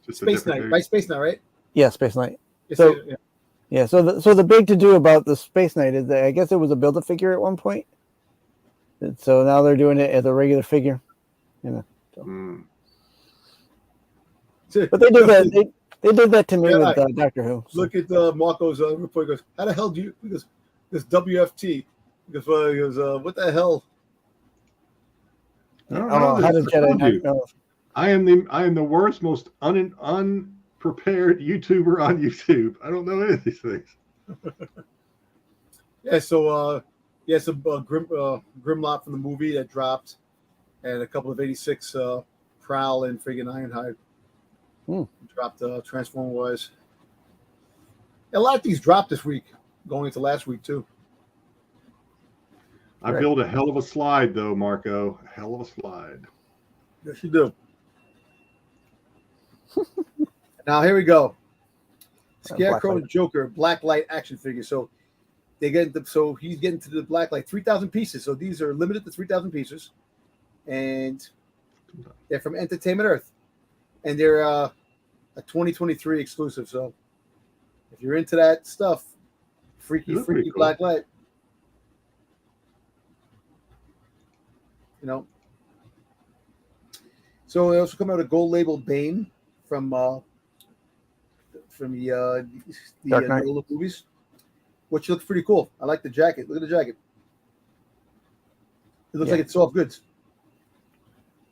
Just a Space different Knight, dude. right? Space Knight, right? Yeah, Space Knight. It's So- yeah. Yeah, so the big to do about the Space Knight is that I guess it was a Build-A-Figure at one point. And so now they're doing it as a regular figure. Mm. But they did that. They did that to me Yeah, with Doctor Who. So. Look at Marco's report. He goes, how the hell do you? He goes, this WFT. He goes, what the hell? I don't know how this. did I Jedi told you. not know? I am the worst, most unprepared YouTuber on YouTube. I don't know any of these things. Yeah, so some Grimlock from the movie that dropped, and a couple of 86 Prowl and friggin' Ironhide dropped Transformer wise. A lot of these dropped this week, going into last week too. I Right. built a hell of a slide though, Marco. A hell of a slide. Yes, you do. Now here we go. Scarecrow and Joker Blacklight action figure. So he's getting to the Blacklight 3,000 pieces. So these are limited to 3,000 pieces, and they're from Entertainment Earth, and they're a 2023 exclusive. So if you're into that stuff, freaky Cool. Blacklight, So they also come out a gold labeled Bane from the Dark Knight. Nolan movies, which looks pretty cool. I like the jacket. Look at the jacket. It looks like it's soft goods.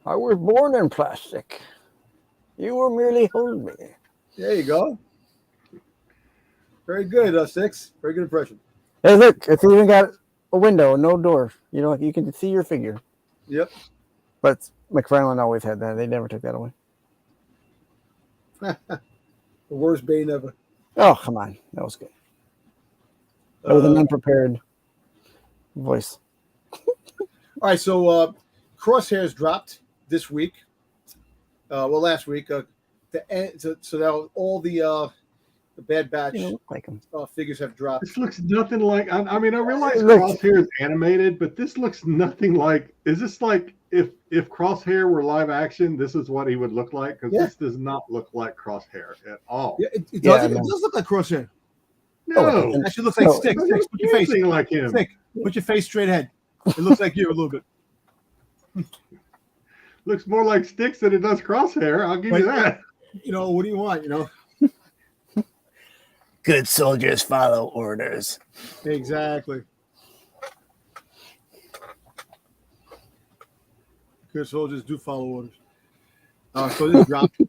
I was born in plastic. You were merely holding me. There you go. Very good, Styx. Very good impression. Hey, look, it's even got a window, no door. You can see your figure. Yep. But McFarlane always had that. They never took that away. The worst Bane ever. Oh, come on. That was good. That was an unprepared voice. All right, so Crosshairs dropped this week. Last week. So now all the Bad Batch You look like him. figures have dropped. This looks nothing like. I realize It looks- Crosshair is animated, but this looks nothing like. Is this like if Crosshair were live action? This is what he would look like because this does not look like Crosshair at all. Yeah, it Yeah, does. no. It does look like Crosshair. No, It actually looks like No. Styx. it Styx, doesn't put look your face. anything like him. Styx, put your face straight ahead. It looks like you a little bit. Looks more like Styx than it does Crosshair. I'll give you that. What do you want? Good soldiers follow orders. Exactly. Good soldiers do follow orders. So this dropped.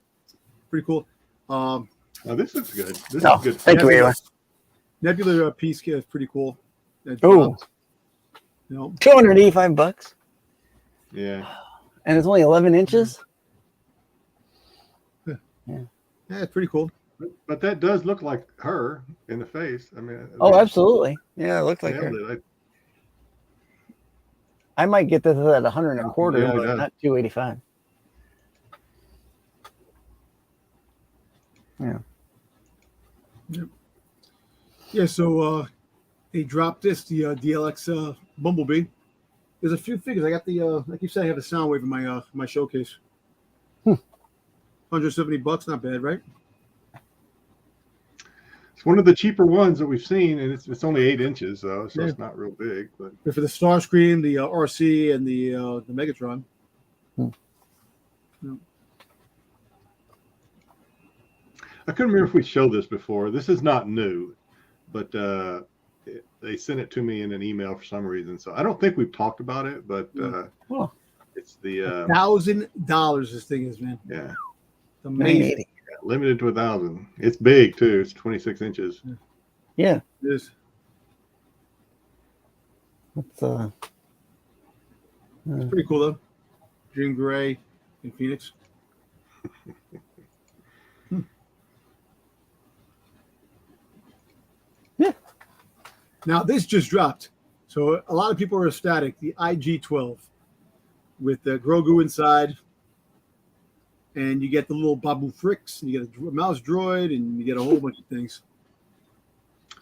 Pretty cool. Oh, this looks good. This Oh, is good. thank you, Ava. Nebula piece is pretty cool. That Oh, dropped, $285, Yeah. and it's only 11 inches. Yeah, it's pretty cool. But that does look like her in the face. I mean, Oh, absolutely. Yeah, it looks like nailed her. it. I might get this at 100 and a quarter, Yeah, it but does. not 285. Yeah. Yeah, so they dropped the DLX Bumblebee. There's a few figures. I got I keep saying I have the sound wave in my showcase. $170, not bad, right? It's one of the cheaper ones that we've seen, and it's only 8 inches, though, so it's not real big. But But for the Starscream, the RC, and the Megatron. I couldn't remember if we showed this before. This is not new, but they sent it to me in an email for some reason. So I don't think we've talked about it, but Oh. it's the $1,000 this thing is, man. yeah, Amazing. 980. limited to 1,000. It's big too. It's 26 inches. Yeah. It is. It's, It's pretty cool though. Jean Grey in Phoenix. Yeah. Now this just dropped, so a lot of people are ecstatic. The IG-12 with the Grogu inside. and you get the little Babu Fricks, and you get a mouse droid, and you get a whole bunch of things.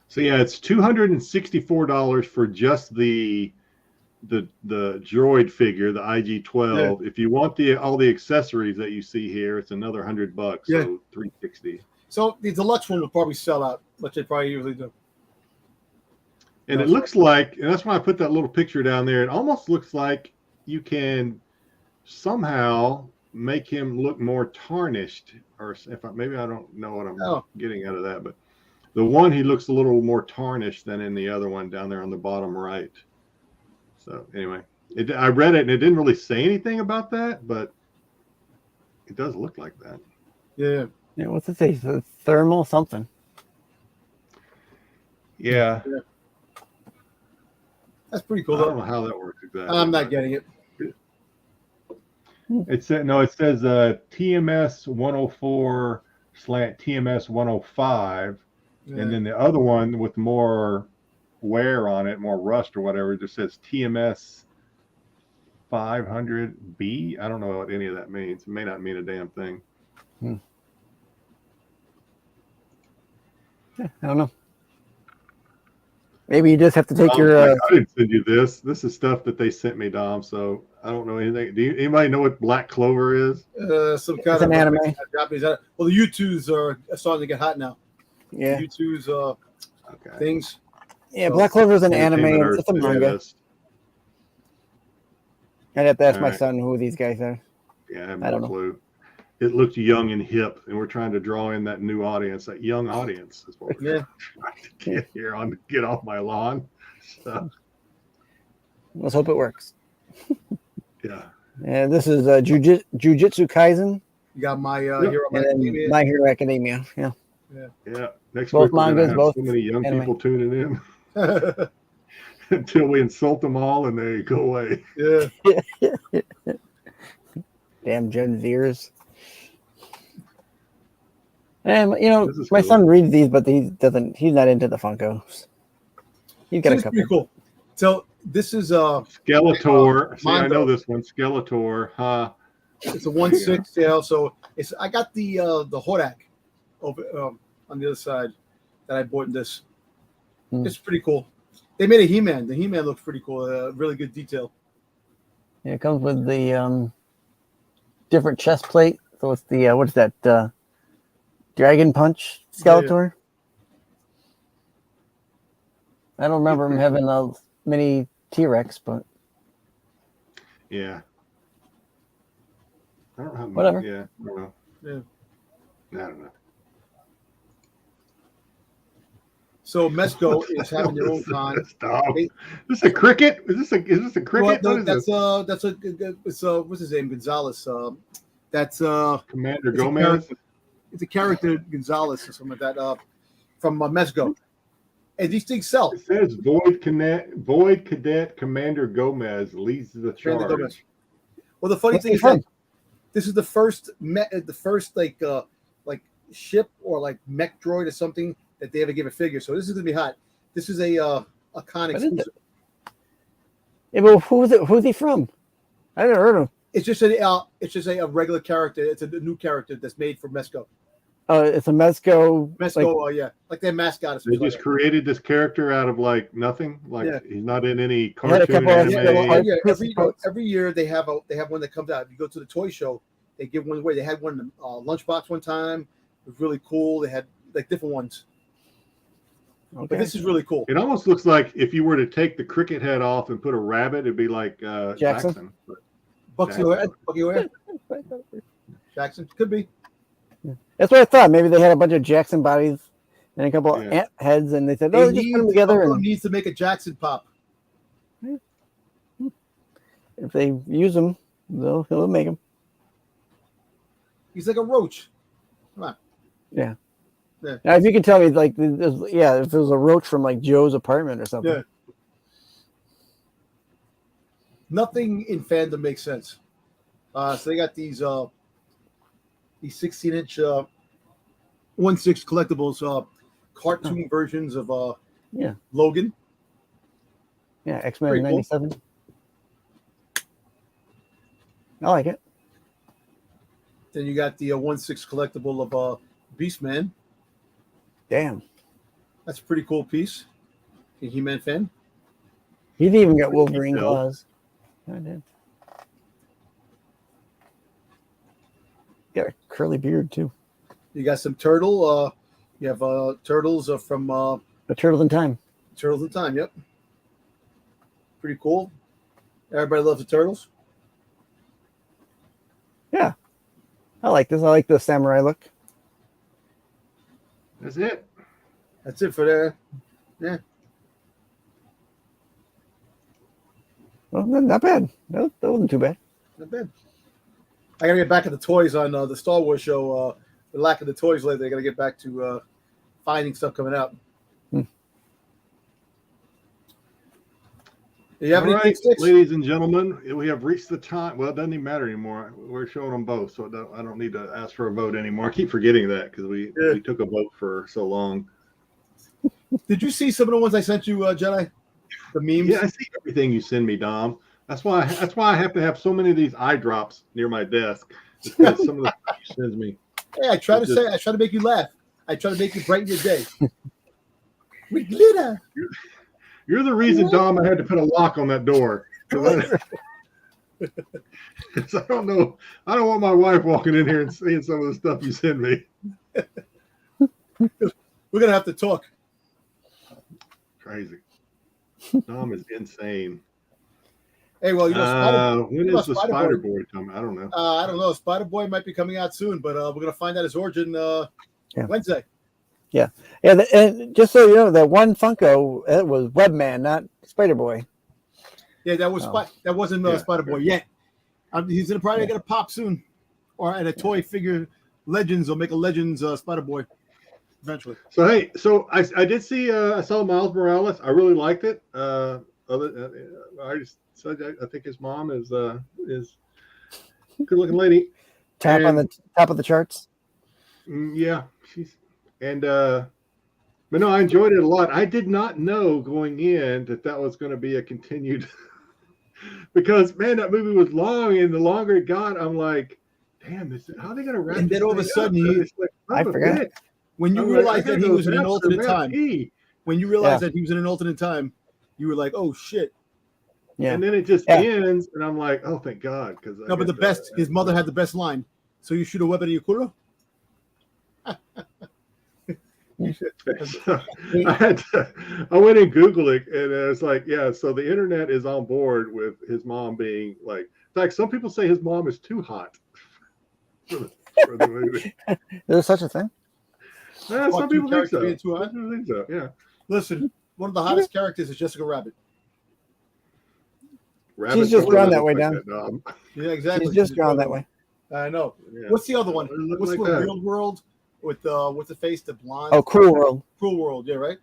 So yeah, it's $264 for just the droid figure, the IG-12. If you want all the accessories that you see here, it's another $100. So $360. So the deluxe one will probably sell out, which they probably usually do. And it looks like, and that's why I put that little picture down there. It almost looks like you can somehow make him look more tarnished, or maybe I don't know what I'm getting out of that, but the one, he looks a little more tarnished than in the other one down there on the bottom right. So anyway, I read it and it didn't really say anything about that, but it does look like that. Yeah. Yeah, what's it say? Thermal something. Yeah. That's pretty cool. I don't know how that works exactly. I'm not getting it. It says TMS 104 /TMS 105, and then the other one with more wear on it, more rust or whatever, just says TMS 500B. I don't know what any of that means. It may not mean a damn thing. I don't know. Maybe you just have to take your. I didn't send you this. This is stuff that they sent me, Dom. So I don't know anything. Anybody know what Black Clover is? Some kind of anime. Japanese. Well, the U2s are starting to get hot now. Yeah. The U2s things. Yeah, Black Clover is an anime. It's a manga. I'd have to ask my son who these guys are. Yeah, I have no clue. It looked young and hip, and we're trying to draw in that new audience, that young audience is what we're trying to get here on to get off my lawn. So. Let's hope it works. Yeah. And this is Jujutsu Kaisen. You got My Hero Academia. My Hero Academia. Yeah. Next both week we're mangas, have both so many young anime. people tuning in until we insult them all and they go away. Yeah. Damn Gen Zers. And my cool. son reads these, but he's not into the Funkos. He's got a couple. Pretty cool. So this is Skeletor. See, I know this one. Skeletor. It's a 1/6 scale. So I got the Horak over on the other side that I bought in this. It's pretty cool. They made a He-Man. The He-Man looks pretty cool. Really good detail. Yeah, it comes with the different chest plate. So it's the what's that? Dragon Punch Skeletor. Yeah. I don't remember him having a mini T-Rex, but yeah. I don't have whatever. Yeah, I don't know. Yeah. I don't know. So Mesco is having their own con. Is this a cricket? Is this a cricket? Well, that's what's his name? Gonzalez. That's Commander Gomez. It's a character Gonzalez or something like that from Mesco. And these things sell. It says Void Cadet Commander Gomez leads the charge. Well, the funny thing is that this is the first like ship or like mech droid or something that they ever give a figure. So this is gonna be hot. This is a con exclusive. Yeah, but who's he from? I never heard of him. It's just a regular character. It's a new character that's made for Mesco. It's a Mesco. Mesco, like their mascot. They just created this character out of like nothing. Like he's not in any cartoon anime. Every year they have one that comes out. If you go to the toy show, they give one away. They had one in the lunchbox one time. It was really cool. They had like different ones. Okay. But this is really cool. It almost looks like if you were to take the cricket head off and put a rabbit, it'd be like Jackson. Bucky O'Hare. Jackson could be. That's what I thought. Maybe they had a bunch of Jackson bodies and a couple of ant heads, and they said, "Oh, just put them together." And needs to make a Jackson pop. If they use them, he'll make them. He's like a roach. Come on. Yeah. Now, if you can tell me, like, if there was a roach from like Joe's apartment or something. Yeah. Nothing in fandom makes sense. So they got these 16-inch 1/6 collectibles cartoon versions of Logan. Yeah, X-Men 97. Cool. I like it. Then you got the 1/6 collectible of Beastman. Damn. That's a pretty cool piece. A He-Man fan. He even got Wolverine claws. I did. Got a curly beard too. You got some turtle. You have turtles from The Turtles in Time. Turtles in Time. Yep. Pretty cool. Everybody loves the turtles. Yeah. I like this. I like the samurai look. That's it. That's it for there. Yeah. Well, not bad. That wasn't too bad. Not bad. I gotta get back at the toys on the Star Wars show. The lack of the toys lately. I gotta get back to finding stuff coming out. Do you have All anything, right, Styx? ladies and gentlemen, we have reached the time. Well, it doesn't even matter anymore. We're showing them both, so I don't need to ask for a vote anymore. I keep forgetting that because we took a vote for so long. Did you see some of the ones I sent you, Jedi? The memes? Yeah, I see everything you send me, Dom. That's why I have to have so many of these eye drops near my desk. Just because some of the stuff you send me. Hey, I try to make you laugh. I try to make you brighten your day. With glitter. You're the reason, Dom, I had to put a lock on that door. Because I don't know. I don't want my wife walking in here and seeing some of the stuff you send me. We're gonna have to talk. Crazy. Dom is insane. Hey, well, when is the Spider Boy coming? I don't know. I don't know. Spider Boy might be coming out soon, but we're gonna find out his origin Wednesday. Yeah. And just so you know, that one Funko, it was Webman, not Spider Boy. Yeah, that was that wasn't Spider Boy yet. He's probably gonna pop soon, or at a toy figure Legends will make a Legends Spider Boy eventually. So hey, I did see I saw Miles Morales. I really liked it. I just said I think his mom is a good looking lady. Top of the charts. Yeah, but no, I enjoyed it a lot. I did not know going in that was going to be a continued because man, that movie was long, and the longer it got, I'm like, damn, how are they going to wrap? And then all of a sudden, I forgot. When you realized that he was in an alternate time, when you realized that he was in an alternate time, you were like, oh shit. Yeah. And then it just ends, and I'm like, oh, thank God. No, but the best, his mother had the best line. So you shoot a web at your culo? So I went and Googled it, and it's like, yeah, so the internet is on board with his mom being like, in fact, some people say his mom is too hot for the movie. There's such a thing? Yeah, some people think so. Yeah. Listen, one of the hottest characters is Jessica Rabbit. She's just drawn that way down. Yeah, exactly. She's just drawn that way. I know. Yeah. What's the other one? What's the Real World with the face, the blonde? Oh, Cruel World. Cruel World, yeah, right.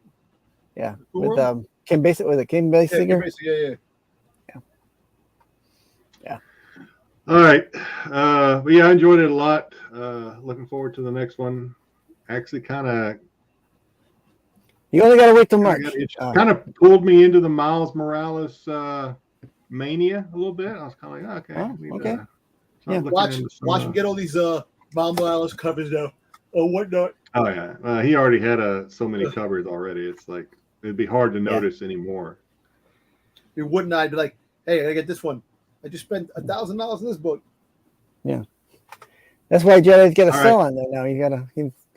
Yeah, with Kim Basinger. Kim Basinger. Yeah. All right, but yeah, I enjoyed it a lot. Looking forward to the next one. Actually, kind of. You only got to wait till March. It kind of pulled me into the Miles Morales mania a little bit. I was kind of like, okay. Yeah. Watch him get all these Miles Morales covers now. Or whatnot. Oh yeah, he already had so many covers already. It's like it'd be hard to notice anymore. It wouldn't. I'd be like, hey, I get this one. I just spent $1,000 on this book. Yeah, that's why Jedi's got to sell on that now. He's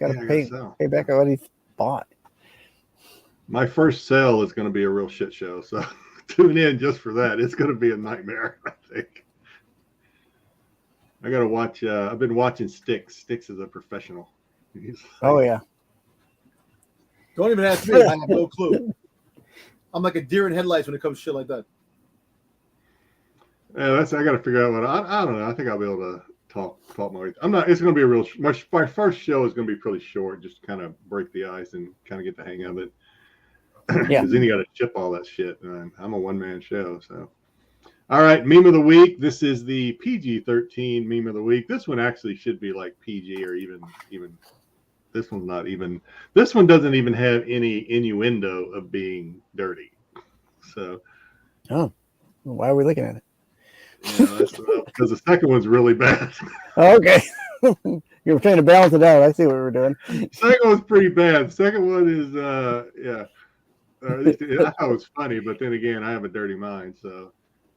got to pay back what he bought. My first sale is going to be a real shit show, so tune in just for that. It's going to be a nightmare, I think. I got to watch. I've been watching Styx. Styx is a professional. Oh yeah. Don't even ask me. I have no clue. I'm like a deer in headlights when it comes to shit like that. Yeah, I got to figure out what I don't know. I think I'll be able to talk my way. I'm not. It's going to be a real. My first show is going to be pretty short, just kind of break the ice and kind of get the hang of it. Yeah. Because then you got to ship all that shit, and I'm a one-man show. So, all right, meme of the week. This is the PG-13 meme of the week. This one actually should be like PG or even. This one's not even. This one doesn't even have any innuendo of being dirty. So. Oh, why are we looking at it? Yeah, because the second one's really bad. Okay. You were trying to balance it out. I see what we're doing. Second one's pretty bad. Second one is yeah. At least I thought it was funny, but then again, I have a dirty mind. So,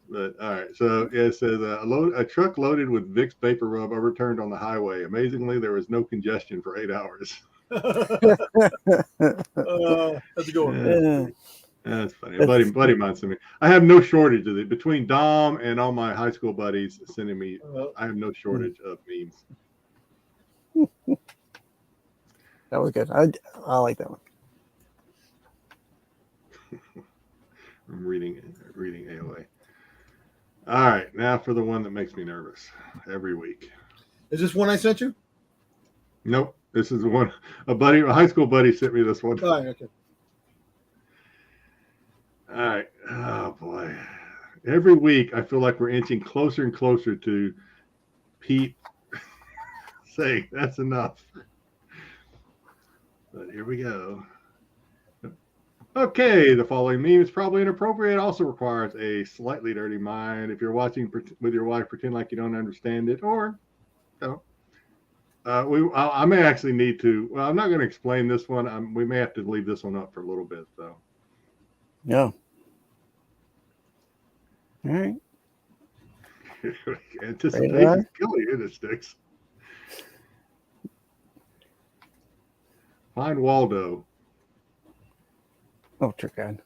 but all right. So yeah, it says a truck loaded with Vicks vapor rub overturned on the highway. Amazingly, there was no congestion for 8 hours. That's a good one. Yeah. That's funny. A buddy mine sent me. I have no shortage of it between Dom and all my high school buddies sending me. I have no shortage of memes. That was good. I like that one. I'm reading AOA. All right, now for the one that makes me nervous every week. Is this one I sent you? Nope, this is the one a high school buddy sent me this one. All right, okay. All right. Oh boy. Every week I feel like we're inching closer and closer to Pete saying that's enough. But here we go. Okay, the following meme is probably inappropriate. Also requires a slightly dirty mind. If you're watching with your wife, pretend like you don't understand it, or no. I may actually need to. Well, I'm not going to explain this one. We may have to leave this one up for a little bit, though. No. All right. Anticipation's killing you, it Styx. Find Waldo. Oh, trick God.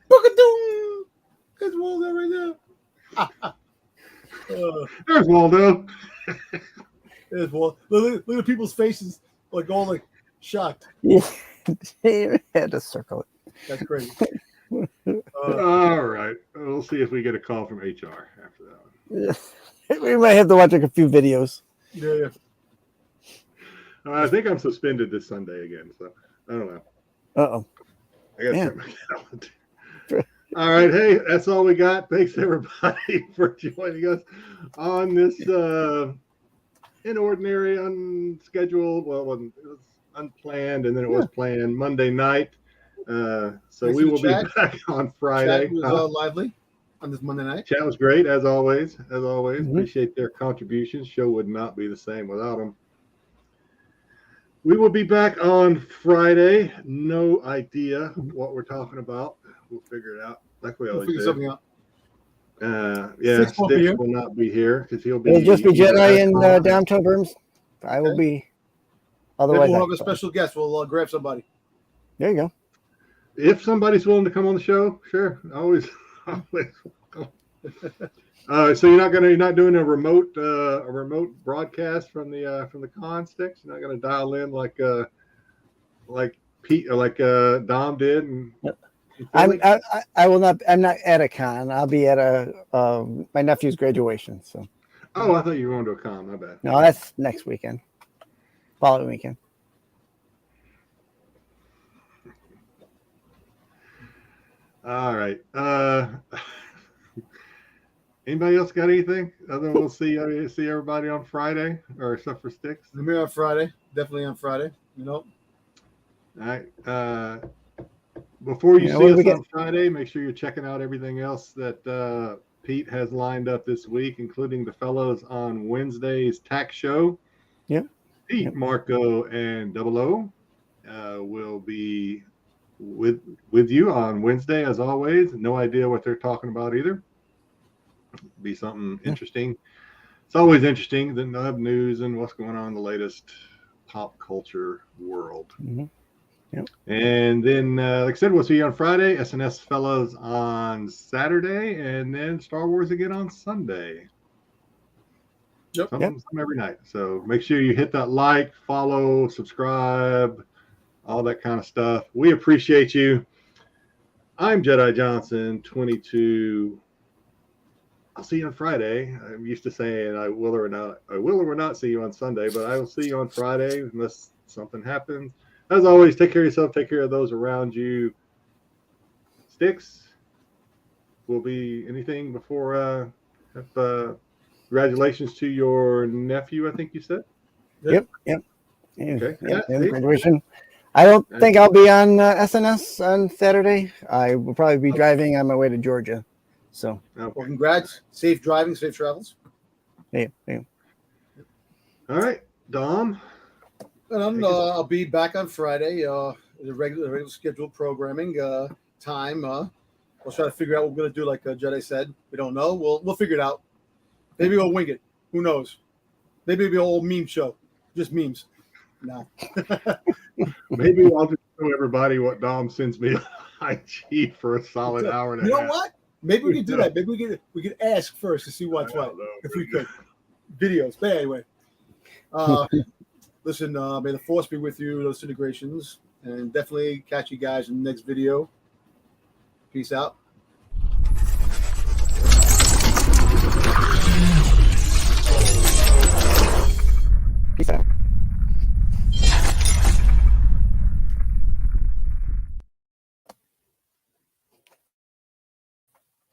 Book-a-doom! There's Waldo right there. There's Waldo. There's Waldo. Look at people's faces, like all like shocked. Yeah. You had to circle it. That's crazy. All right. We'll see if we get a call from HR after that one. Yeah. We might have to watch like a few videos. Yeah. I think I'm suspended this Sunday again, so I don't know. Uh-oh. I got to check my calendar. All right. Hey, that's all we got. Thanks, everybody, for joining us on this inordinary, unscheduled, well, it was unplanned, and then it was planned Monday night. So we will be back on Friday. Chat was lively on this Monday night. Chat was great, as always. Appreciate their contributions. Show would not be the same without them. We will be back on Friday. No idea what we're talking about. We'll figure it out like we always do. Something out. Yeah, Styx will not be here because he'll be. It'll just be Jedi and Downtoberms. I will be. Otherwise, we'll have a special guest. We'll grab somebody. There you go. If somebody's willing to come on the show, sure. Always welcome. So you're not doing a remote broadcast from the con, Styx? You're not gonna dial in like Pete or like Dom did? And I will not. I'm not at a con. I'll be at my nephew's graduation. So. Oh, I thought you were going to a con. My bad. No, that's next weekend. Following weekend. All right. Anybody else got anything? Other than we'll see everybody on Friday, or except for Styx. I'm here on Friday. Definitely on Friday. All right. Before you see us on Friday, make sure you're checking out everything else that Pete has lined up this week, including the fellows on Wednesday's tax show. Yep. Pete, Marco, and Double O will be with you on Wednesday, as always. No idea what they're talking about either. Be something interesting. It's always interesting the nub news and what's going on in the latest pop culture world. Mm-hmm. Yep. And then, like I said, we'll see you on Friday. SNS fellows on Saturday, and then Star Wars again on Sunday. Something every night. So make sure you hit that like, follow, subscribe, all that kind of stuff. We appreciate you. I'm Jedi Johnson, 22. I'll see you on Friday. I'm used to saying I will or not see you on Sunday, but I will see you on Friday unless something happens. As always, take care of yourself, take care of those around you. Styx, will be anything before congratulations to your nephew, I think you said? Yep. Okay. Graduation. I don't think I'll be on SNS on Saturday. I will probably be driving on my way to Georgia. So, well, congrats. Safe driving, safe travels. Yeah. All right, Dom. And I'll be back on Friday. The regular scheduled programming time. We'll try to figure out what we're gonna do. Like Jedi said, we don't know. We'll figure it out. Maybe we'll wing it. Who knows? Maybe it'll be an old meme show, just memes. No. Maybe I'll just show everybody what Dom sends me on IG for a solid hour and a half. You know what? Maybe we can do that. Maybe we can ask first to see what's what. If we could. Videos. But anyway. Listen, may the force be with you, those integrations. And definitely catch you guys in the next video. Peace out.